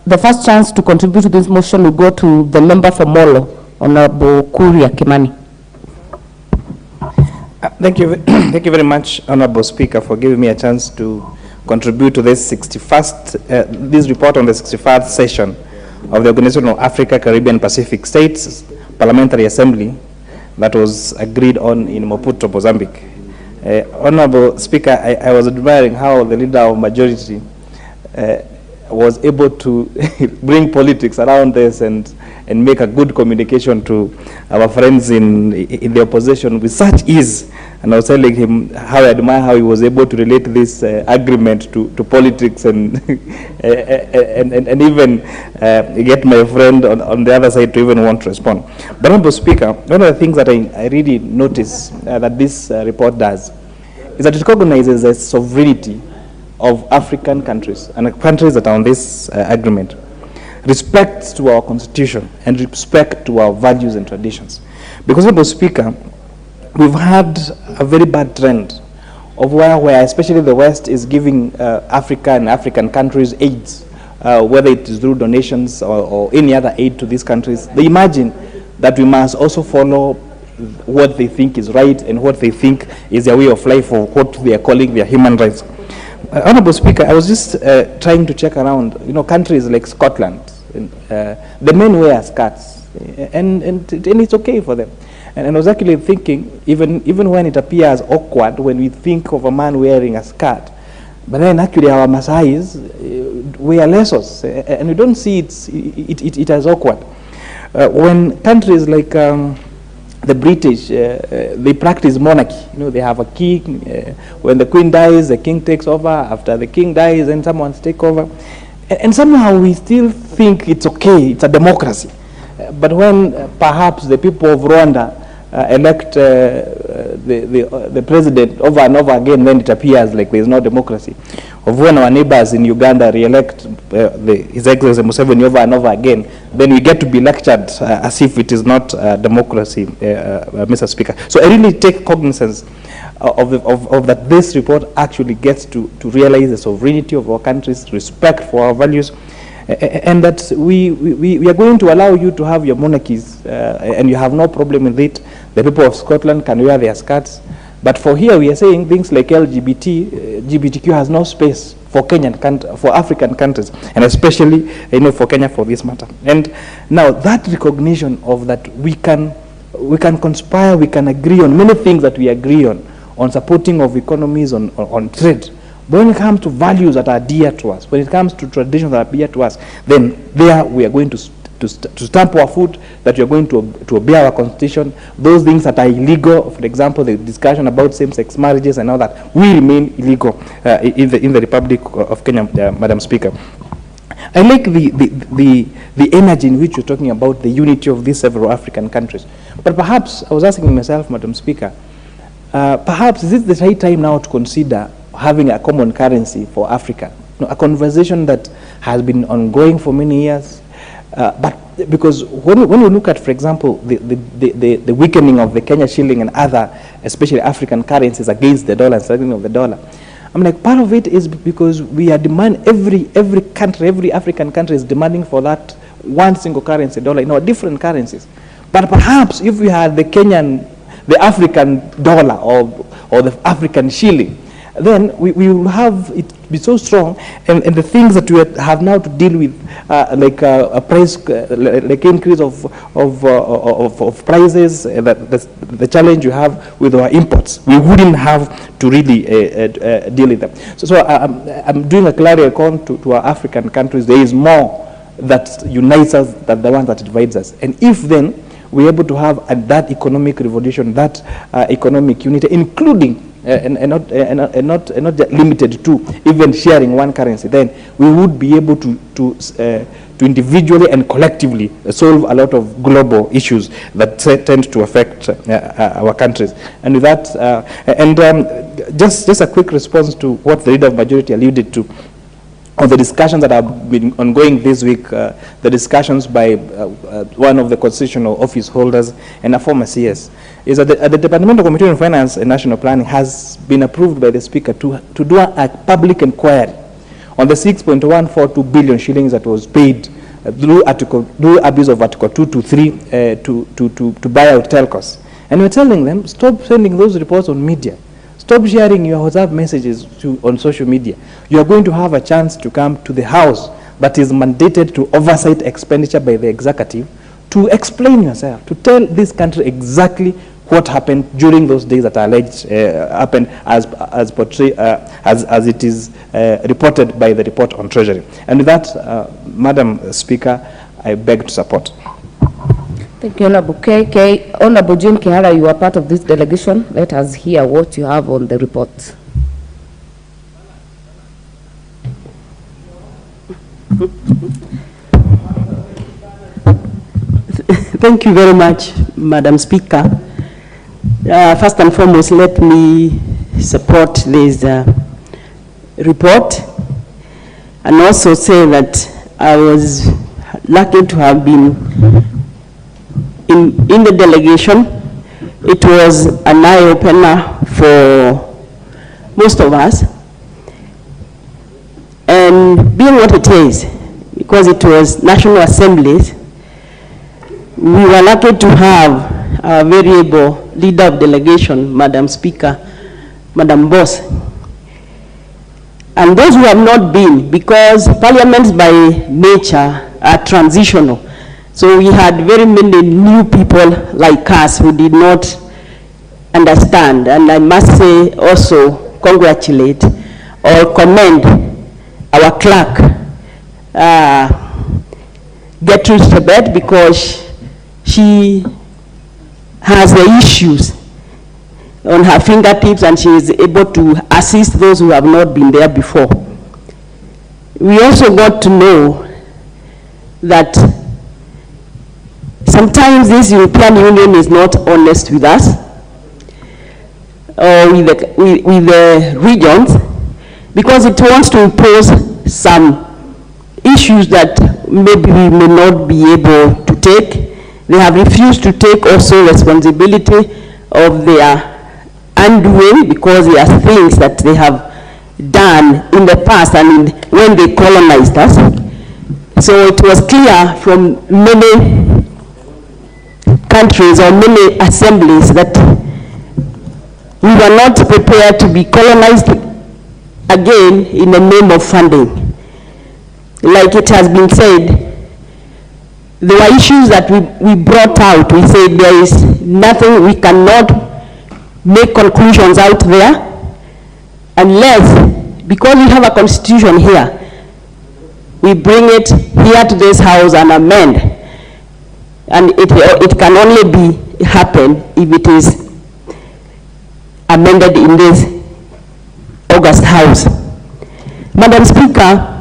The first chance to contribute to this motion will go to the member for Molo, Honorable Kuria Kimani. Thank you very much, Honorable Speaker, for giving me a chance to contribute to this 61st, this report on the 61st session of the Organization of Africa, Caribbean, Pacific States Parliamentary Assembly that was agreed on in Maputo, Mozambique. Honorable Speaker, I was admiring how the leader of majority was able to bring politics around this and make a good communication to our friends in the opposition with such ease. And I was telling him how I admire how he was able to relate this agreement to politics and and even get my friend on the other side to even want to respond. But Honorable Speaker, one of the things that I really notice that this report does is that it recognizes the sovereignty of African countries and countries that are on this agreement, respect to our constitution and respect to our values and traditions. Because, Honorable Speaker, we've had a very bad trend of where especially the West is giving Africa and African countries aids, whether it is through donations or any other aid to these countries. They imagine that we must also follow what they think is right and what they think is their way of life or what they are calling their human rights. Honorable Speaker, I was just trying to check around, countries like Scotland. The men wear skirts, and it's okay for them. And I was actually thinking, even when it appears awkward when we think of a man wearing a skirt, but then actually our Maasais wear lesos, and we don't see it as awkward. When countries like the British, they practice monarchy. They have a king. When the queen dies, the king takes over. After the king dies, then someone takes over. And somehow we still think it's okay, it's a democracy. But when perhaps the people of Rwanda elect the president over and over again, then it appears like there's no democracy. Of when our neighbors in Uganda re-elect His Excellency Museveni over and over again, then we get to be lectured as if it is not democracy, Mr. Speaker. So I really take cognizance of that this report actually gets to realize the sovereignty of our countries, respect for our values, and that we are going to allow you to have your monarchies, and you have no problem with it. The people of Scotland can wear their skirts. But for here, we are saying things like LGBTQ has no space for for African countries, and especially for Kenya for this matter. And now that recognition of that we can conspire, we can agree on many things that we agree on supporting of economies, on trade. But when it comes to values that are dear to us, when it comes to traditions that are dear to us, then there we are going to stamp our foot that we are going to obey our constitution. Those things that are illegal, for example, the discussion about same-sex marriages and all that, will remain illegal in the Republic of Kenya, Madam Speaker. I like the energy in which you're talking about the unity of these several African countries. But perhaps, I was asking myself, Madam Speaker, perhaps is it the right time now to consider having a common currency for Africa? A conversation that has been ongoing for many years. But because when we look at, for example, the weakening of the Kenya shilling and other, especially African currencies against the dollar and strengthening of the dollar, I'm like, part of it is because we are every country, every African country is demanding for that one single currency, dollar, different currencies. But perhaps if we had the African dollar or the African shilling, then we will have it be so strong, and the things that we have now to deal with, like a price, like increase of prices, the challenge you have with our imports, we wouldn't have to really deal with them. So I'm doing a clarion call to our African countries. There is more that unites us than the one that divides us, and if then we're able to have that economic revolution, that economic unity, including and not limited to even sharing one currency, then we would be able to to individually and collectively solve a lot of global issues that tend to affect our countries. And with that, just a quick response to what the Leader of Majority alluded to, on the discussions that have been ongoing this week, the discussions by one of the constitutional office holders and a former CS, is that the Departmental Committee on Finance and National Planning has been approved by the Speaker to do a public inquiry on the 6.142 billion shillings that was paid through abuse of Article 2 to 3 to buy out telcos. And we're telling them, stop sending those reports on media. Stop sharing your WhatsApp messages on social media. You are going to have a chance to come to the House that is mandated to oversight expenditure by the executive to explain yourself, to tell this country exactly what happened during those days that are alleged happened as it is reported by the report on Treasury. And with that, Madam Speaker, I beg to support. Thank you, Honorable KK. Honorable Jim Kihara, you are part of this delegation. Let us hear what you have on the report. Thank you very much, Madam Speaker. First and foremost, let me support this report and also say that I was lucky to have been in the delegation. It was an eye-opener for most of us. And being what it is, because it was National Assemblies, we were lucky to have a very able leader of delegation, Madam Speaker, Madam Boss. And those who have not been, because parliaments by nature are transitional. So we had very many new people like us who did not understand. And I must say also congratulate or commend our clerk, Gertrude Chebet, because she has the issues on her fingertips and she is able to assist those who have not been there before. We also got to know that sometimes this European Union is not honest with us or with the regions, because it wants to impose some issues that maybe we may not be able to take. They have refused to take also responsibility of their undoing, because there are things that they have done in the past and when they colonized us. So it was clear from many countries or many assemblies that we were not prepared to be colonized again in the name of funding. Like it has been said, there were issues that we brought out. We said there is nothing, we cannot make conclusions out there unless, because we have a constitution here, we bring it here to this house and amend. And it can only happen if it is amended in this August House. Madam Speaker,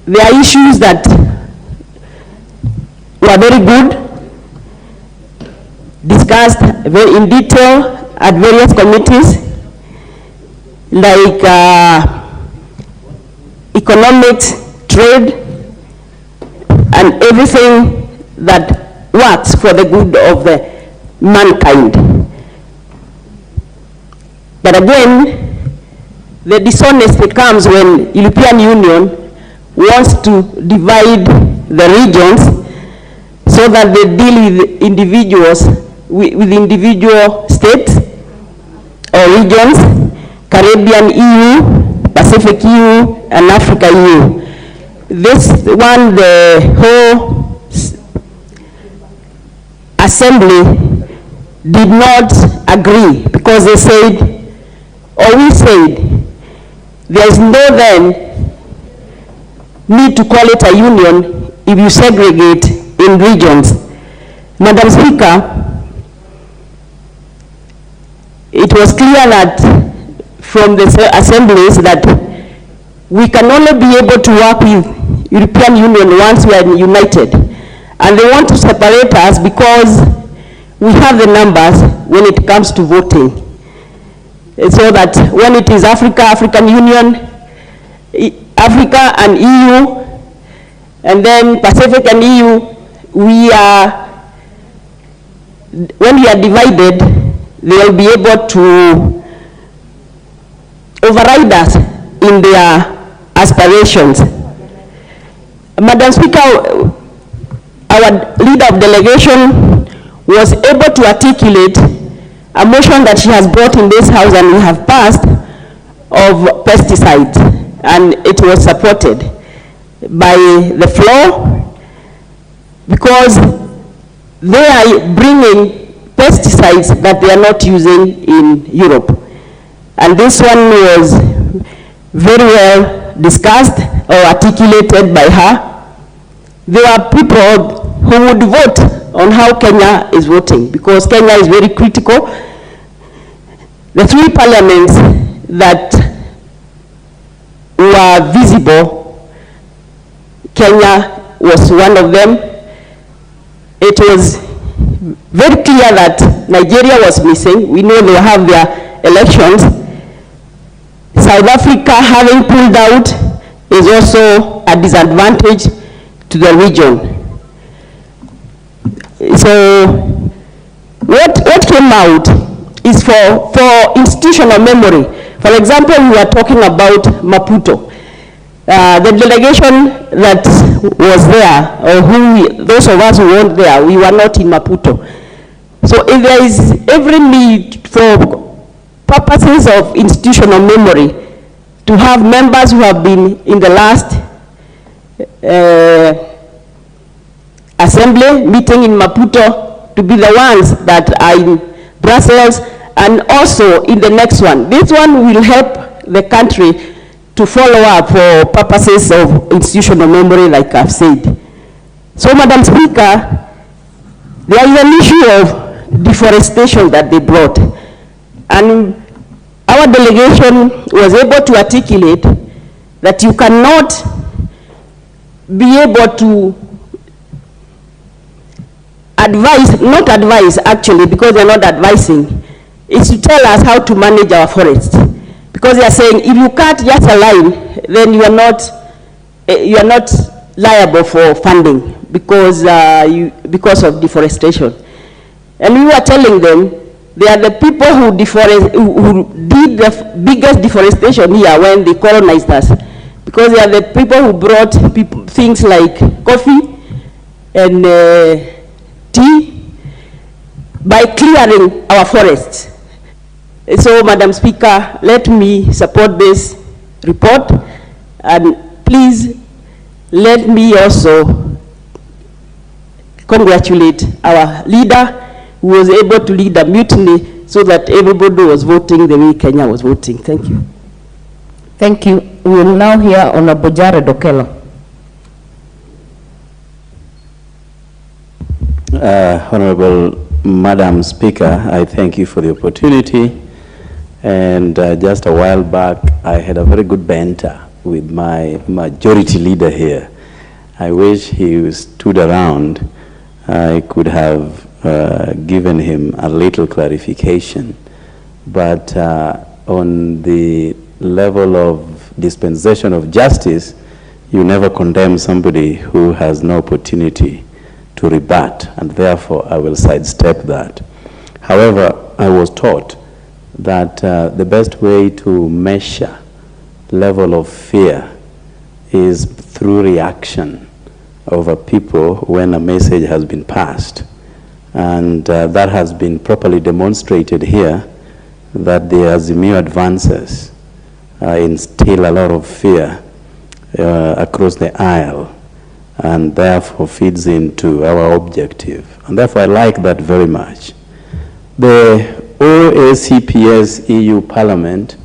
there are issues that were very good, discussed very in detail at various committees, like economics, trade, and everything that works for the good of the mankind. But again, the dishonesty comes when European Union wants to divide the regions so that they deal with individuals, with individual states or regions, Caribbean EU, Pacific EU, and Africa EU. This one, the whole assembly did not agree, because they said, or we said, there is no then need to call it a union if you segregate in regions. Madam Speaker, it was clear that from the assemblies that we can only be able to work with European Union once we are united. And they want to separate us because we have the numbers when it comes to voting. So that when it is Africa, African Union, Africa and EU, and then Pacific and EU, we are, when we are divided, they'll be able to override us in their aspirations. Madam Speaker, our leader of delegation was able to articulate a motion that she has brought in this house and we have passed of pesticides, and it was supported by the floor because they are bringing pesticides that they are not using in Europe. And this one was very well discussed or articulated by her. There are people who would vote on how Kenya is voting because Kenya is very critical. The three parliaments that were visible, Kenya was one of them. It was very clear that Nigeria was missing. We know they have their elections. South Africa having pulled out is also a disadvantage to the region. So what came out is for institutional memory. For example, we are talking about Maputo. The delegation that was there, or those of us who weren't there, we were not in Maputo. So if there is every need for purposes of institutional memory to have members who have been in the last assembly meeting in Maputo to be the ones that are in Brussels and also in the next one. This one will help the country to follow up for purposes of institutional memory, like I've said. So, Madam Speaker, there is an issue of deforestation that they brought. And our delegation was able to articulate that you cannot be able to advise, not advise actually, because they're not advising, is to tell us how to manage our forests. Because they are saying if you cut just a line, then you are not liable for funding because of deforestation. And we were telling them they are the people who did the biggest deforestation here when they colonized us, because they are the people who brought things like coffee and tea by clearing our forests. So, Madam Speaker, let me support this report, and please let me also congratulate our leader who was able to lead a mutiny so that everybody was voting the way Kenya was voting. Thank you. Thank you. We will now hear Honorable Jared Okello. Honorable Madam Speaker, I thank you for the opportunity. And just a while back, I had a very good banter with my majority leader here. I wish he stood around. I could have given him a little clarification. But on the level of dispensation of justice, you never condemn somebody who has no opportunity to rebut, and therefore I will sidestep that. However, I was taught that the best way to measure level of fear is through reaction over people when a message has been passed. And that has been properly demonstrated here, that the Azimio advances instill a lot of fear across the aisle, and therefore feeds into our objective. And therefore I like that very much. The OACPS EU Parliament,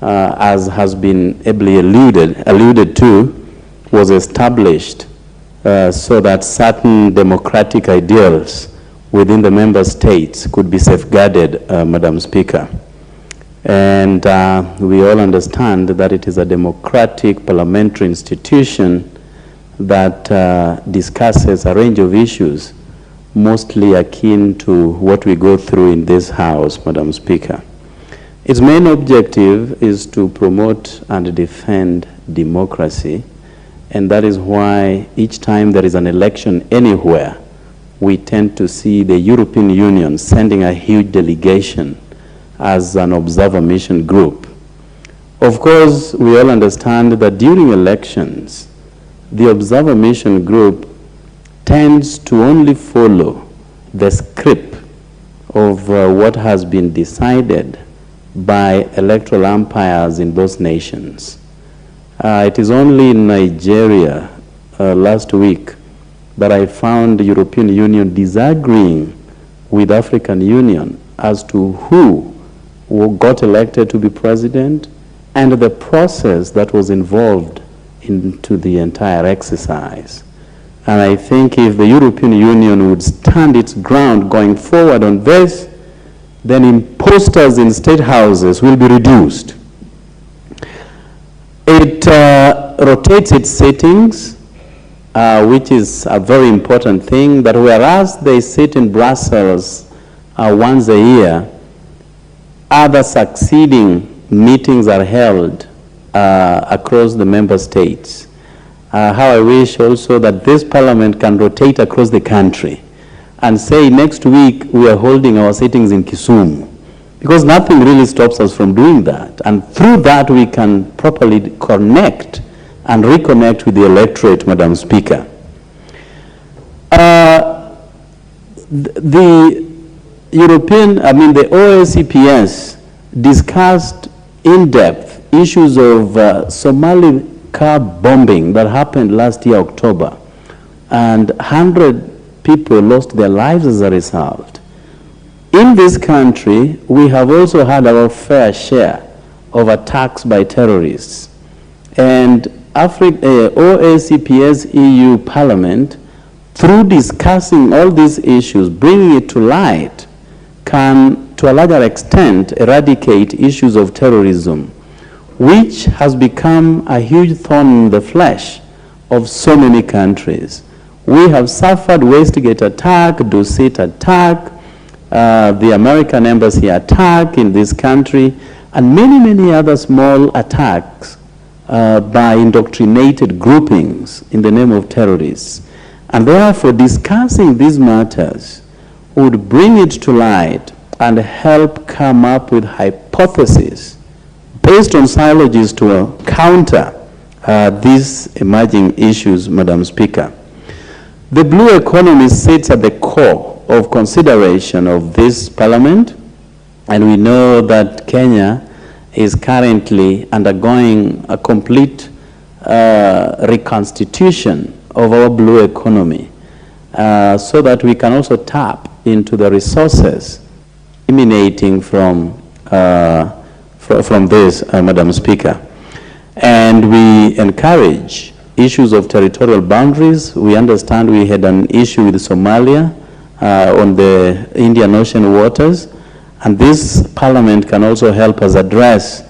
as has been ably alluded to, was established so that certain democratic ideals within the member states could be safeguarded, Madam Speaker. And we all understand that it is a democratic parliamentary institution that discusses a range of issues, mostly akin to what we go through in this House, Madam Speaker. Its main objective is to promote and defend democracy, and that is why each time there is an election anywhere, we tend to see the European Union sending a huge delegation as an observer mission group. Of course, we all understand that during elections, the observer mission group tends to only follow the script of what has been decided by electoral umpires in those nations. It is only in Nigeria last week that I found the European Union disagreeing with African Union as to who got elected to be president and the process that was involved into the entire exercise. And I think if the European Union would stand its ground going forward on this, then imposters in state houses will be reduced. It rotates its sittings, which is a very important thing, that whereas they sit in Brussels once a year, other succeeding meetings are held across the member states. How I wish also that this parliament can rotate across the country and say next week we are holding our sittings in Kisumu, because nothing really stops us from doing that. And through that we can properly connect and reconnect with the electorate, Madam Speaker. The OACPS discussed in depth issues of Somali car bombing that happened last year, October, and 100 people lost their lives as a result. In this country, we have also had our fair share of attacks by terrorists. And OACPS EU Parliament, through discussing all these issues, bringing it to light, can, to a larger extent, eradicate issues of terrorism, which has become a huge thorn in the flesh of so many countries. We have suffered Westgate attack, Dusit attack, the American embassy attack in this country, and many, many other small attacks by indoctrinated groupings in the name of terrorists. And therefore, discussing these matters would bring it to light and help come up with hypotheses based on syllogisms to counter these emerging issues, Madam Speaker. The blue economy sits at the core of consideration of this parliament, and we know that Kenya is currently undergoing a complete reconstitution of our blue economy so that we can also tap into the resources emanating from this, Madam Speaker. And we encourage issues of territorial boundaries. We understand we had an issue with Somalia on the Indian Ocean waters, and this parliament can also help us address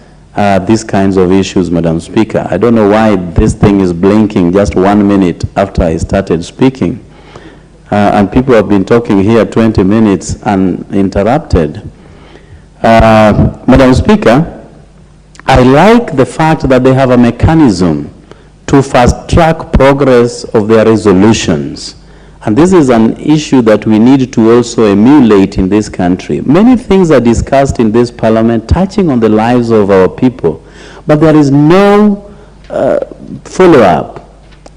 these kinds of issues, Madam Speaker. I don't know why this thing is blinking just 1 minute after I started speaking, and people have been talking here 20 minutes uninterrupted. Madam Speaker, I like the fact that they have a mechanism to fast-track progress of their resolutions. And this is an issue that we need to also emulate in this country. Many things are discussed in this parliament touching on the lives of our people, but there is no follow-up.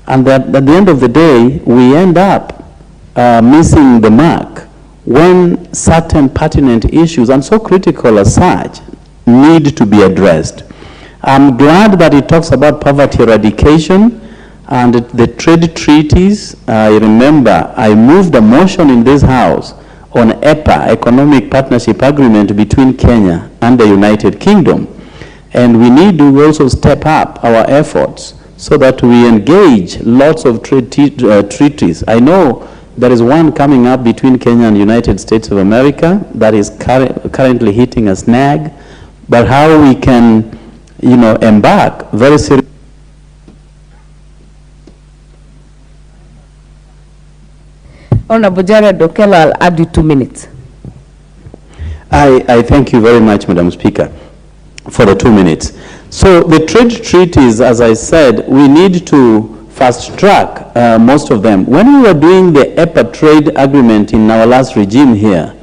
And that at the end of the day, we end up missing the mark when certain pertinent issues, and so critical as such, need to be addressed. I'm glad that it talks about poverty eradication and the trade treaties. I remember I moved a motion in this House on EPA, Economic Partnership Agreement between Kenya and the United Kingdom. And we need to also step up our efforts so that we engage lots of trade treaties. I know there is one coming up between Kenya and the United States of America that is currently hitting a snag. but how we can, embark very seriously. Honorable Jared Okello, I'll add you 2 minutes. I thank you very much, Madam Speaker, for the 2 minutes. So the trade treaties, as I said, we need to fast track most of them. When we were doing the EPA trade agreement in our last regime here,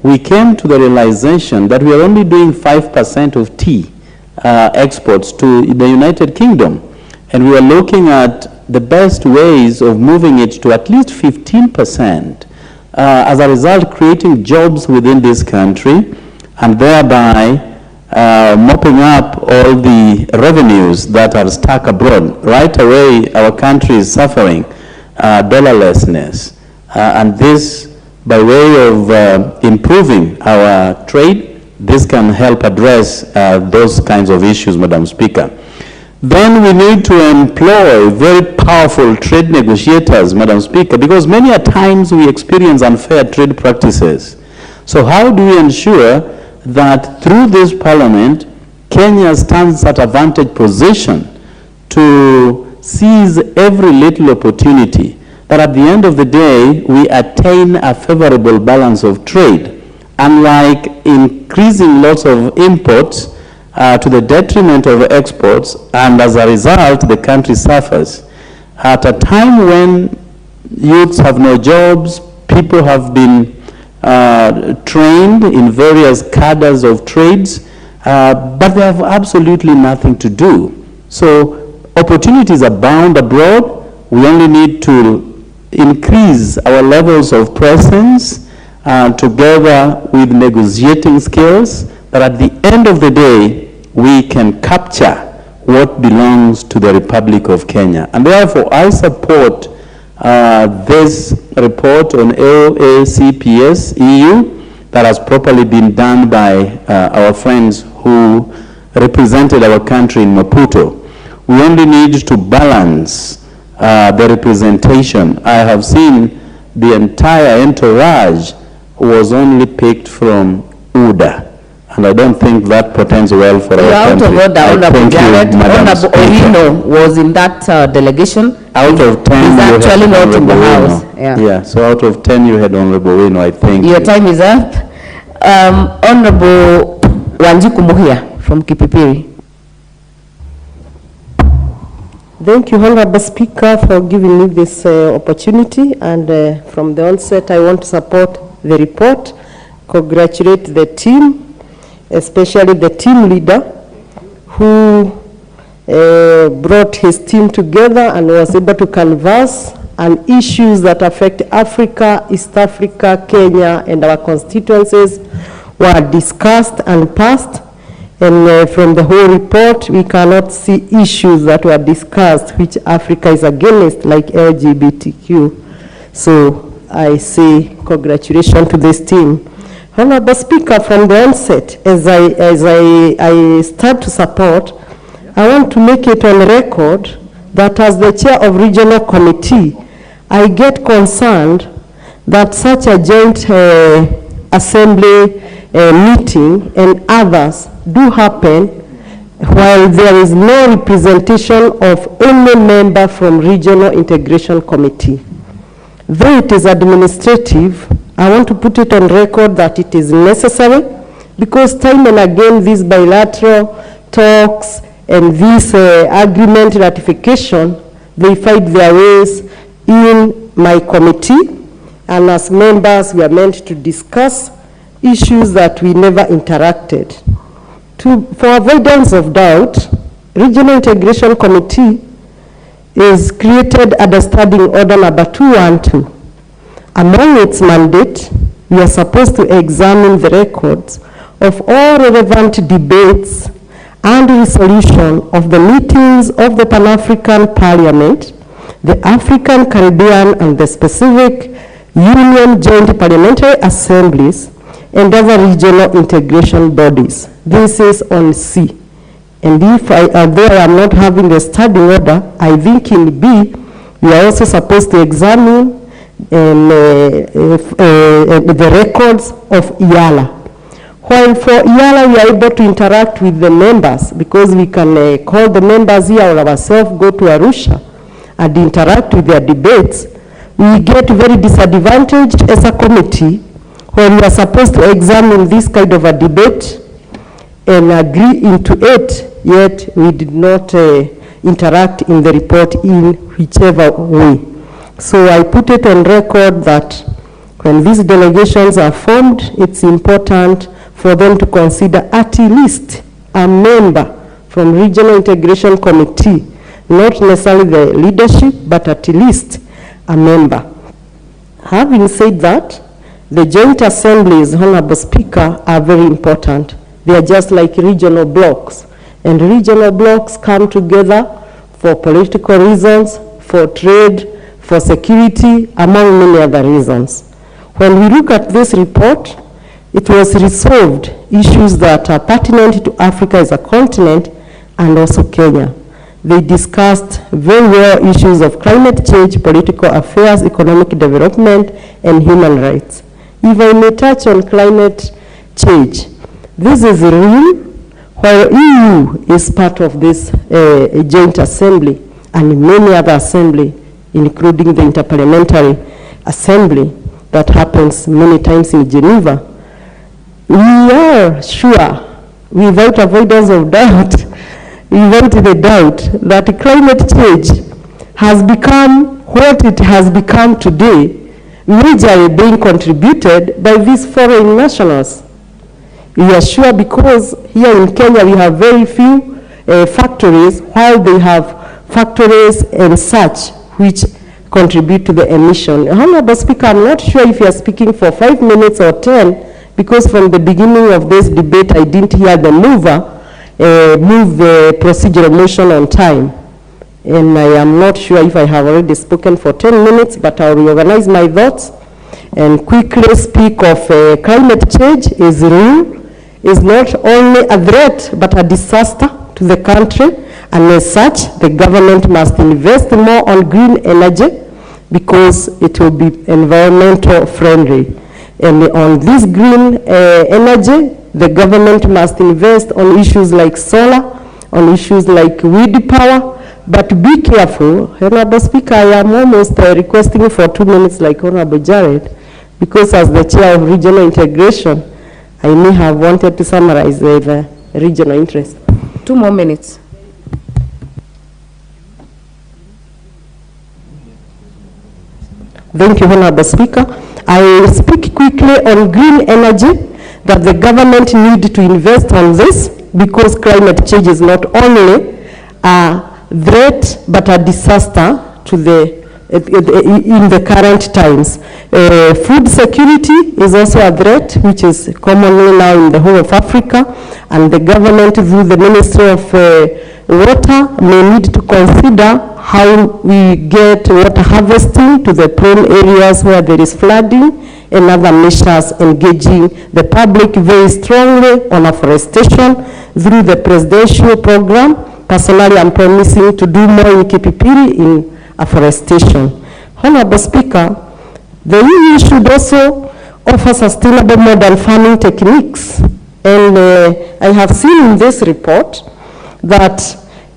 we came to the realization that we are only doing 5% of tea exports to the United Kingdom. And we are looking at the best ways of moving it to at least 15%. As a result, creating jobs within this country and thereby mopping up all the revenues that are stuck abroad. Right away, our country is suffering dollarlessness. And this, by way of improving our trade, this can help address those kinds of issues, Madam Speaker. Then we need to employ very powerful trade negotiators, Madam Speaker, because many a times we experience unfair trade practices. So how do we ensure that through this parliament, Kenya stands at a vantage position to seize every little opportunity, that at the end of the day, we attain a favorable balance of trade, unlike increasing lots of imports to the detriment of exports, and as a result, the country suffers. At a time when youths have no jobs, people have been trained in various cadres of trades, but they have absolutely nothing to do. So opportunities abound abroad. We only need to increase our levels of presence together with negotiating skills, that at the end of the day, we can capture what belongs to the Republic of Kenya. And therefore, I support this report on AOACPS EU that has properly been done by our friends who represented our country in Maputo. We only need to balance the representation. I have seen the entire entourage was only picked from UDA. And I don't think that portends well for our country. Out of order, Honorable Jared. Honorable Orino was in that delegation. Out of 10, he's actually not in the House. Yeah, so out of 10, you had Honorable Orino, I think. Your time is up. Honorable Wanjiku Muhia from Kipipiri. Thank you, Honorable Speaker, for giving me this opportunity. And from the onset, I want to support the report, congratulate the team, especially the team leader who brought his team together and was able to canvass on issues that affect Africa, East Africa, Kenya, and our constituencies were discussed and passed. And from the whole report, we cannot see issues that were discussed which Africa is against, like LGBTQ. So I say congratulations to this team. Honorable Speaker, from the onset, as I start to support, I want to make it on record that as the chair of regional committee, I get concerned that such a joint assembly meeting and others do happen while there is no representation of any member from regional integration committee. Though it is administrative, I want to put it on record that it is necessary, because time and again these bilateral talks and this agreement ratification, they find their ways in my committee, and as members we are meant to discuss issues that we never interacted. For avoidance of doubt, Regional Integration Committee is created under Standing Order number 212. Among its mandate, we are supposed to examine the records of all relevant debates and resolution of the meetings of the Pan-African Parliament, the African, Caribbean, and the specific Union Joint Parliamentary Assemblies, and other regional integration bodies. This is on C. And if there I'm not having a standing order, I think in B, we are also supposed to examine the records of IALA. While for IALA, we are able to interact with the members because we can call the members here or ourselves, go to Arusha and interact with their debates. We get very disadvantaged as a committee when we are supposed to examine this kind of a debate and agree into it, yet we did not interact in the report in whichever way. So I put it on record that when these delegations are formed, it's important for them to consider at least a member from Regional Integration Committee, not necessarily the leadership, but at least a member. Having said that, the joint assemblies, Honorable Speaker, are very important. They are just like regional blocks, and regional blocks come together for political reasons, for trade, for security, among many other reasons. When we look at this report, it was resolved issues that are pertinent to Africa as a continent and also Kenya. They discussed very well issues of climate change, political affairs, economic development, and human rights. If I may touch on climate change, this is real, while EU is part of this joint assembly and many other assembly, including the Interparliamentary Assembly that happens many times in Geneva. We are sure, without avoidance of doubt, without the doubt, that climate change has become what it has become today, majorly being contributed by these foreign nationals. We are sure because here in Kenya we have very few factories, while they have factories and such which contribute to the emission. Honorable Speaker, I'm not sure if you are speaking for 5 minutes or 10, because from the beginning of this debate I didn't hear the mover move the procedural motion on time. And I am not sure if I have already spoken for 10 minutes, but I'll reorganize my thoughts and quickly speak of climate change is real, is not only a threat, but a disaster to the country. And as such, the government must invest more on green energy because it will be environmental friendly. And on this green energy, the government must invest on issues like solar, on issues like wind power. But be careful, Honorable Speaker, I am almost requesting for 2 minutes like Honorable Jared, because as the chair of regional integration, I may have wanted to summarize the regional interest. 2 more minutes. Thank you, Honorable Speaker. I will speak quickly on green energy, that the government need to invest on this because climate change is not only a threat but a disaster to the in the current times. Food security is also a threat, which is commonly now in the whole of Africa, and the government through the Ministry of Water may need to consider how we get water harvesting to the prone areas where there is flooding, and other measures engaging the public very strongly on afforestation through the presidential program. Personally, I'm promising to do more in Kipipiri in afforestation. Honorable Speaker, the EU should also offer sustainable modern farming techniques. And I have seen in this report that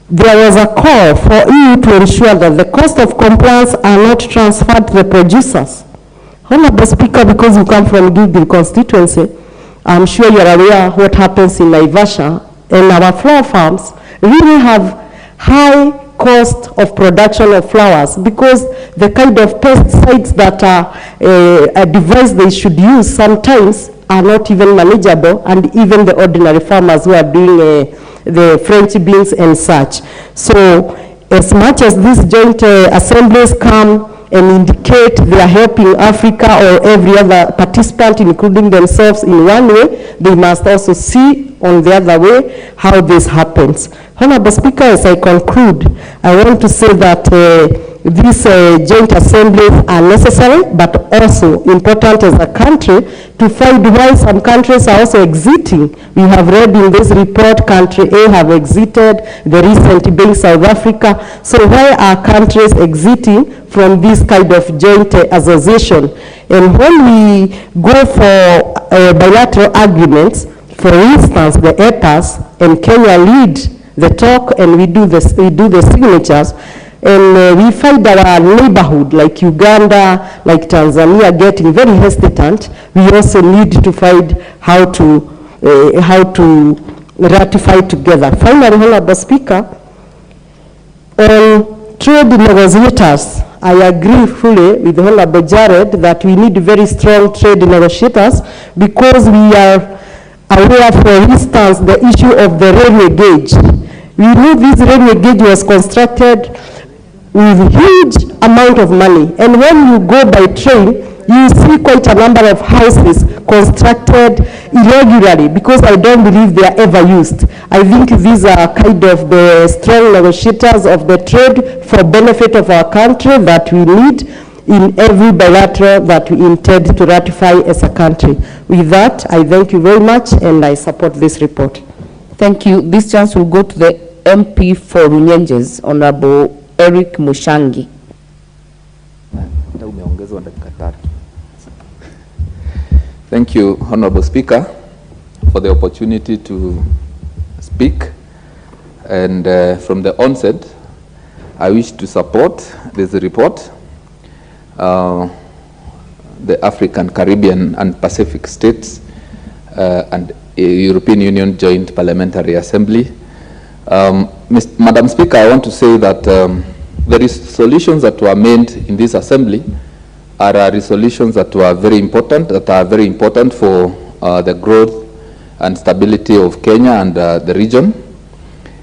there was a call for EU to ensure that the cost of compliance are not transferred to the producers. Honorable Speaker, because you come from Gilgil constituency, I'm sure you're aware what happens in Naivasha, and our flower farms really have high cost of production of flowers because the kind of pesticides that are advised they should use sometimes are not even manageable, and even the ordinary farmers who are doing the French beans and such. So as much as these joint assemblies come and indicate they are helping Africa or every other participant, including themselves in one way, they must also see on the other way how this happens. Honorable Speaker, as I conclude, I want to say that these joint assemblies are necessary, but also important as a country to find why some countries are also exiting. We have read in this report, country A have exited, the recent being South Africa. So why are countries exiting from this kind of joint association? And when we go for bilateral agreements, For instance, the EPAs and Kenya lead the talk and we do the signatures, and we find our neighborhood like Uganda, like Tanzania getting very hesitant. We also need to find how to ratify together. Finally, Honorable Speaker, on trade negotiators, I agree fully with Honorable Jared that we need very strong trade negotiators because we are aware, for instance, the issue of the railway gauge. We know this railway gauge was constructed with huge amount of money, and when you go by train, you see quite a number of houses constructed irregularly because I don't believe they are ever used. I think these are kind of the strong negotiators of the trade for benefit of our country that we need in every bilateral that we intend to ratify as a country. With that, I thank you very much and I support this report. Thank you. This chance will go to the MP for Runyenjes, Honorable Eric Mushangi. Thank you, Honorable Speaker, for the opportunity to speak. And from the onset, I wish to support this report. The African, Caribbean, and Pacific States and European Union Joint Parliamentary Assembly. Madam Speaker, I want to say that the resolutions that were made in this assembly are resolutions that were very important, for the growth and stability of Kenya and the region.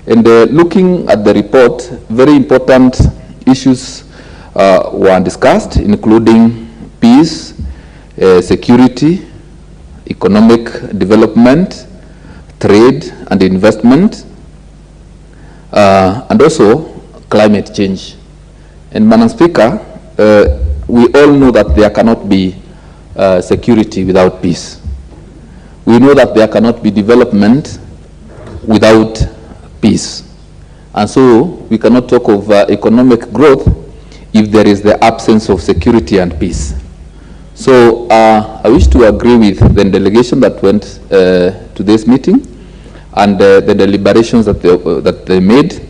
And looking at the report, very important issues were discussed, including peace, security, economic development, trade and investment, and also climate change. And Madam Speaker, we all know that there cannot be security without peace. We know that there cannot be development without peace. And so we cannot talk of economic growth if there is the absence of security and peace. So I wish to agree with the delegation that went to this meeting and the deliberations that they made,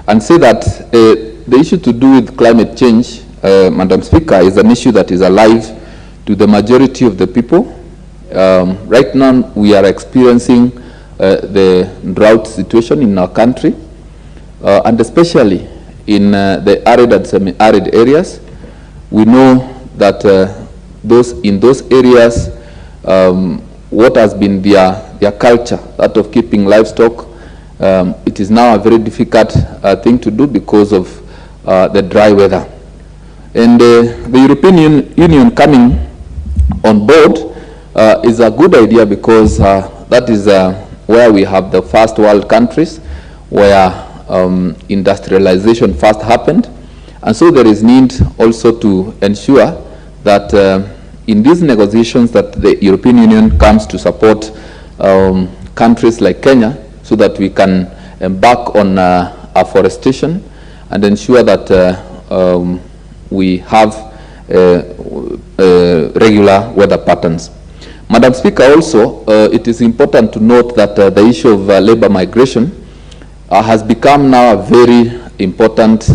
and say that the issue to do with climate change, Madam Speaker, is an issue that is alive to the majority of the people. Right now, we are experiencing the drought situation in our country, and especially in the arid and semi-arid areas. We know that in those areas, what has been their culture, that of keeping livestock, it is now a very difficult thing to do because of the dry weather. And the European Union coming on board is a good idea because that is where we have the first world countries where industrialization first happened. And so there is need also to ensure that in these negotiations that the European Union comes to support countries like Kenya so that we can embark on afforestation and ensure that we have regular weather patterns. Madam Speaker, also, it is important to note that the issue of labor migration has become now a very important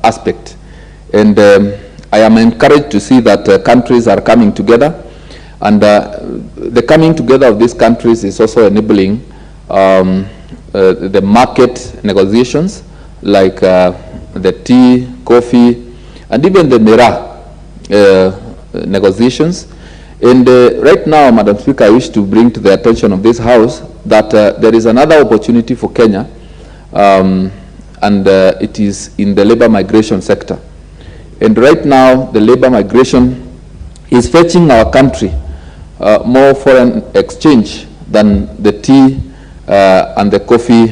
aspect. And I am encouraged to see that countries are coming together, and the coming together of these countries is also enabling the market negotiations like the tea, coffee, and even the miraa negotiations. And right now, Madam Speaker, I wish to bring to the attention of this House that there is another opportunity for Kenya, and it is in the labor migration sector. And right now, the labor migration is fetching our country more foreign exchange than the tea and the coffee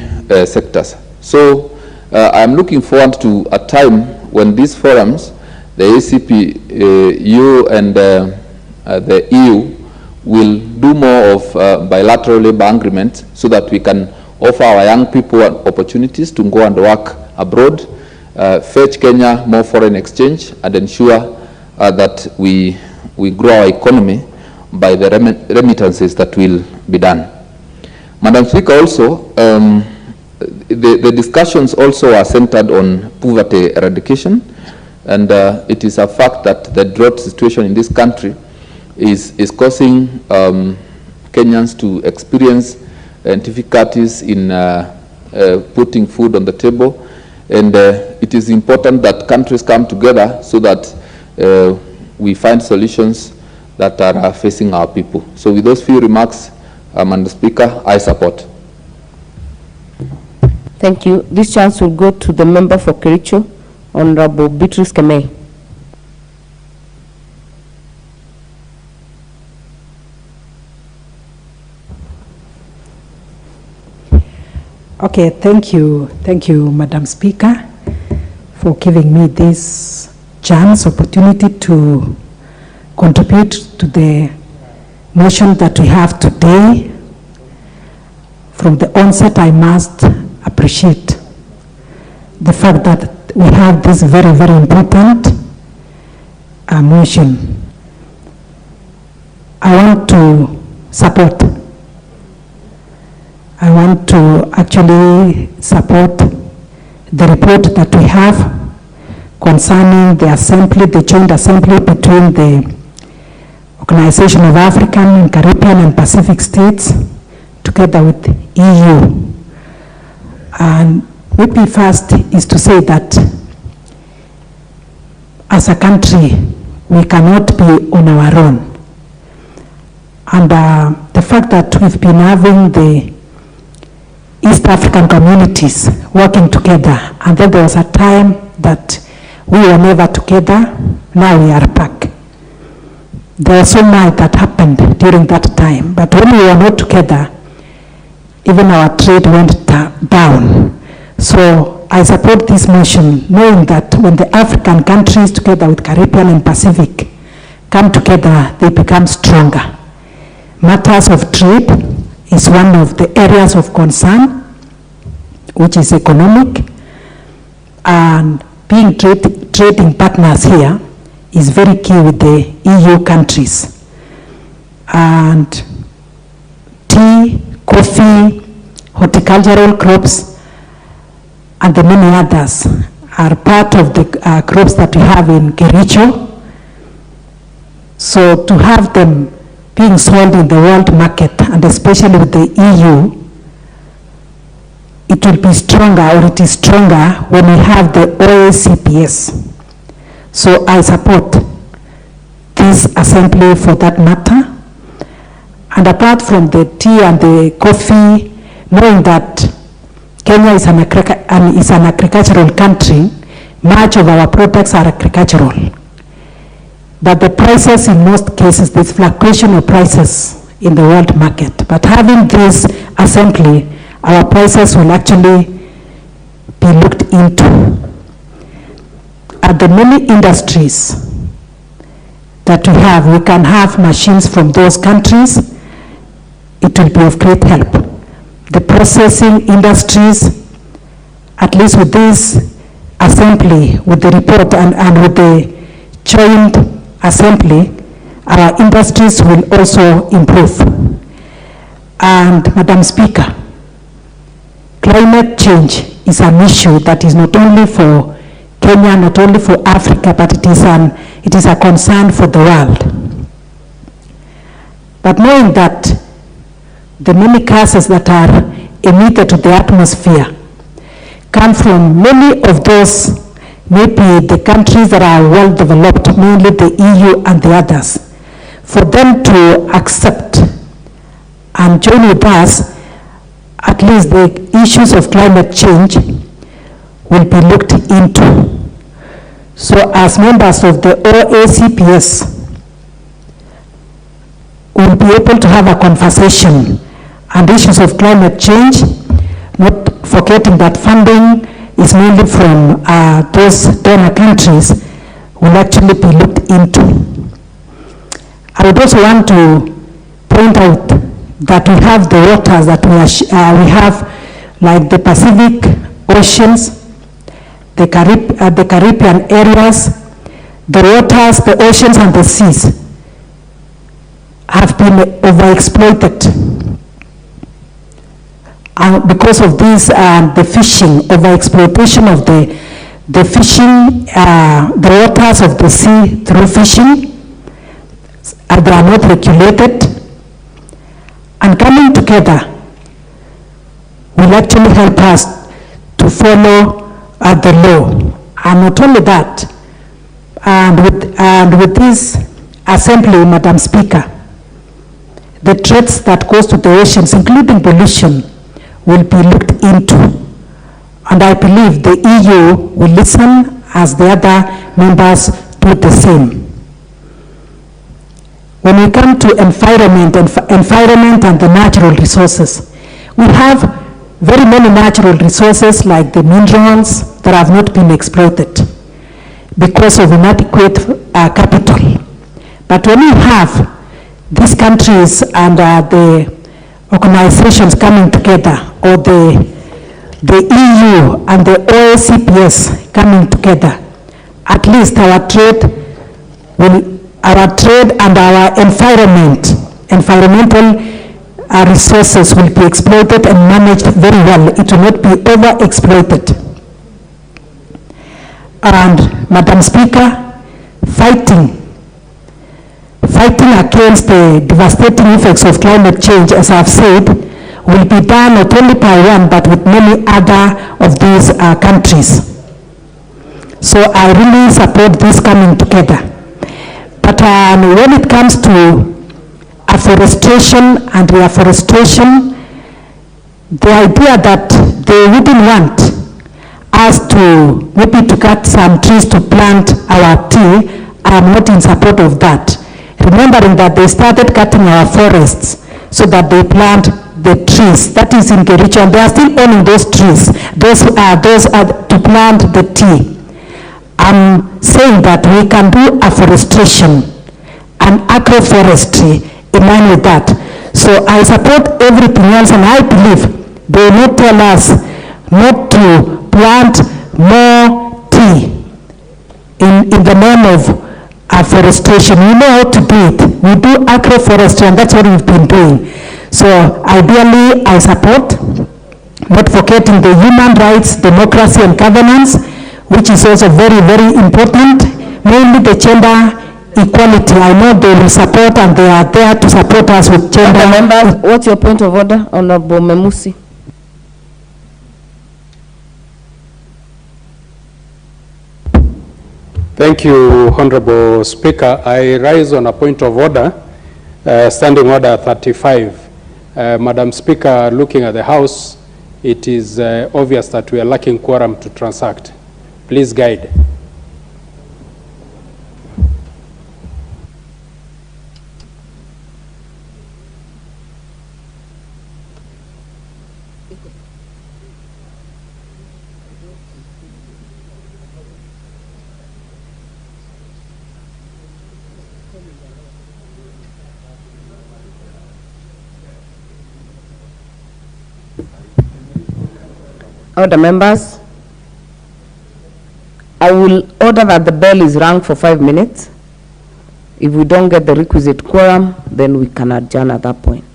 sectors. So I'm looking forward to a time when these forums, the ACP, EU, and the EU, will do more of bilateral labor agreements so that we can offer our young people opportunities to go and work abroad, fetch Kenya more foreign exchange, and ensure that we grow our economy by the remittances that will be done. Madam Speaker, also, the discussions also are centered on poverty eradication, and it is a fact that the drought situation in this country is causing Kenyans to experience difficulties in putting food on the table, and it is important that countries come together so that we find solutions that are facing our people. So with those few remarks, Madam Speaker, I support. Thank you. This chance will go to the member for Kericho, Honorable Beatrice Kemei. Okay, thank you, Madam Speaker, for giving me this chance, opportunity to contribute to the motion that we have today. From the onset, I must appreciate the fact that we have this very, very important motion. I want to support. I want to actually support the report that we have concerning the assembly, the joint assembly between the Organization of African, Caribbean, and Pacific States, together with the EU. And maybe first is to say that as a country, we cannot be on our own. And the fact that we've been having the East African communities working together, and then there was a time that we were never together, now we are back. There was so much that happened during that time, but when we were not together, even our trade went down. So I support this motion, knowing that when the African countries together with Caribbean and Pacific come together, they become stronger. Matters of trade is one of the areas of concern, which is economic, and being trading partners here is very key with the EU countries. And tea, coffee, horticultural crops, and the many others are part of the crops that we have in Kericho. So to have them being sold in the world market, and especially with the EU, it will be stronger, or it is stronger when we have the OACPS. So I support this assembly for that matter. And apart from the tea and the coffee, knowing that Kenya is an agricultural country, much of our products are agricultural. But the prices, in most cases, there's fluctuation of prices in the world market. But having this assembly, our prices will actually be looked into. At the many industries that we can have machines from those countries. It will be of great help. The processing industries, at least with this assembly, with the report and with the joint assembly, our industries will also improve. And Madam Speaker, climate change is an issue that is not only for Kenya, not only for Africa, but it is a concern for the world. But knowing that the many gases that are emitted to the atmosphere come from many of those, maybe the countries that are well developed, mainly the EU and the others, for them to accept and join with us, at least the issues of climate change will be looked into. So as members of the OACPS, we'll be able to have a conversation on issues of climate change, not forgetting that funding is mainly from those donor countries, will actually be looked into. I would also want to point out that we have the waters that we have, like the Pacific Oceans, the Caribbean areas, the waters, the oceans, and the seas have been overexploited. because of this, the fishing, overexploitation of the fishing, the waters of the sea through fishing, they are not regulated. And coming together will actually help us to follow the law. And not only that, and with this assembly, Madam Speaker, the threats that cause to the oceans, including pollution, will be looked into. And I believe the EU will listen as the other members do the same. When we come to environment and the natural resources, we have very many natural resources like the minerals that have not been exploited because of inadequate capital. But when we have these countries and the organizations coming together, or the EU and the OACPS coming together, at least our trade and our environmental resources will be exploited and managed very well. It will not be over-exploited. And Madam Speaker, fighting against the devastating effects of climate change, as I've said, will be done not only by one, but with many other of these countries. So I really support this coming together. But when it comes to afforestation and reforestation, the idea that they wouldn't want us to maybe to cut some trees to plant our tea, I am not in support of that. Remembering that they started cutting our forests so that they plant the trees. That is in Kericho, and they are still owning those trees. Those are to plant the tea. I'm saying that we can do afforestation and agroforestry in line with that. So I support everything else, and I believe they will not tell us not to plant more tea in the name of afforestation. We know how to do it. We do agroforestry, and that's what we've been doing. So ideally, I support, not forgetting the human rights, democracy, and governance, which is also very, very important, mainly the gender equality. I know they will support, and they are there to support us with gender. Members, what's your point of order, Honorable Memusi? Thank you, Honorable Speaker. I rise on a point of order, Standing Order 35. Madam Speaker, looking at the House, it is obvious that we are lacking quorum to transact. Please guide. Order, members. I will order that the bell is rung for 5 minutes. If we don't get the requisite quorum, then we can adjourn at that point.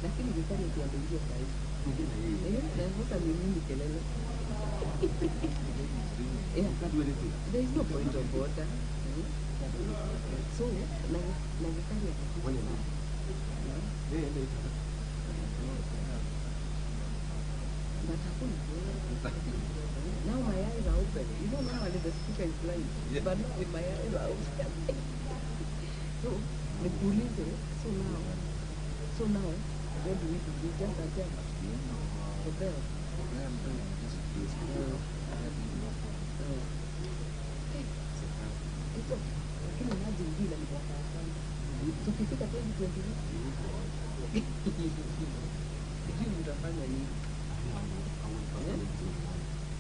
Lakini vikari tuambie sahi. Sasa ni nini kelele? There is no point of order. So, na vikari but now my eyes are open. You know, normally the speaker is blind, but now my eyes are open. So, the police, so now, what do we do? We just attempt for them. It's okay. Can you imagine vile mtafanya? Tukifika 2020. Sijui mtafanya nini?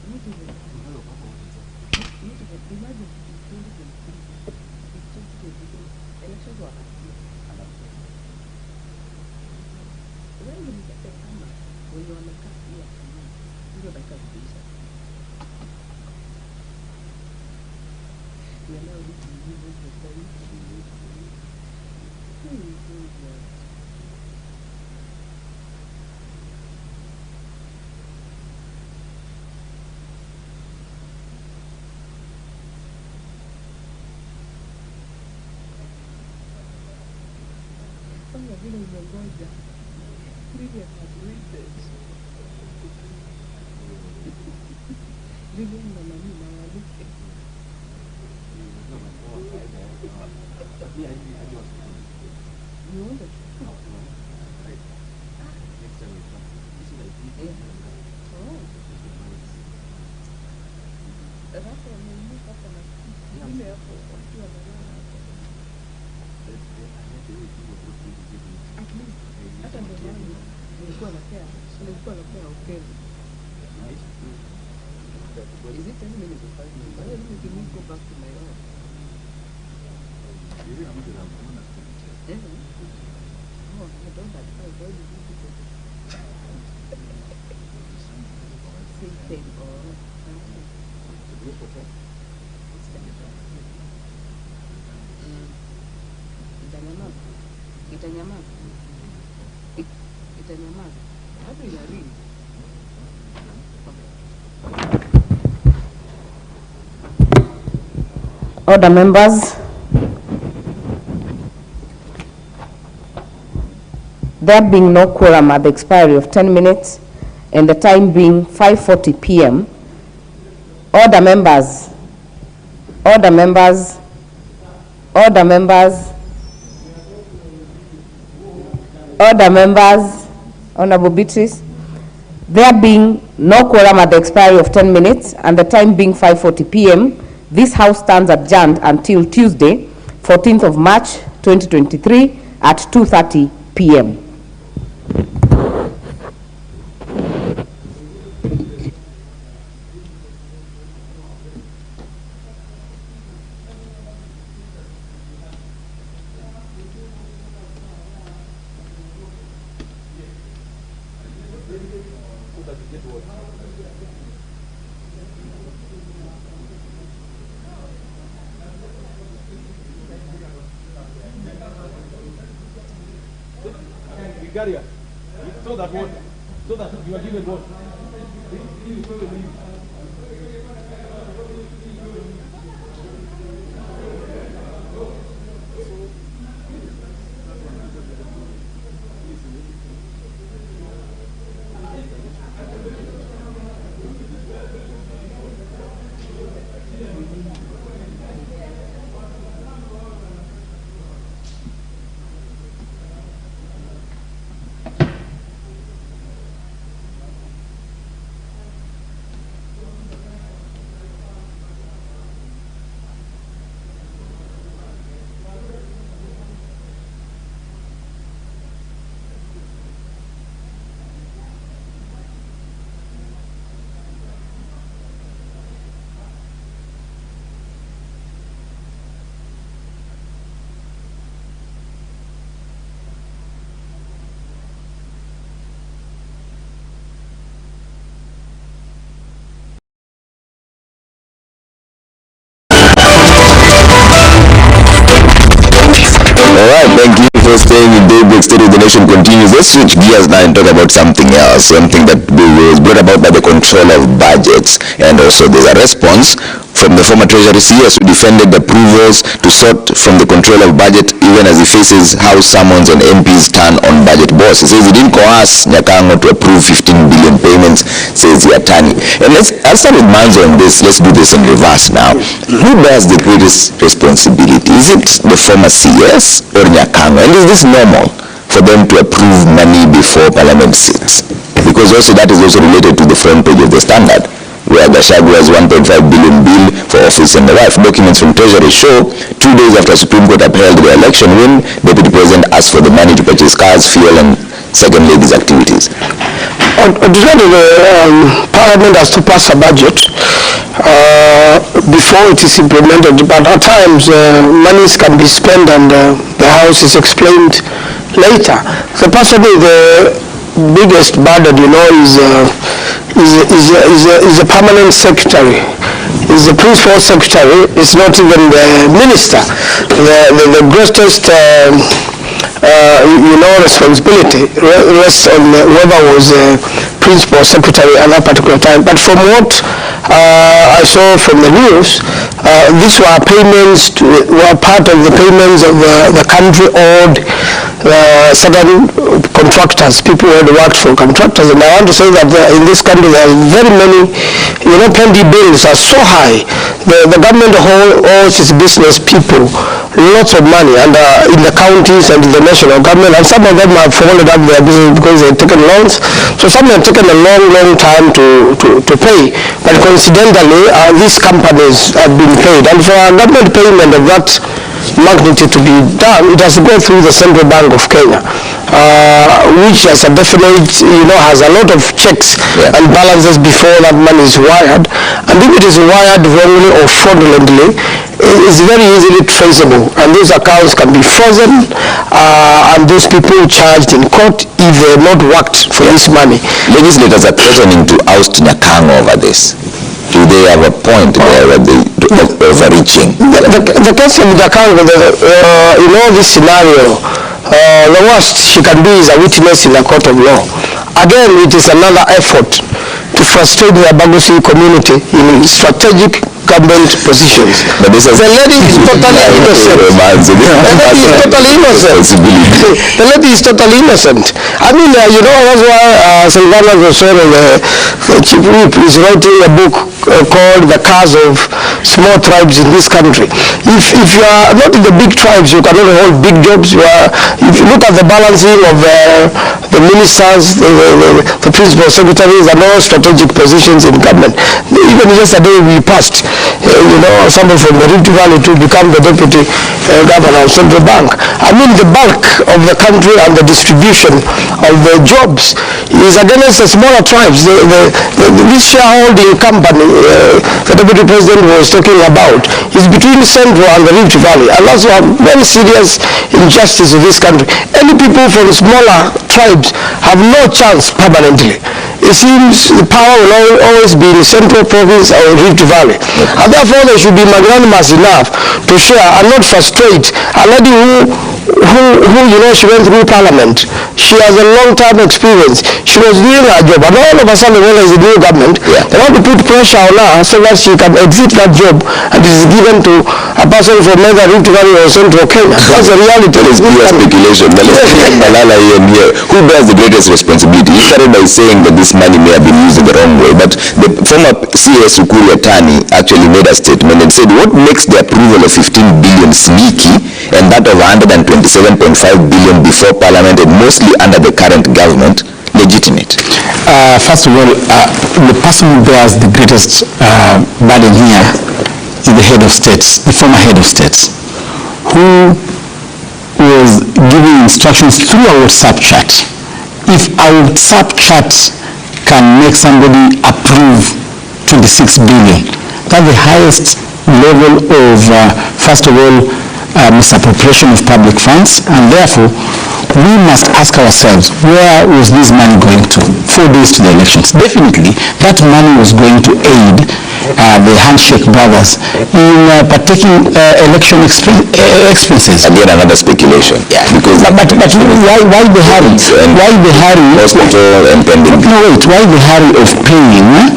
Imagine elections were when you get the camera, when you want to cut here, you know the cut piece. We are now looking at the time. Vile umengoja vile graduated vile na nani na walike you want it? Rafa mimi hapa na vile hapo wakiwa na at least hata ndio maana nilikuwa napea okay. Is it 10 minutes or 5 minutes? Why don't you go back to my own? Oh, I don't have 5. Why did you do that? Same thing. Itanyamaza. Hata inaringi. Order, members. There being no quorum at the expiry of 10 minutes and the time being 5:40 p.m. Order, members. Order, members. Order, members. Order, members. Honorable Beatrice. There being no quorum at the expiry of 10 minutes and the time being 5:40 p.m., this House stands adjourned until Tuesday, 14th of March, 2023 at 2:30 p.m. So that you are given what? right, thank you for staying in Daybreak. State of the Nation continues. Let's switch gears now and talk about something else, something that was brought about by the control of budgets. And also there's a response from the former Treasury CS who defended the approvals to sort from the control of budget even as he faces House summons on MPs turn on budget boss. He says he didn't coerce Nyakango to approve 15 billion payments, says the attorney. And I'll start with Manzo on this. Let's do this in reverse now. Who bears the greatest responsibility? Is it the former CS or Nyakango? And is this normal for them to approve money before Parliament sits? Because also that is also related to the front page of the Standard, where Gachagwa's 1.5 billion bill for office and the wife. Documents from Treasury show 2 days after Supreme Court upheld the election win, Deputy President asked for the money to purchase cars, fuel, and second ladies' activities. Ordinarily, Parliament has to pass a budget before it is implemented, but at times monies can be spent and the House is explained later. So personally, the biggest burden, you know, is a permanent secretary. Is the principal secretary. It's not even the minister. The greatest responsibility rests on whoever was principal secretary at that particular time. But from what I saw from the news, these were payments were part of the payments of the country owed certain contractors, people who had worked for contractors. And I want to say that in this country there are very many, plenty bills are so high. The government owes its business people lots of money, and in the counties and in the national government, and some of them have folded up their business because they've taken loans. So some have taken a long time to pay, but coincidentally these companies have been paid, and for a government payment of that magnitude to be done, it has to go through the Central Bank of Kenya, which has a definite, has a lot of checks and balances before that money is wired. And if it is wired wrongly or fraudulently, it's very easily traceable, and those accounts can be frozen, and those people charged in court if they have not worked for this money. Legislators are threatening to oust Nyakango over this. Do they have a point there where they overreaching? The case of Nyakango, this scenario, the worst she can be is a witness in a court of law. Again, it is another effort to frustrate the Abagusi community in strategic government positions. But the lady is totally innocent. The lady is totally innocent. I mean, that's why Silvana Rosero, the chief whip, is writing a book called The Cause of Small Tribes in this country. If you are not in the big tribes, you cannot hold big jobs. If you look at the balancing of the ministers, the principal secretaries, and all strategic positions in government. Even yesterday we passed, someone from the Rift Valley to become the deputy governor of Central Bank. I mean, the bulk of the country and the distribution of the jobs is against the smaller tribes. This shareholding company the deputy president was talking about is between Central and the Rift Valley, and also a very serious injustice in this country. Any people from smaller tribes have no chance permanently. It seems the power will always be in Central Province or Rift Valley, and therefore they should be magnanimous enough to share and not frustrate a lady who she went through Parliament. She has a long-term experience. She was doing her job, and all of a sudden when there's a new government, they want to put pressure on her so that she can exit that job and it is given to a person from either Rift Valley or Central Kenya. That's the reality. It's speculation. But let's take Malala here. Who bears the greatest responsibility? He started by saying that this money may have been used in the wrong way, but the former CS Ukuri attorney actually made a statement and said, what makes the approval of 15 billion sneaky and that of 127.5 billion before Parliament and mostly under the current government legitimate? First of all, the person who bears the greatest burden here is the head of states, the former head of states, who was giving instructions through a WhatsApp chat. If a WhatsApp chat can make somebody approve 26 billion, that's the highest level of, first of all, misappropriation of public funds, and therefore we must ask ourselves, where was this money going to 4 days to the elections? Definitely, that money was going to aid the handshake brothers in partaking election expenses. Again, another speculation. Yeah, because but why the hurry? Why the hurry? Hospital and pending. No, wait. Why the hurry of paying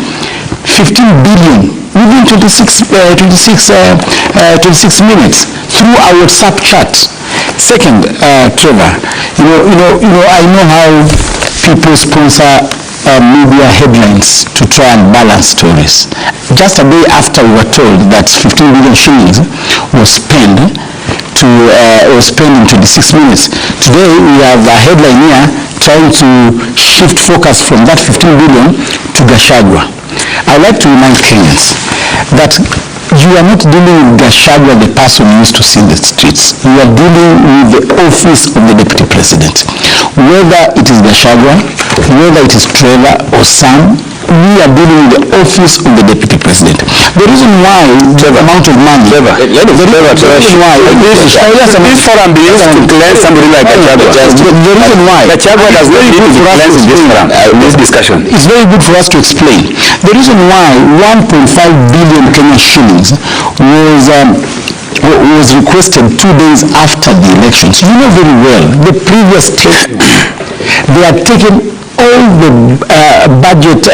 15 billion within 26 minutes through our WhatsApp chat? Second, Trevor, I know how people sponsor media headlines to try and balance stories. Just a day after we were told that 15 billion shillings was spent in 26 minutes. Today we have a headline here trying to shift focus from that 15 billion to Gachagua. I'd like to remind Kenyans that you are not dealing with Gachagua, the person who used to see the streets. You are dealing with the office of the deputy president. Whether it is Gachagua, whether it is Trevor or Sam, we are dealing with the office of the deputy president. The reason why the amount of money, the reason why this forum be used to cleanse somebody like Gachagua. The reason why Gachagua does not need to be cleansed in this forum, this discussion. It's very good for us to explain. The reason why 1.5 billion Kenyan shillings was requested 2 days after the elections. You know very well, the previous state, they had taken all the budget